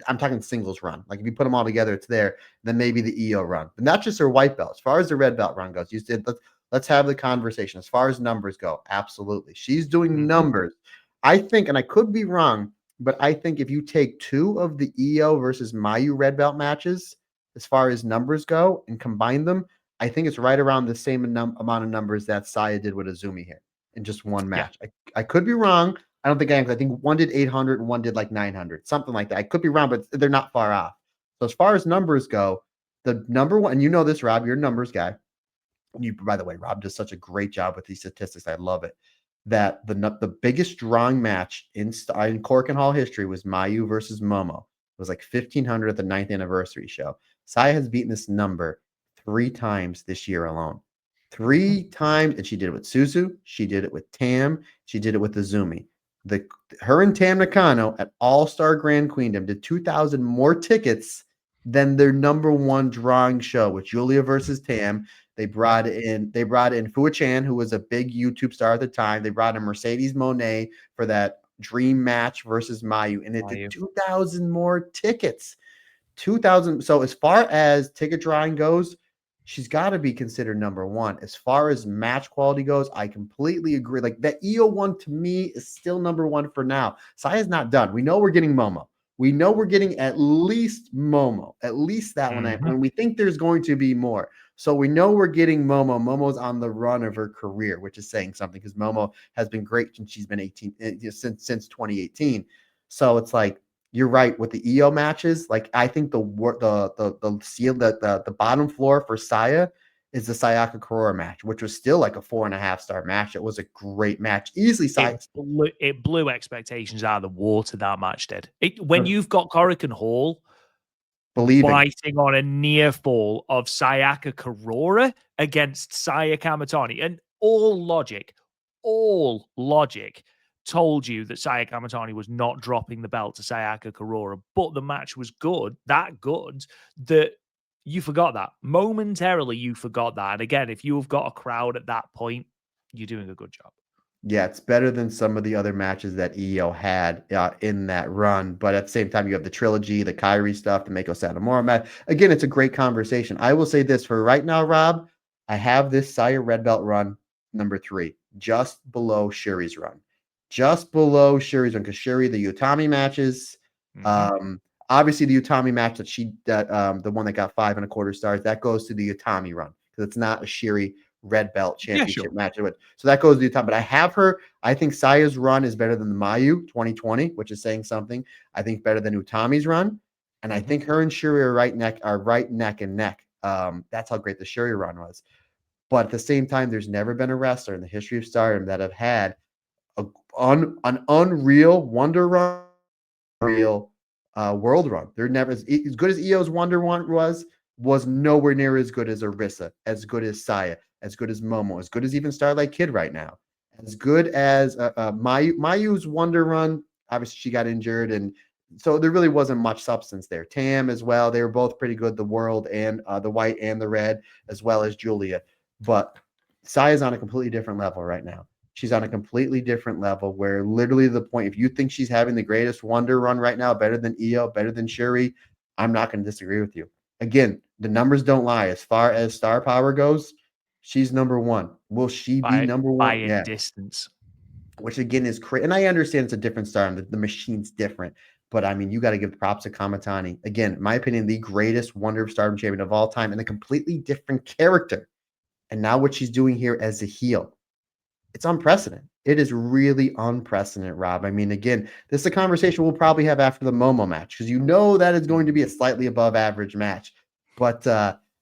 I'm talking singles run. Like if you put them all together, it's there. Then maybe the EO run, but not just her white belt. As far as the red belt run goes, you said let's have the conversation. As far as numbers go, absolutely, she's doing numbers. I think, and I could be wrong, but I think if you take two of the EO versus Mayu red belt matches, as far as numbers go, and combine them, I think it's right around the same amount of numbers that Saya did with Azumi here in just one match. I could be wrong. I don't think I am. I think one did 800 and one did like 900, something like that. I could be wrong, but they're not far off. So as far as numbers go, the number one, and you know this, Rob, you're a numbers guy. By the way, Rob does such a great job with these statistics. I love it. That the biggest drawing match in Korakuen Hall history was Mayu versus Momo. It was like 1,500 at the 9th anniversary show. Saya has beaten this number 3 times this year alone. 3 times, and she did it with Suzu. She did it with Tam. She did it with Azumi. Her and Tam Nakano at All-Star Grand Queendom did 2,000 more tickets than their number one drawing show with Julia versus Tam. They brought in Fua Chan, who was a big YouTube star at the time. They brought in Mercedes Monet for that dream match versus Mayu, and it did 2,000 more tickets. 2,000. So as far as ticket drawing goes, she's got to be considered number one. As far as match quality goes, I completely agree. Like that EO one to me is still number one for now. Saya's not done. We know we're getting Momo. We know we're getting at least Momo, at least that one. And we think there's going to be more. So we know we're getting Momo. Momo's on the run of her career, which is saying something because Momo has been great since she's been 18 since 2018. So it's like you're right with the EO matches. Like I think the bottom floor for Saya is the Sayaka Kurora match, which was still like a 4.5-star match. It was a great match. Easily Saya. It blew expectations out of the water, that match did. When you've got Korakuen Hall fighting on a near fall of Sayaka Kurora against Saya Kamitani, and all logic told you that Saya Kamitani was not dropping the belt to Sayaka Kurora, but the match was good, that you forgot that. Momentarily, you forgot that. And again, if you've got a crowd at that point, you're doing a good job. Yeah, it's better than some of the other matches that EO had in that run. But at the same time, you have the trilogy, the Kyrie stuff, the Mako Satomura match. Again, it's a great conversation. I will say this for right now, Rob, I have this Saya Red Belt run number 3, just below Shuri's run. Just below Shuri's run, because Shuri, the Utami matches, obviously the Utami match the one that got 5 1/4 stars, that goes to the Utami run because it's not a Shuri red belt championship match. So that goes to the top. But I have her. I think Saya's run is better than the Mayu 2020, which is saying something. I think better than Utami's run. And I think her and Shuri are right neck and neck. That's how great the Shuri run was. But at the same time, there's never been a wrestler in the history of Stardom that have had an unreal wonder run, real world run. They're never as good as EO's wonder run was nowhere near as good as Arisa, as good as Saya, as good as Momo, as good as even Starlight Kid right now, as good as Mayu's Wonder Run. Obviously, she got injured, and so there really wasn't much substance there. Tam as well. They were both pretty good, the World and the White and the Red, as well as Julia. But Saya's on a completely different level right now. She's on a completely different level where literally the point, if you think she's having the greatest Wonder Run right now, better than EO, better than Shuri, I'm not going to disagree with you. Again, the numbers don't lie. As far as star power goes, she's number one. Will she be number by one? a Yeah. distance. Which again is crazy. And I understand it's a different star and the machine's different. But I mean, you got to give props to Kamitani. Again, in my opinion, the greatest Wonder of Stardom champion of all time and a completely different character. And now what she's doing here as a heel. It's unprecedented. It is really unprecedented, Rob. I mean, again, this is a conversation we'll probably have after the Momo match because you know that is going to be a slightly above average match. But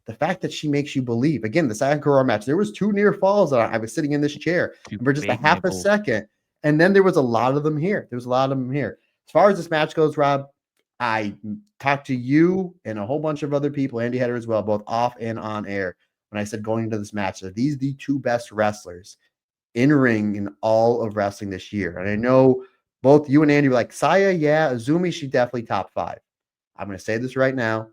the fact that she makes you believe, again, the Saya Kamitani match, there was 2 near falls that I was sitting in this chair for just a half a second. And then there was a lot of them here. As far as this match goes, Rob, I talked to you and a whole bunch of other people, Andy Header as well, both off and on air, when I said going into this match that these are the 2 best wrestlers in ring in all of wrestling this year. And I know both you and Andy were like, Saya, yeah, Azumi, she definitely top 5. I'm going to say this right now.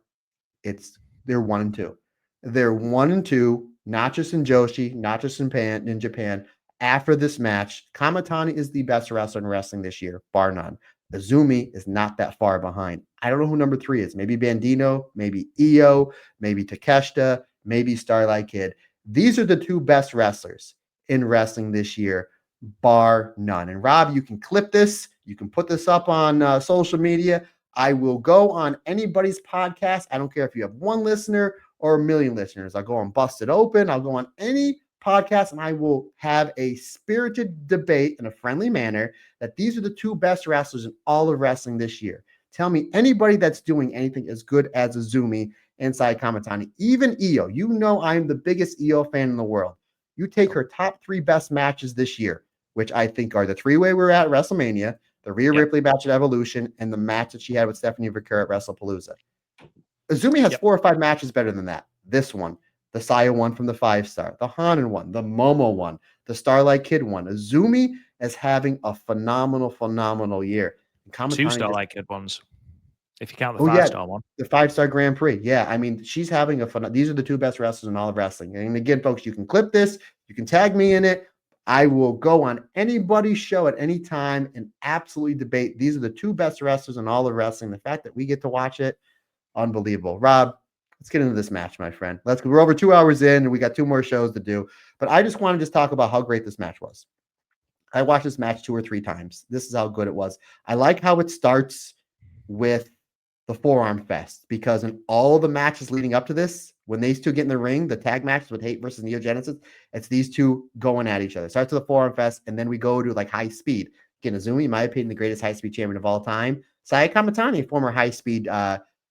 They're 1 and 2. They're 1 and 2, not just in Joshi, not just in Japan. After this match, Kamitani is the best wrestler in wrestling this year, bar none. Azumi is not that far behind. I don't know who number 3 is. Maybe Bandino, maybe Io, maybe Takeshita, maybe Starlight Kid. These are the 2 best wrestlers in wrestling this year, bar none. And Rob, you can clip this. You can put this up on social media. I will go on anybody's podcast. I don't care if you have 1 listener or 1 million listeners. I'll go on Busted Open. I'll go on any podcast and I will have a spirited debate in a friendly manner that these are the 2 best wrestlers in all of wrestling this year. Tell me anybody that's doing anything as good as Azumi and Saya Kamitani, even Io. You know I'm the biggest Io fan in the world. You take her top 3 best matches this year, which I think are the 3-way we were at WrestleMania, the Rhea Ripley match at Evolution, and the match that she had with Stephanie Vergara at WrestlePalooza. Azumi has 4 or 5 matches better than that. This one, the Saya one from the 5-star, the Hanan one, the Momo one, the Starlight Kid one. Azumi is having a phenomenal year. 2 Starlight Kid ones, if you count the 5-star one. The 5-star Grand Prix. Yeah, I mean, she's having a fun. These are the 2 best wrestlers in all of wrestling. And again, folks, you can clip this. You can tag me in it. I will go on anybody's show at any time and absolutely debate. These are the 2 best wrestlers in all of wrestling. The fact that we get to watch it, unbelievable. Rob, let's get into this match, my friend. We're over 2 hours in, and we got 2 more shows to do. But I just want to talk about how great this match was. I watched this match 2 or 3 times. This is how good it was. I like how it starts with the forearm fest, because in all the matches leading up to this, when these 2 get in the ring, the tag matches with Hate versus Neo Genesis, it's these 2 going at each other. Starts with the forearm fest, and then we go to like high speed. Again, Azumi, in my opinion, the greatest high speed champion of all time. Saya Kamitani, former high speed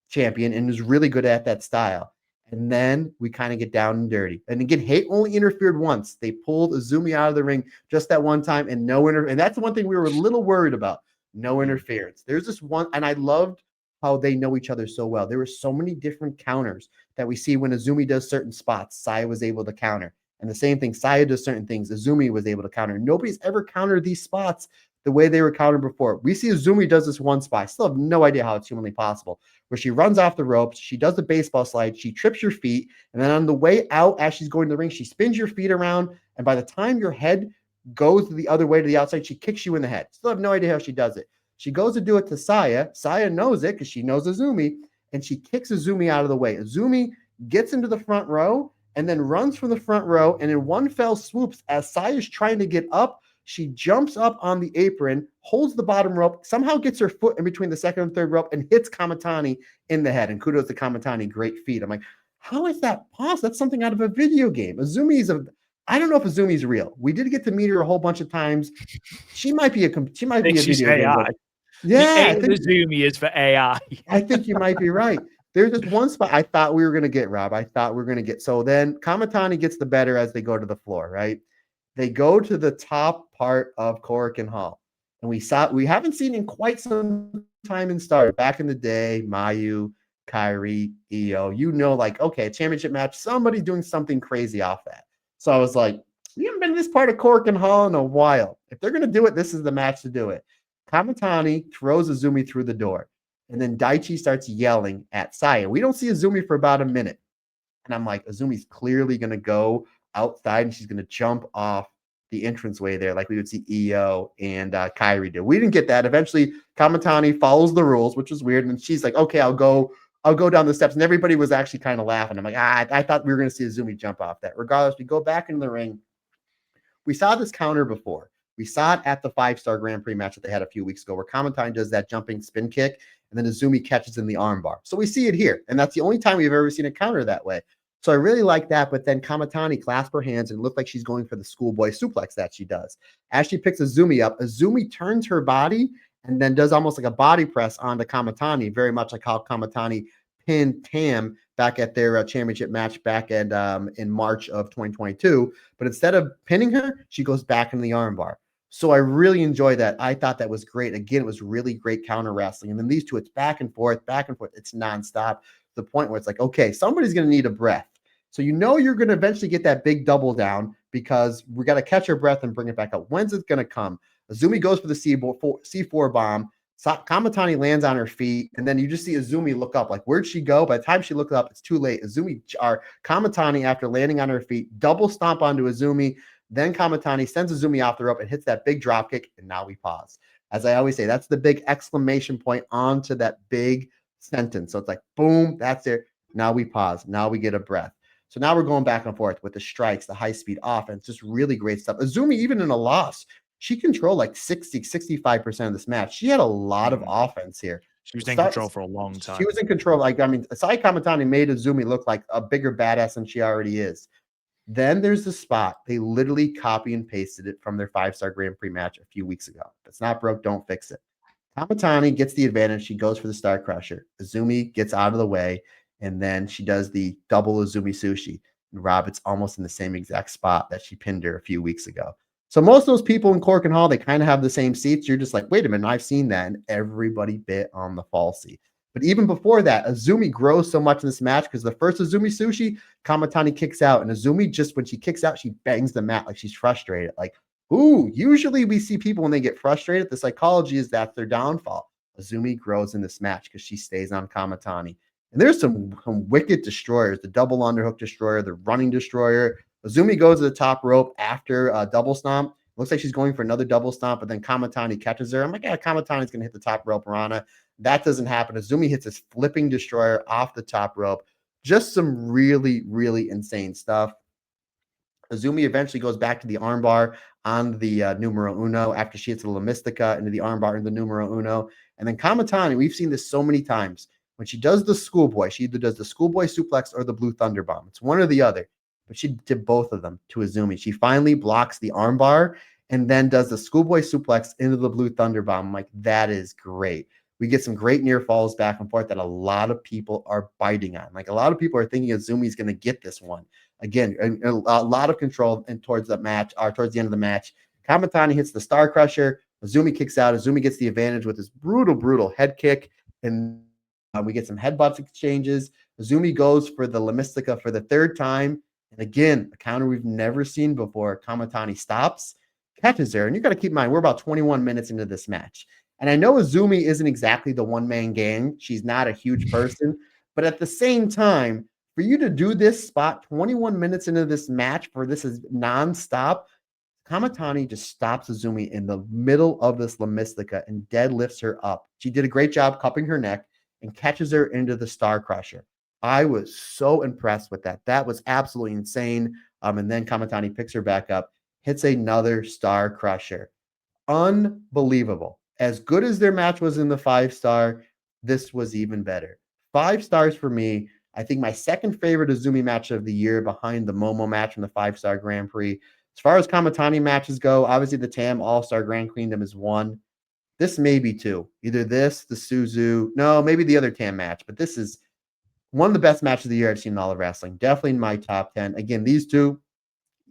champion, and was really good at that style. And then we kind of get down and dirty. And again, Hate only interfered once. They pulled Azumi out of the ring just that one time, and and that's the one thing we were a little worried about. No interference. There's this one, and I loved how they know each other so well. There were so many different counters that we see when Azumi does certain spots, Saya was able to counter. And the same thing, Saya does certain things, Azumi was able to counter. Nobody's ever countered these spots the way they were countered before. We see Azumi does this one spot. I still have no idea how it's humanly possible, where she runs off the ropes, she does the baseball slide, she trips your feet, and then on the way out, as she's going to the ring, she spins your feet around, and by the time your head goes the other way to the outside, she kicks you in the head. Still have no idea how she does it. She goes to do it to Saya. Saya knows it because she knows Azumi, and she kicks Azumi out of the way. Azumi gets into the front row and then runs from the front row, and in one fell swoops, as Saya's trying to get up, she jumps up on the apron, holds the bottom rope, somehow gets her foot in between the second and third rope, and hits Kamitani in the head. And kudos to Kamitani, great feat. I'm like, how is that possible? That's something out of a video game. I don't know if Azumi's real. We did get to meet her a whole bunch of times. She might be a video game. Yeah, the Azumi is for AI. I think you might be right. There's this one spot I thought we were going to get, Rob. So then Kamitani gets the better as they go to the floor, right? They go to the top part of Korakuen Hall. And we haven't seen in quite some time in Stardom. Back in the day, Mayu, Kairi, Io, like, okay, championship match, somebody doing something crazy off that. So I was like, we haven't been to this part of Korakuen Hall in a while. If they're going to do it, this is the match to do it. Kamitani throws Azumi through the door. And then Daichi starts yelling at Saya. We don't see Azumi for about a minute. And I'm like, Azumi's clearly going to go outside and she's going to jump off the entranceway there like we would see Io and Kairi do. We didn't get that. Eventually, Kamitani follows the rules, which was weird. And she's like, okay, I'll go I'll go down the steps. And everybody was actually kind of laughing. I'm like, I thought we were going to see Azumi jump off that. Regardless, we go back into the ring. We saw this counter before. We saw it at the 5-star Grand Prix match that they had a few weeks ago, where Kamitani does that jumping spin kick, and then Azumi catches in the armbar. So we see it here, and that's the only time we've ever seen a counter that way. So I really like that, but then Kamitani clasped her hands and looked like she's going for the schoolboy suplex that she does. As she picks Azumi up, Azumi turns her body and then does almost like a body press onto Kamitani, very much like how Kamitani pinned Tam back at their championship match back in March of 2022. But instead of pinning her, she goes back in the armbar. So I really enjoy that. I thought that was great. Again, it was really great counter wrestling. And then these two, it's back and forth, back and forth. It's nonstop. The point where it's like, okay, somebody's going to need a breath. So you know you're going to eventually get that big double down because we got to catch our breath and bring it back up. When's it going to come? Azumi goes for the C4 bomb. Kamitani lands on her feet, and then you just see Azumi look up. Like, where'd she go? By the time she looked up, it's too late. Kamitani, after landing on her feet, double stomp onto Azumi. Then Kamitani sends Azumi off the rope and hits that big drop kick, and now we pause. As I always say, that's the big exclamation point onto that big sentence. So it's like, boom, that's it. Now we pause. Now we get a breath. So now we're going back and forth with the strikes, the high-speed offense, just really great stuff. Azumi, even in a loss, she controlled like 65% of this match. She had a lot of offense here. She was in control for a long time. She was in control. Like, I mean, Saya Kamitani made Azumi look like a bigger badass than she already is. Then there's the spot. They literally copy and pasted it from their 5-star Grand Prix match a few weeks ago. If it's not broke, don't fix it. Kamitani gets the advantage. She goes for the Star Crusher. Azumi gets out of the way, and then she does the double Azumi Sushi. And Rob, it's almost in the same exact spot that she pinned her a few weeks ago. So most of those people in Cork and Hall, they kind of have the same seats. You're just like, wait a minute, I've seen that. And everybody bit on the falsie. But even before that, Azumi grows so much in this match because the first Azumi Sushi, Kamitani kicks out. And Azumi, just when she kicks out, she bangs the mat like she's frustrated. Like, ooh, usually we see people when they get frustrated, the psychology is that's their downfall. Azumi grows in this match because she stays on Kamitani. And there's some wicked destroyers, the double underhook destroyer, the running destroyer. Azumi goes to the top rope after a double stomp. Looks like she's going for another double stomp, but then Kamitani catches her. I'm like, yeah, Kamitani's going to hit the top rope, Rana. That doesn't happen. Azumi hits this flipping destroyer off the top rope. Just some really, really insane stuff. Azumi eventually goes back to the armbar on the numero uno after she hits the La Mystica into the armbar in the numero uno. And then Kamitani, we've seen this so many times. When she does the schoolboy, she either does the schoolboy suplex or the blue thunder bomb. It's one or the other. But she did both of them to Azumi. She finally blocks the armbar and then does the schoolboy suplex into the blue thunder bomb. I'm like, that is great. We get some great near falls back and forth that a lot of people are biting on. Like, a lot of people are thinking Azumi's going to get this one. Again, a lot of control and towards the match, or towards the end of the match. Kamitani hits the Star Crusher. Azumi kicks out. Azumi gets the advantage with this brutal head kick. And we get some headbutts exchanges. Azumi goes for the La Mystica for the third time. And again, a counter we've never seen before. Kamitani stops, catches her. And you got to keep in mind, we're about 21 minutes into this match. And I know Azumi isn't exactly the one-man gang. She's not a huge person. But at the same time, for you to do this spot 21 minutes into this match, for this is nonstop, Kamitani just stops Azumi in the middle of this La Mystica and deadlifts her up. She did a great job cupping her neck and catches her into the Star Crusher. I was so impressed with that. That was absolutely insane. And then Kamitani picks her back up, hits another Star Crusher. Unbelievable. As good as their match was in the 5-star, this was even better. 5 stars for me. I think my second favorite Azumi match of the year behind the Momo match from the 5-star Grand Prix. As far as Kamitani matches go, obviously the Tam All-Star Grand Queendom is 1. This may be 2. Either this, the Suzu. No, maybe the other Tam match. But this is one of the best matches of the year I've seen in all of wrestling. Definitely in my top 10. Again, these two,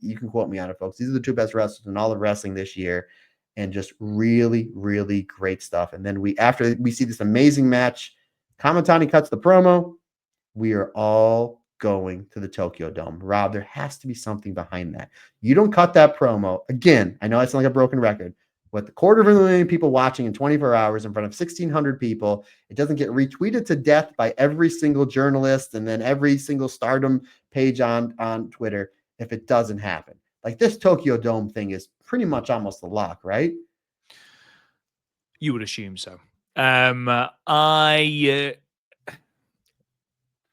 you can quote me on it, folks. These are the 2 best wrestlers in all of wrestling this year. And just really, really great stuff. And then after we see this amazing match, Kamitani cuts the promo. We are all going to the Tokyo Dome. Rob, there has to be something behind that. You don't cut that promo. Again, I know it's like a broken record. With the 250,000 people watching in 24 hours in front of 1,600 people, it doesn't get retweeted to death by every single journalist and then every single Stardom page on Twitter if it doesn't happen. Like, this Tokyo Dome thing is pretty much almost a lock, right? You would assume so.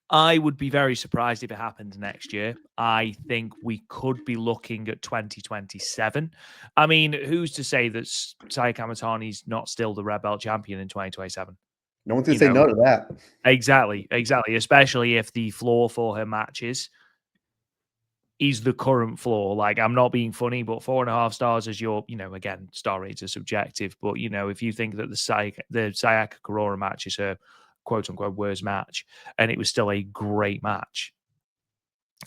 I would be very surprised if it happened next year. I think we could be looking at 2027. I mean, who's to say that Saya Kamitani's not still the red belt champion in 2027? No one's gonna say no to that. Exactly. Especially if the floor for her matches is the current floor. Like, I'm not being funny, but 4.5 stars is your, again, star rates are subjective. But if you think that the Sayaka Kurora match is her quote unquote worst match, and it was still a great match,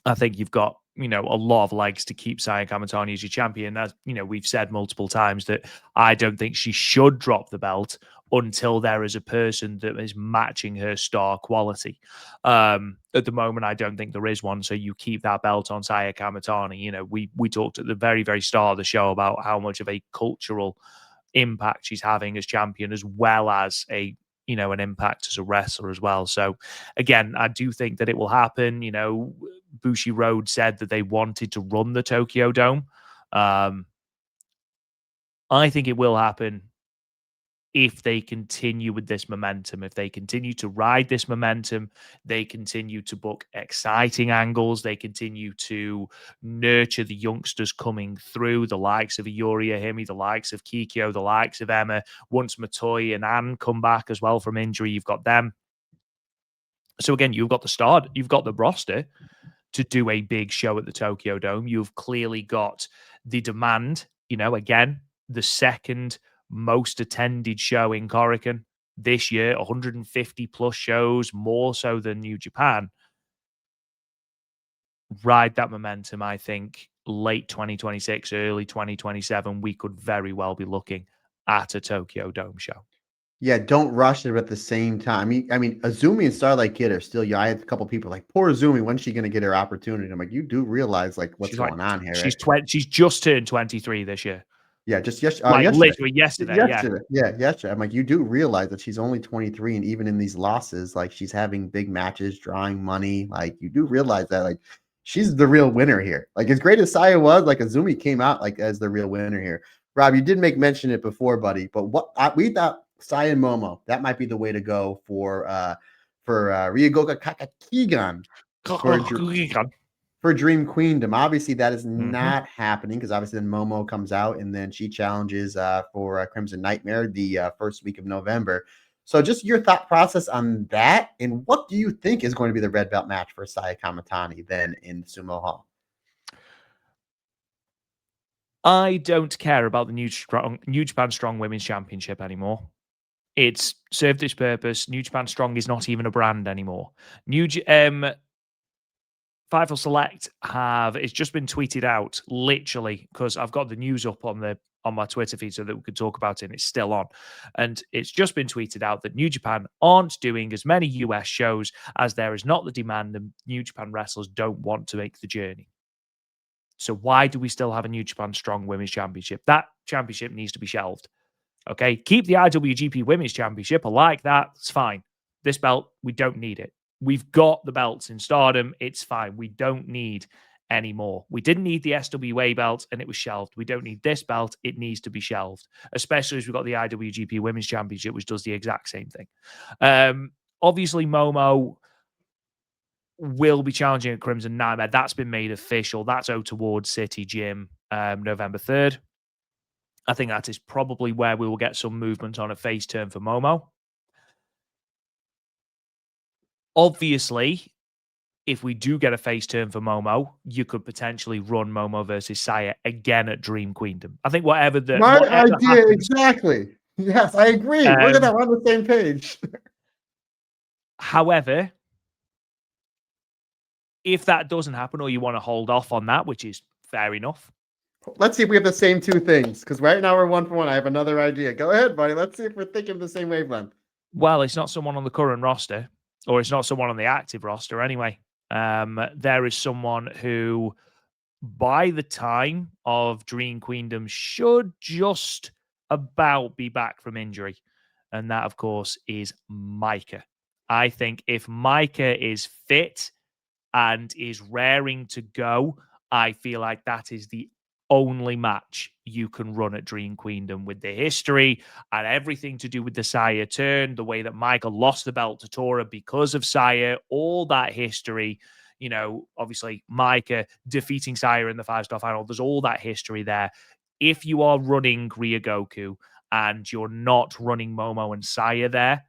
I think you've got, a lot of legs to keep Saya Kamitani as your champion. As we've said multiple times that I don't think she should drop the belt until there is a person that is matching her star quality. At the moment, I don't think there is one. So you keep that belt on Saya Kamitani. We talked at the very, very start of the show about how much of a cultural impact she's having as champion, as well as an impact as a wrestler as well. So again, I do think that it will happen. Bushi Road said that they wanted to run the Tokyo Dome. I think it will happen if they continue with this momentum, if they continue to ride this momentum, they continue to book exciting angles, they continue to nurture the youngsters coming through, the likes of Iori Ahimi, the likes of Kikyo, the likes of Emma. Once Matoy and Anne come back as well from injury, you've got them. So again, you've got the roster to do a big show at the Tokyo Dome. You've clearly got the demand, again, the second most attended show in Korakuen this year, 150 plus shows, more so than New Japan. Ride that momentum. I think late 2026, early 2027, we could very well be looking at a Tokyo Dome show. Yeah, don't rush it, but at the same time, I mean, Azumi and Starlight Kid are still. Yeah, I had a couple people like, poor Azumi. When's she gonna get her opportunity? I'm like, you do realize like what's going on here? She's 20. She's just turned 23 this year. Yeah, just like yesterday. Literally yesterday. Yeah, yesterday. I'm like, you do realize that she's only 23, and even in these losses, like she's having big matches, drawing money. Like you do realize that, like she's the real winner here. Like as great as Saya was, like Azumi came out like as the real winner here. Rob, you did mention it before, buddy, but we thought Saya and Momo, that might be the way to go for Ryogoka Kakakigan for Dream Queendom. Obviously, that is not happening because obviously then Momo comes out and then she challenges for Crimson Nightmare the first week of November. So just your thought process on that, and what do you think is going to be the red belt match for Saya Kamitani then in Sumo Hall? I don't care about the New Japan Strong Women's Championship anymore. It's served its purpose. New Japan Strong is not even a brand anymore. Fightful Select it's just been tweeted out, literally, because I've got the news up on my Twitter feed so that we could talk about it, and it's still on. And it's just been tweeted out that New Japan aren't doing as many US shows as there is not the demand, and New Japan wrestlers don't want to make the journey. So why do we still have a New Japan Strong Women's Championship? That championship needs to be shelved. Okay, keep the IWGP Women's Championship. I like that. It's fine. This belt, we don't need it. We've got the belts in Stardom. It's fine. We don't need any more. We didn't need the SWA belt, and it was shelved. We don't need this belt. It needs to be shelved, especially as we've got the IWGP Women's Championship, which does the exact same thing. Obviously, Momo will be challenging at Crimson Nightmare. That's been made official. That's out towards City Gym, November 3rd. I think that is probably where we will get some movement on a face turn for Momo. Obviously, if we do get a face turn for Momo, you could potentially run Momo versus Saya again at Dream Queendom. I think whatever idea happens, exactly. Yes, I agree. Look at that. We're on the same page. However, if that doesn't happen, or you want to hold off on that, which is fair enough. Let's see if we have the same two things, because right now we're 1 for 1. I have another idea. Go ahead, buddy. Let's see if we're thinking the same wavelength. Well, it's not someone on the current roster, or it's not someone on the active roster anyway. There is someone who, by the time of Dream Queendom, should just about be back from injury. And that, of course, is Micah. I think if Micah is fit and is raring to go, I feel like that is the only match you can run at Dream Queendom, with the history and everything to do with the Saya turn, the way that Michael lost the belt to Tora because of Saya, all that history. You know, obviously Micah defeating Saya in the 5-star final. There's all that history there. If you are running Ryogoku and you're not running Momo and Saya there,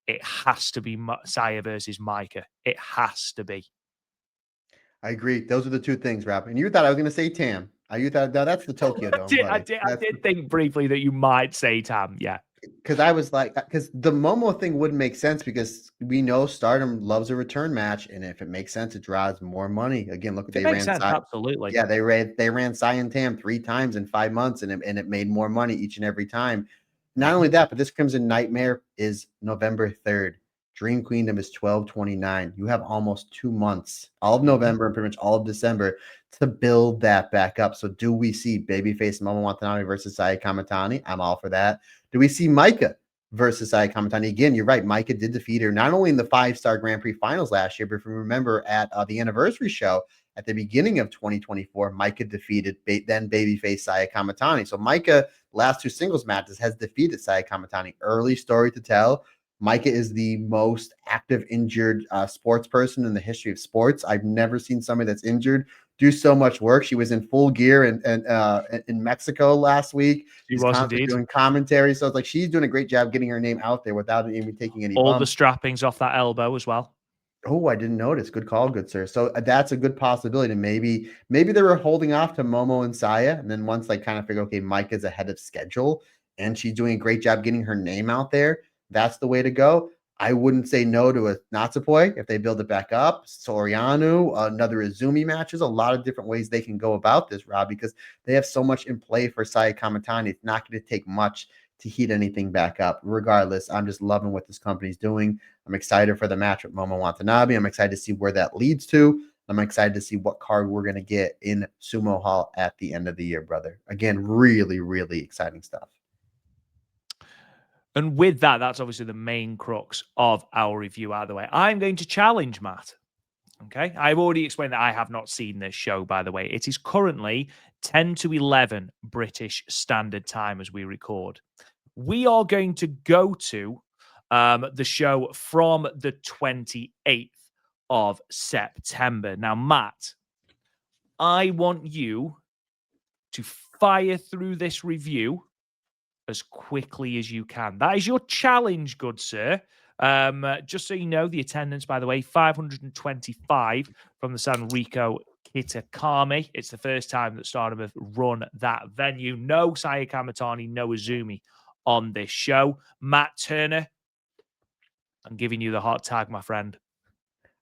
it has to be Saya versus Micah. It has to be. I agree. Those are the two things, Rob. And you thought I was going to say Tam. You thought, no, that's the Tokyo Dome, buddy. I did think briefly that you might say Tam, yeah. Because I was like, because the Momo thing wouldn't make sense because we know Stardom loves a return match, and if it makes sense, it draws more money. Again, look, they ran absolutely. Yeah, they ran Sai and Tam 3 times in 5 months, and it made more money each and every time. Not only that, but this Crimson Nightmare is November 3rd. Dream Queendom is 12/29. You have almost 2 months, all of November and pretty much all of December, to build that back up. So do we see babyface Momo Watanabe versus Saya Kamitani? I'm all for that. Do we see Micah versus Saya Kamitani? Again, you're right. Micah did defeat her not only in the 5-star Grand Prix finals last year, but if you remember at the anniversary show at the beginning of 2024, Micah defeated then babyface Saya Kamitani. So Micah, last 2 singles matches, has defeated Saya Kamitani. Early story to tell. Micah is the most active injured sports person in the history of sports. I've never seen somebody that's injured do so much work. She was in full gear in Mexico last week. She's constantly doing commentary. So it's like she's doing a great job getting her name out there without even taking any all bumps. the strappings off that elbow as well. Oh, I didn't notice. Good call, good sir. So that's a good possibility. Maybe they were holding off to Momo and Saya, and then once they kind of figure, okay, Micah's ahead of schedule, and she's doing a great job getting her name out there. That's the way to go. I wouldn't say no to a Natsupoi if they build it back up. Soriano, another Izumi match. There's a lot of different ways they can go about this, Rob, because they have so much in play for Saya Kamitani. It's not going to take much to heat anything back up. Regardless, I'm just loving what this company's doing. I'm excited for the match with Momo Watanabe. I'm excited to see where that leads to. I'm excited to see what card we're going to get in Sumo Hall at the end of the year, brother. Again, really, really exciting stuff. And with that, that's obviously the main crux of our review out of the way. I'm going to challenge Matt. Okay. I've already explained that I have not seen this show, by the way. It is currently 10 to 11 British Standard Time as we record. We are going to go to the show from the 28th of September. Now, Matt, I want you to fire through this review as quickly as you can. That is your challenge, good sir. Just so you know, the attendance, by the way, 525 from the San Rico Kitakami. It's the first time that Stardom have run that venue. No Saya Kamitani, no Izumi on this show. Matt Turner, I'm giving you the hot tag, my friend.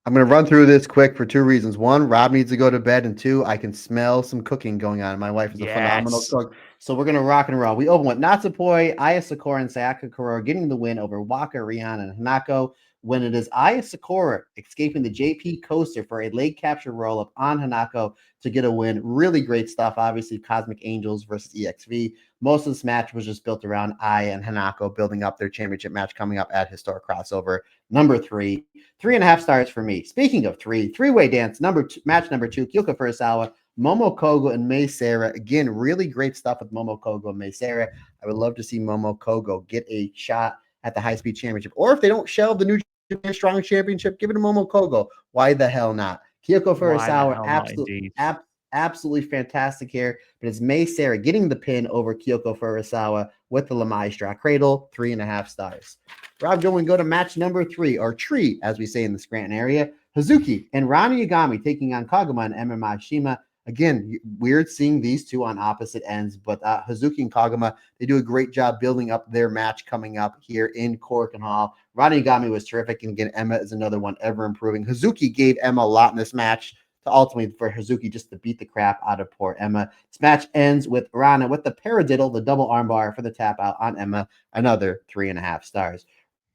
I'm going to run through this quick for 2 reasons. 1, Rob needs to go to bed, and 2, I can smell some cooking going on. My wife is a phenomenal cook. So we're going to rock and roll. We open with Natsupoi, Aya Sakura, and Sayaka Kuroro getting the win over Waka, Rihanna, and Hanako, when it is Aya Sakura escaping the JP coaster for a leg capture roll-up on Hanako to get a win. Really great stuff. Obviously, Cosmic Angels versus EXV. Most of this match was just built around Aya and Hanako building up their championship match coming up at Historic Crossover. Number 3, 3.5 stars for me. Speaking of 3-way dance, match number 2, Kyoko Furusawa, Momo Kogo, and Mei Seira. Again, really great stuff with Momo Kogo and Mei Seira. I would love to see Momo Kogo get a shot at the high-speed championship. Or if they don't shelve the New Japan Strong Championship, give it to Momo Kogo. Why the hell not? Kyoko Furusawa, absolutely fantastic here. But it's Mei Seira getting the pin over Kyoko Furusawa with the La Maestra Cradle, 3.5 stars. Rob, going to go to match number 3, or tree, as we say in the Scranton area. Hazuki and Rani Yagami taking on Kaguma and MMA Shima. Again, weird seeing these two on opposite ends, but Hazuki and Kaguma, they do a great job building up their match coming up here in Korakuen Hall. Rani Yagami was terrific, and again, Emma is another one ever improving. Hazuki gave Emma a lot in this match to ultimately for Hazuki just to beat the crap out of poor Emma. This match ends with Rana with the paradiddle, the double armbar for the tap out on Emma, another 3.5 stars.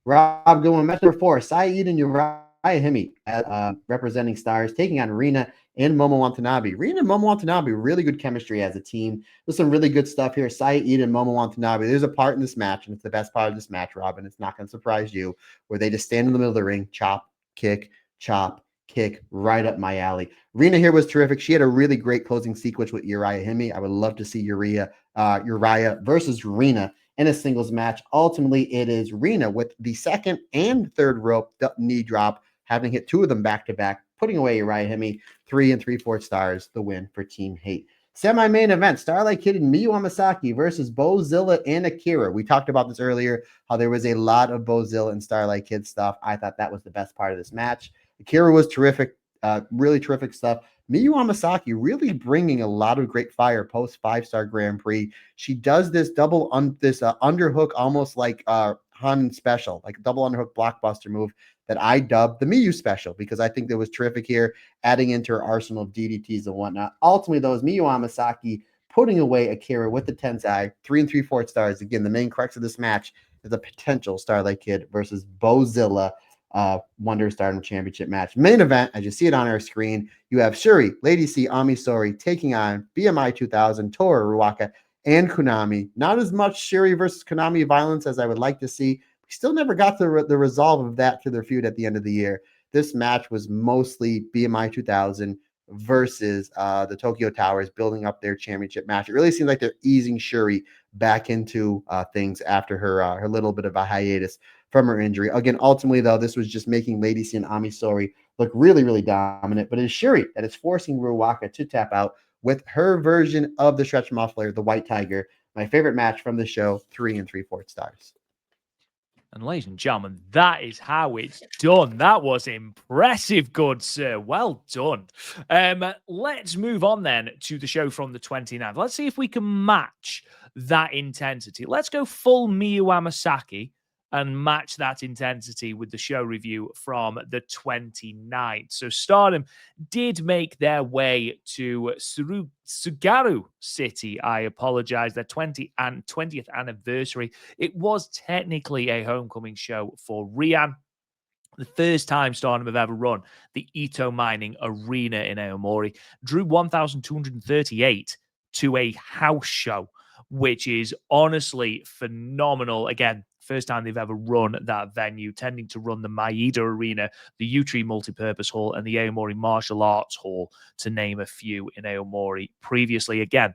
Rob, going match number 4, Saeed and Uriah Hime representing Stars, taking on Rina and Momo Watanabe. Rina and Momo Watanabe, really good chemistry as a team. There's some really good stuff here. Saeed and Momo Watanabe, there's a part in this match, and it's the best part of this match, Robin. It's not going to surprise you, where they just stand in the middle of the ring, chop, kick, kick right up my alley. Rina here was terrific. She had a really great closing sequence with Uriah Hemi. I would love to see Uriah versus Rina in a singles match. Ultimately, it is Rina with the second and third rope knee drop, having hit 2 of them back to back, putting away Uriah Hemi. 3 3/4 stars, the win for Team Hate. Semi-main event, Starlight Kid and Miyu Amasaki versus Bozilla and Akira. We talked about this earlier, how there was a lot of Bozilla and Starlight Kid stuff. I thought that was the best part of this match. Akira was terrific, really terrific stuff. Miyu Amasaki really bringing a lot of great fire post 5-star Grand Prix. She does this underhook, almost like Hun special, like a double underhook blockbuster move that I dubbed the Miyu special, because I think that was terrific here, adding into her arsenal of DDTs and whatnot. Ultimately, though, is Miyu Amasaki putting away Akira with the Tensai, 3 3/4 stars. Again, the main crux of this match is a potential Starlight Kid versus Bozilla Wonder Stardom Championship match. Main event, as you see it on our screen, you have Shuri, Lady C, Amisori taking on BMI 2000, Toru Ruaka, and Konami. Not as much Shuri versus Konami violence as I would like to see. We still never got the resolve of that to their feud at the end of the year. This match was mostly BMI 2000 versus the Tokyo Towers building up their championship match. It really seems like they're easing Shuri back into things after her little bit of a hiatus from her injury. Again, ultimately, though, this was just making Lady C and Amisori look really, really dominant. But it is Shuri that is forcing Ruaka to tap out with her version of the stretch muffler, the White Tiger. My favorite match from the show, 3 3/4 stars. And ladies and gentlemen, that is how it's done. That was impressive, good sir. Well done. Let's move on then to the show from the 29th. Let's see if we can match that intensity. Let's go full Miyu Amasaki and match that intensity with the show review from the 29th. So Stardom did make their way to Sugaru City. I apologize. Their 20th anniversary. It was technically a homecoming show for Rian. The first time Stardom have ever run the Ito Mining Arena in Aomori. Drew 1,238 to a house show, which is honestly phenomenal. Again, first time they've ever run that venue, tending to run the Maeda Arena, the Utri Multipurpose Hall, and the Aomori Martial Arts Hall, to name a few in Aomori. Previously, again,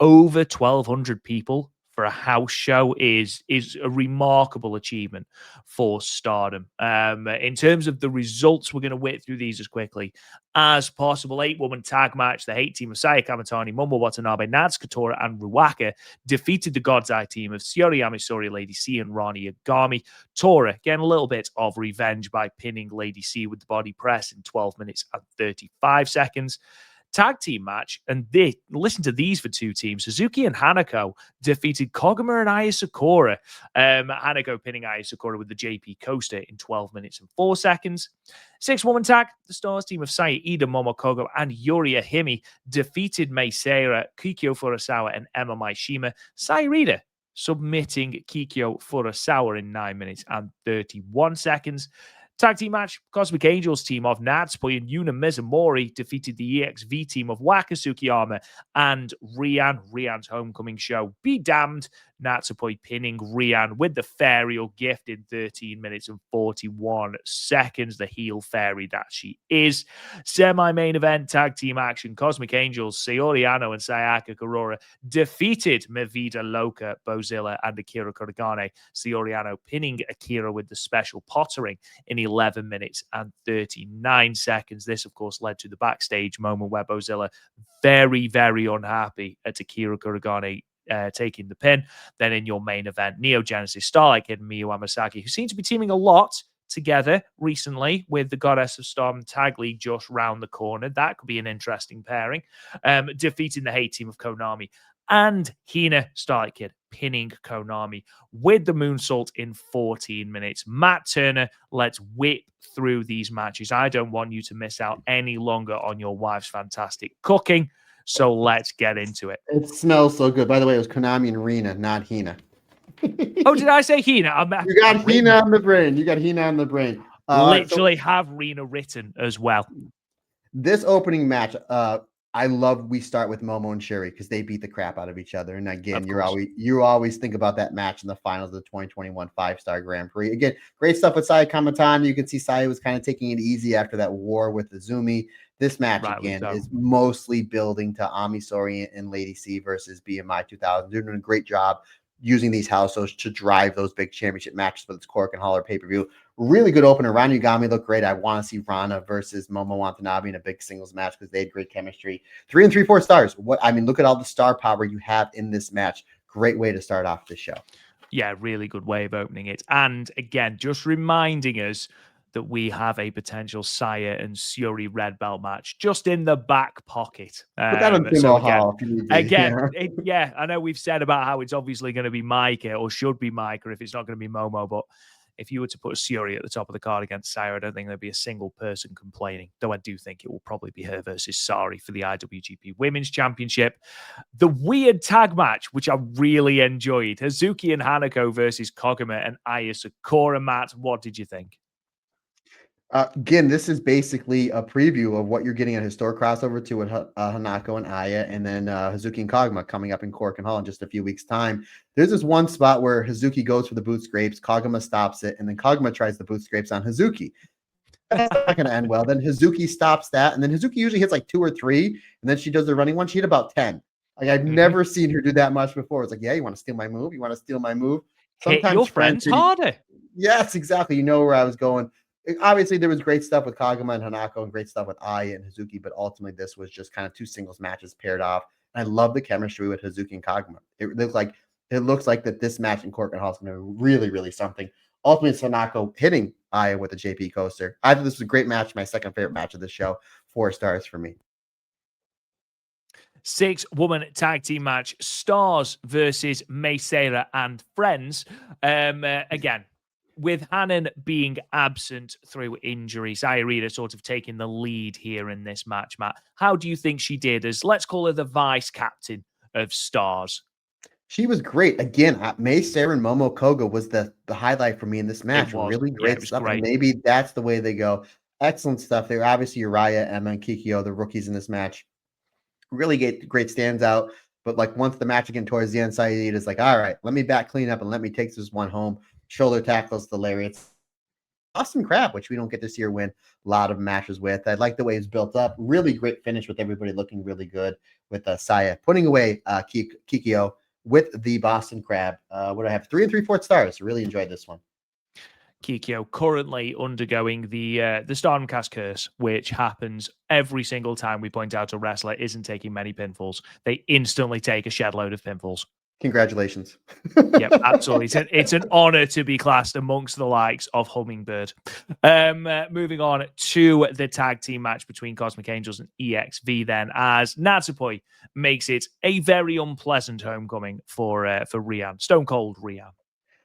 over 1,200 people for a house show is a remarkable achievement for Stardom. In terms of the results, we're going to whip through these as quickly as possible. 8-woman tag match. The Hate team of Saya Kamitani, Momo Watanabe, Natsuko Tora, and Ruaka defeated the God's Eye team of Shiori Amisori, Lady C, and Rani Yagami. Tora getting a little bit of revenge by pinning Lady C with the body press in 12 minutes and 35 seconds. Tag team match, and listen to these for 2 teams. Suzuki and Hanako defeated Koguma and Aya Sakura. Hanako pinning Aya Sakura with the JP Coaster in 12 minutes and 4 seconds. 6-woman tag, the Stars team of Saya Ida, Momokogo, and Yuri Ahimi defeated Meisera, Kikyo Furusawa, and Emma Maishima. Sairida submitting Kikyo Furusawa in 9 minutes and 31 seconds. Tag team match, Cosmic Angels team of Natsupoi and Yuna Mizumori defeated the EXV team of Waka Tsukiyama and Rian. Rian's homecoming show, be damned. Natsupoi pinning Rian with the Fairyal gift in 13 minutes and 41 seconds. The heel fairy that she is. Semi-main event tag team action, Cosmic Angels, Sayori Ano and Sayaka Kurora defeated Mavida Loka, Bozilla, and Akira Kuragane. Sayori Ano pinning Akira with the special pottering in 11 minutes and 39 seconds. This, of course, led to the backstage moment where Bozilla very, very unhappy at Akira Kuragane taking the pin. Then in your main event, Neo Genesis, Starlight Kid, and Miyu Amasaki, who seem to be teaming a lot together recently with the Goddess of Stardom Tag League just round the corner. That could be an interesting pairing. Defeating the Hate team of Konami and Hina, Starlight Kid, pinning Konami with the moonsault in 14 minutes. Matt Turner, let's whip through these matches. I don't want you to miss out any longer on your wife's fantastic cooking. So let's get into it. It smells so good. By the way, it was Konami and Rina, not Hina. Oh, did I say Hina? You got Hina on the brain. You got Hina on the brain. Literally have Rina written as well. This opening match, I love we start with Momo and Sherry because they beat the crap out of each other. And again, Of you always think about that match in the finals of the 2021 5-star Grand Prix. Again, great stuff with Saya Kamitani. You can see Saya was kind of taking it easy after that war with Izumi. This match again is mostly building to Ami Sourei and Lady C versus BMI 2000. They're doing a great job using these house shows to drive those big championship matches, whether it's Korakuen Hall or pay-per-view. Really good opener. Rana Yagami looked great. I want to see Rana versus Momo Watanabe in a big singles match because they had great chemistry. 3 3/4 stars. Look at all the star power you have in this match. Great way to start off the show. Yeah, really good way of opening it. And again, just reminding us that we have a potential Saya and Syuri red belt match just in the back pocket. Put that on So Hall if you need to. Again, I know we've said about how it's obviously going to be Micah or should be Micah if it's not going to be Momo, but if you were to put Syuri at the top of the card against Saya, I don't think there'd be a single person complaining, though I do think it will probably be her versus Sareee for the IWGP Women's Championship. The weird tag match, which I really enjoyed, Hazuki and Hanako versus Koguma and Aya Sakura. Matt, what did you think? Again, this is basically a preview of what you're getting at Historic Crossover 2 with Hanako and Aya, and then Hazuki and Koguma coming up in Korakuen Hall in just a few weeks' time. There's this one spot where Hazuki goes for the boot scrapes, Koguma stops it, and then Koguma tries the boot scrapes on Hazuki. That's not going to end well. Then Hazuki stops that, and then Hazuki usually hits like 2 or 3, and then she does the running one. She hit about 10. Like I've never seen her do that much before. It's like, yeah, you want to steal my move? You want to steal my move? Sometimes hit your friends harder. Yes, exactly. You know where I was going. Obviously, there was great stuff with Koguma and Hanako and great stuff with Aya and Hazuki, but ultimately this was just kind of 2 singles matches paired off. And I love the chemistry with Hazuki and Koguma. It looks like that this match in Korakuen Hall is going to be really, really something. Ultimately, Hanako hitting Aya with a JP coaster. I thought this was a great match, my second favorite match of the show. 4 stars for me. 6-woman tag team match, Stars versus Meisera and Friends. Again, with Hanan being absent through injury, Sareee sort of taking the lead here in this match, Matt. How do you think she did as, let's call her the vice captain of Stars? She was great. Again, Meisera and Momo Koga was the highlight for me in this match. Really great stuff. Great. And maybe that's the way they go. Excellent stuff there. Obviously, Uriah, Emma, and Kikyo, the rookies in this match, really great stands out. But like once the match again towards the end, Saeed is like, all right, let me back clean up and let me take this one home. Shoulder tackles, the lariats. Austin Crab, which we don't get to see her win a lot of matches with. I like the way it's built up. Really great finish with everybody looking really good with Saya putting away Kikyo with the Boston Crab. What do I have? 3 3/4 stars. Really enjoyed this one. Kikyo currently undergoing the Stardom Cast curse, which happens every single time we point out a wrestler isn't taking many pinfalls. They instantly take a shed load of pinfalls. Congratulations. Yep, absolutely. It's an honor to be classed amongst the likes of Hummingbird. Moving on to the tag team match between Cosmic Angels and EXV then, as Natsupoi makes it a very unpleasant homecoming for Rian. Stone Cold Rian.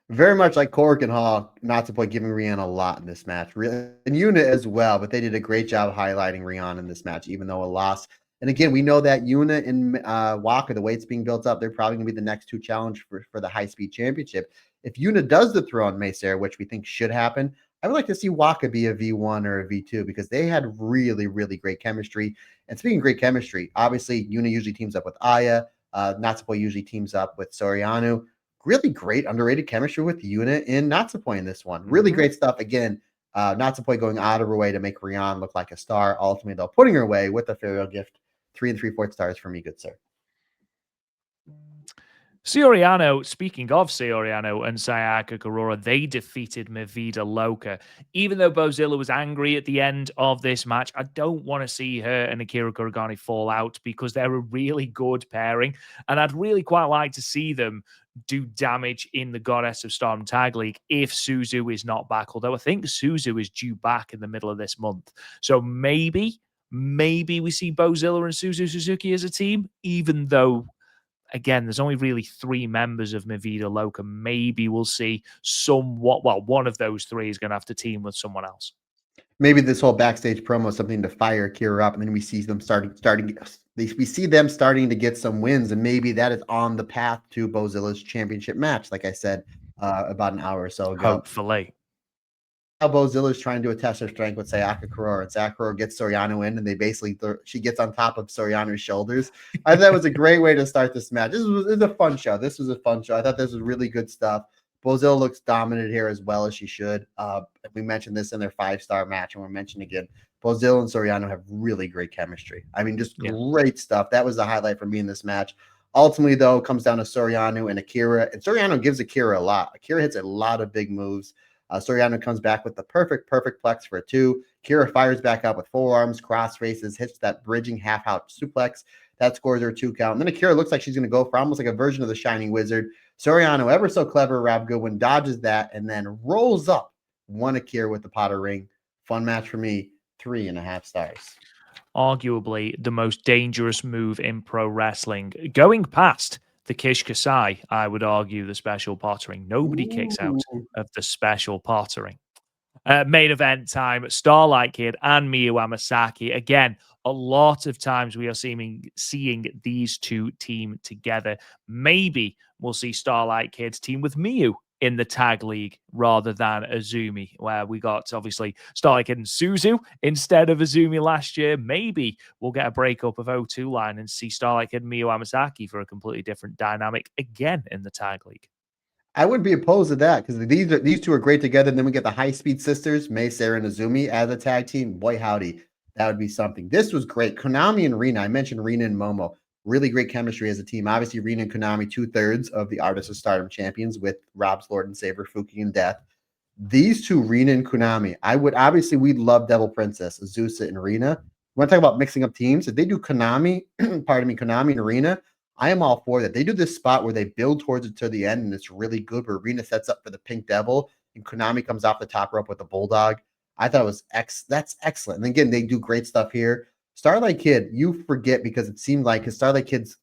Very much like Korakuen Hall, Natsupoi giving Rian a lot in this match. And Yuna as well, but they did a great job highlighting Rian in this match, even though a loss. And again, we know that Yuna and Waka, the way it's being built up, they're probably going to be the next 2 challenge for the high-speed championship. If Yuna does the throw on Meisera, which we think should happen, I would like to see Waka be a V1 or a V2 because they had really, really great chemistry. And speaking of great chemistry, obviously Yuna usually teams up with Aya. Natsupoi usually teams up with Soriano. Really great underrated chemistry with Yuna and Natsupoi in this one. Really great stuff. Again, Natsupoi going out of her way to make Rian look like a star. Ultimately, though, putting her away with a farewell gift. 3 3/4 stars for me, good sir. Soriano, speaking of Soriano and Sayaka Karura, they defeated Mavida Loca. Even though Bozilla was angry at the end of this match, I don't want to see her and Akira Kuragani fall out because they're a really good pairing. And I'd really quite like to see them do damage in the Goddess of Stardom Tag League if Suzu is not back. Although I think Suzu is due back in the middle of this month. So maybe we see Bozilla and Suzu Suzuki as a team, even though, again, there's only really 3 members of Mavida Loca. Maybe we'll see one of those 3 is going to have to team with someone else. Maybe this whole backstage promo is something to fire Akira up, and then we see them we see them starting to get some wins, and maybe that is on the path to Bozilla's championship match, like I said about an hour or so ago. Hopefully. Bozilla's trying to attest her strength with Sayaka Kurora, and Sayaka Kurora gets Soriano in, and they basically she gets on top of Soriano's shoulders. I thought that was a great way to start this match. This was a fun show. This was a fun show. I thought this was really good stuff. Bozilla looks dominant here as well as she should. We mentioned this in their 5-star match, and we're mentioning again, Bozilla and Soriano have really great chemistry. I mean, just great stuff. That was the highlight for me in this match. Ultimately, though, it comes down to Soriano and Akira, and Soriano gives Akira a lot. Akira hits a lot of big moves. Soriano comes back with the perfect plex for a 2. Kira fires back out with forearms, cross faces, hits that bridging half-out suplex. That scores her 2 count. And then Akira looks like she's going to go for almost like a version of the Shining Wizard. Soriano, ever so clever, Rob Goodwin dodges that and then rolls up one Akira with the Potter ring. Fun match for me. 3.5 stars. Arguably the most dangerous move in pro wrestling. Going past the Kish Kasai, I would argue the special pottering. Nobody kicks out of the special pottering. Main event time, Starlight Kid and Miyu Amasaki. Again, a lot of times we are seeing these two team together. Maybe we'll see Starlight Kid team with Miyu in the tag league rather than Azumi, where we got obviously Starlight Kid and Suzu instead of Azumi last year. Maybe we'll get a breakup of O2 line and see Starlight Kid and Miyu Amasaki for a completely different dynamic again in the tag league. I would be opposed to that because these two are great together. And then we get the High Speed Sisters, Mei, Sarah, and Azumi as a tag team. Boy, howdy, that would be something. This was great. Konami and Rina. I mentioned Rina and Momo. Really great chemistry as a team. Obviously, Rina and Konami, 2/3 of the Artists of Stardom champions with Rob's Lord and Saber, Fuki, and Death. These two, Rina and Konami, we'd love Devil Princess, Azusa, and Rina. You want to talk about mixing up teams? If they do Konami, Konami and Rina, I am all for that. They do this spot where they build towards it to the end, and it's really good. Where Rina sets up for the Pink Devil, and Konami comes off the top rope with the Bulldog. I thought it was that's excellent. And again, they do great stuff here. Starlight Kid, you forget because it seemed like his Starlight Kid's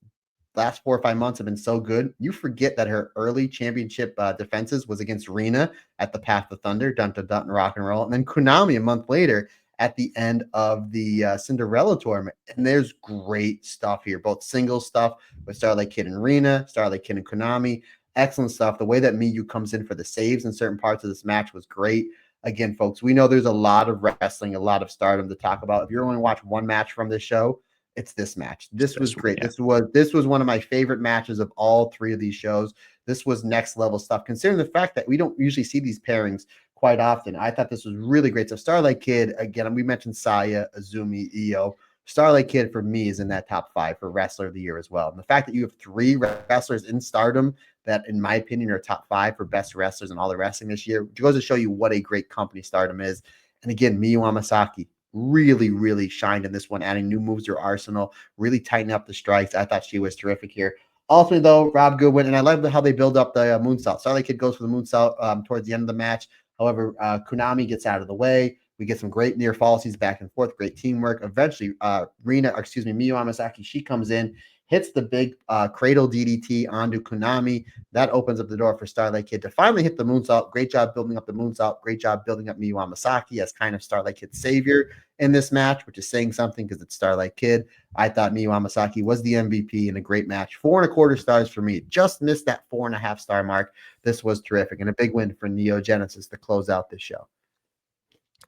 last 4 or 5 months have been so good. You forget that her early championship defenses was against Rina at the Path of Thunder, dun dun dun, rock and roll, and then Konami a month later at the end of the Cinderella tournament. And there's great stuff here, both single stuff with Starlight Kid and Rina, Starlight Kid and Konami. Excellent stuff. The way that Miyu comes in for the saves in certain parts of this match was great. Again, folks, we know there's a lot of wrestling, a lot of Stardom to talk about. If you're only watch one match from this show, it's this match. This was great. Yeah. This was one of my favorite matches of all 3 of these shows. This was next level stuff, considering the fact that we don't usually see these pairings quite often. I thought this was really great. So Starlight Kid, again, we mentioned Saya, Azumi, Io. Starlight Kid for me is in that top 5 for Wrestler of the Year as well. And the fact that you have 3 wrestlers in Stardom that, in my opinion, are top 5 for best wrestlers in all the wrestling this year, goes to show you what a great company Stardom is. And again, Miyu Amasaki really shined in this one, adding new moves to her arsenal, really tightening up the strikes. I thought she was terrific here. Ultimately, though, Rob Goodwin, and I love how they build up the moonsault. Starlight Kid goes for the moonsault towards the end of the match. However, Konami gets out of the way. We get some great near falsies back and forth, great teamwork. Eventually, Miyu Amasaki, she comes in, hits the big cradle DDT onto Konami. That opens up the door for Starlight Kid to finally hit the moonsault. Great job building up the moonsault. Great job building up Miyu Amasaki as kind of Starlight Kid's savior in this match, which is saying something because it's Starlight Kid. I thought Miyu Amasaki was the MVP in a great match. 4.25 stars for me. Just missed that 4.5 star mark. This was terrific and a big win for Neo Genesis to close out this show.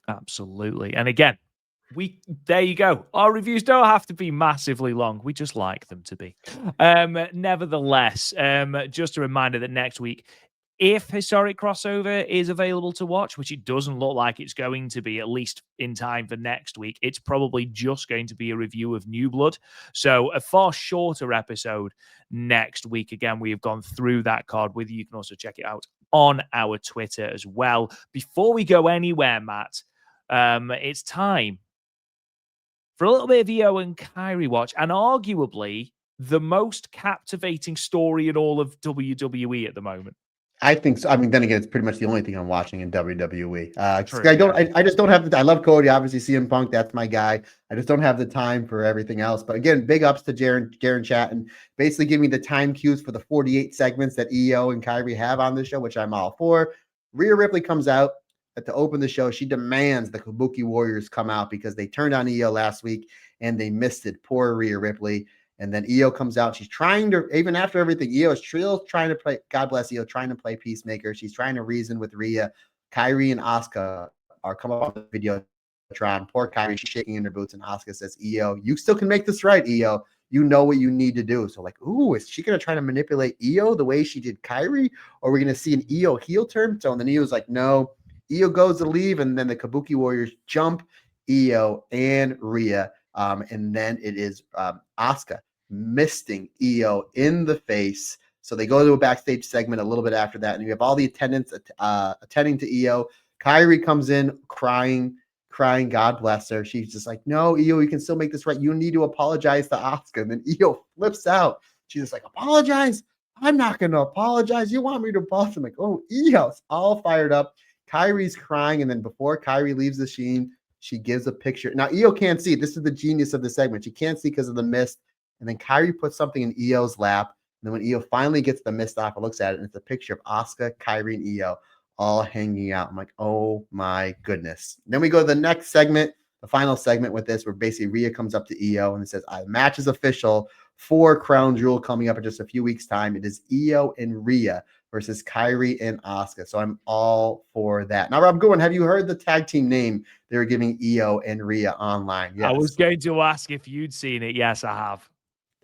Absolutely. And again, there you go. Our reviews don't have to be massively long. We just like them to be. Nevertheless, just a reminder that next week, if Historic Crossover is available to watch, which it doesn't look like it's going to be, at least in time for next week, it's probably just going to be a review of New Blood. So a far shorter episode next week. Again, we have gone through that card with you. You can also check it out on our Twitter as well. Before we go anywhere, Matt, it's time for a little bit of Io and Kairi watch, and arguably the most captivating story in all of WWE at the moment. I think so. I mean, then again, it's pretty much the only thing I'm watching in WWE. I just don't have I love Cody, obviously CM Punk, that's my guy. I just don't have the time for everything else. But again, big ups to Jaren Chat and basically give me the time cues for the 48 segments that Io and Kairi have on this show, which I'm all for. Rhea Ripley comes out to open the show. She demands the Kabuki Warriors come out because they turned on Io last week and they missed it. Poor Rhea Ripley. And then Io comes out. She's trying to, even after everything, Io is still trying to play, God bless Io, trying to play peacemaker. She's trying to reason with Rhea. Kairi and Asuka are come up on the video. Poor Kairi, she's shaking in her boots, and Asuka says, Io, you still can make this right, Io. You know what you need to do. So like, ooh, is she going to try to manipulate Io the way she did Kairi? Or are we going to see an Io heel turn? So then Io's like, no. Io goes to leave, and then the Kabuki Warriors jump Io and Rhea. And then it is Asuka misting Io in the face. So they go to a backstage segment a little bit after that, and you have all the attendants attending to Io. Kairi comes in crying, God bless her. She's just like, no, Io, you can still make this right. You need to apologize to Asuka. And then Io flips out. She's just like, apologize? I'm not going to apologize. You want me to apologize? I'm like, oh, Io's all fired up. Kairi's crying. And then before Kairi leaves the scene, she gives a picture. Now, Io can't see. This is the genius of the segment. She can't see because of the mist. And then Kairi puts something in Io's lap. And then when Io finally gets the mist off, it looks at it, and it's a picture of Asuka, Kairi, and Io all hanging out. I'm like, oh my goodness. Then we go to the next segment, the final segment with this, where basically Rhea comes up to Io and it says, match is official for Crown Jewel coming up in just a few weeks' time. It is Io and Rhea versus Kairi and Asuka. So I'm all for that. Now, Rob Goodwin, have you heard the tag team name they were giving Io and Rhea online? Yes. I was going to ask if you'd seen it. Yes, I have.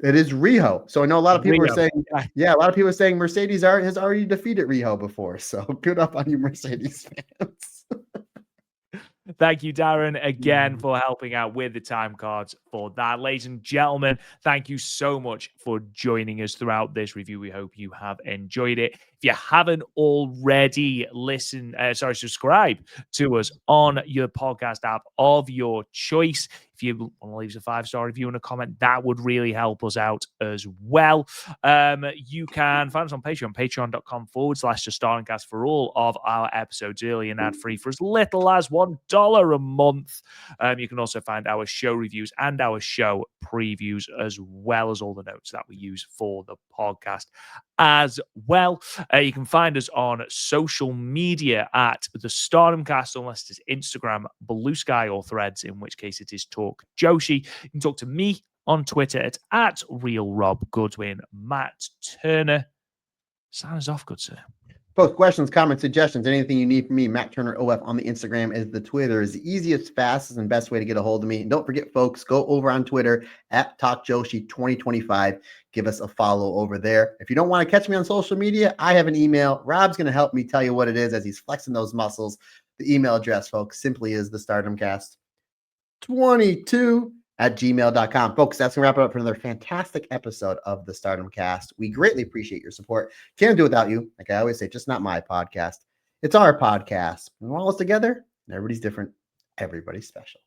It is Riho. So I know a lot of people are saying, a lot of people are saying Mercedes has already defeated Riho before. So good up on you, Mercedes fans. Thank you, Darren, again for helping out with the time cards for that. Ladies and gentlemen, thank you so much for joining us throughout this review. We hope you have enjoyed it. If you haven't already subscribe to us on your podcast app of your choice. If you want to leave us a 5-star review and a comment, that would really help us out as well. You can find us on Patreon, patreon.com/Stardom Cast for all of our episodes early and ad-free for as little as $1 a month. You can also find our show reviews and our show previews, as well as all the notes that we use for the podcast as well. You can find us on social media at the Stardom Cast, unless it's Instagram, Blue Sky, or Threads, in which case it is Talk Joshi. You can talk to me on Twitter at Real Rob Goodwin. Matt Turner, sign us off, good sir. Post questions, comments, suggestions, anything you need from me. Matt Turner OF on the Instagram is the Twitter. Is the easiest, fastest, and best way to get a hold of me. And don't forget, folks, go over on Twitter at TalkJoshi2025. Give us a follow over there. If you don't want to catch me on social media, I have an email. Rob's going to help me tell you what it is as he's flexing those muscles. The email address, folks, simply is the StardomCast22@gmail.com. Folks, that's going to wrap it up for another fantastic episode of the Stardom Cast. We greatly appreciate your support. Can't do it without you. Like I always say, just not my podcast. It's our podcast. When we're all together, everybody's different. Everybody's special.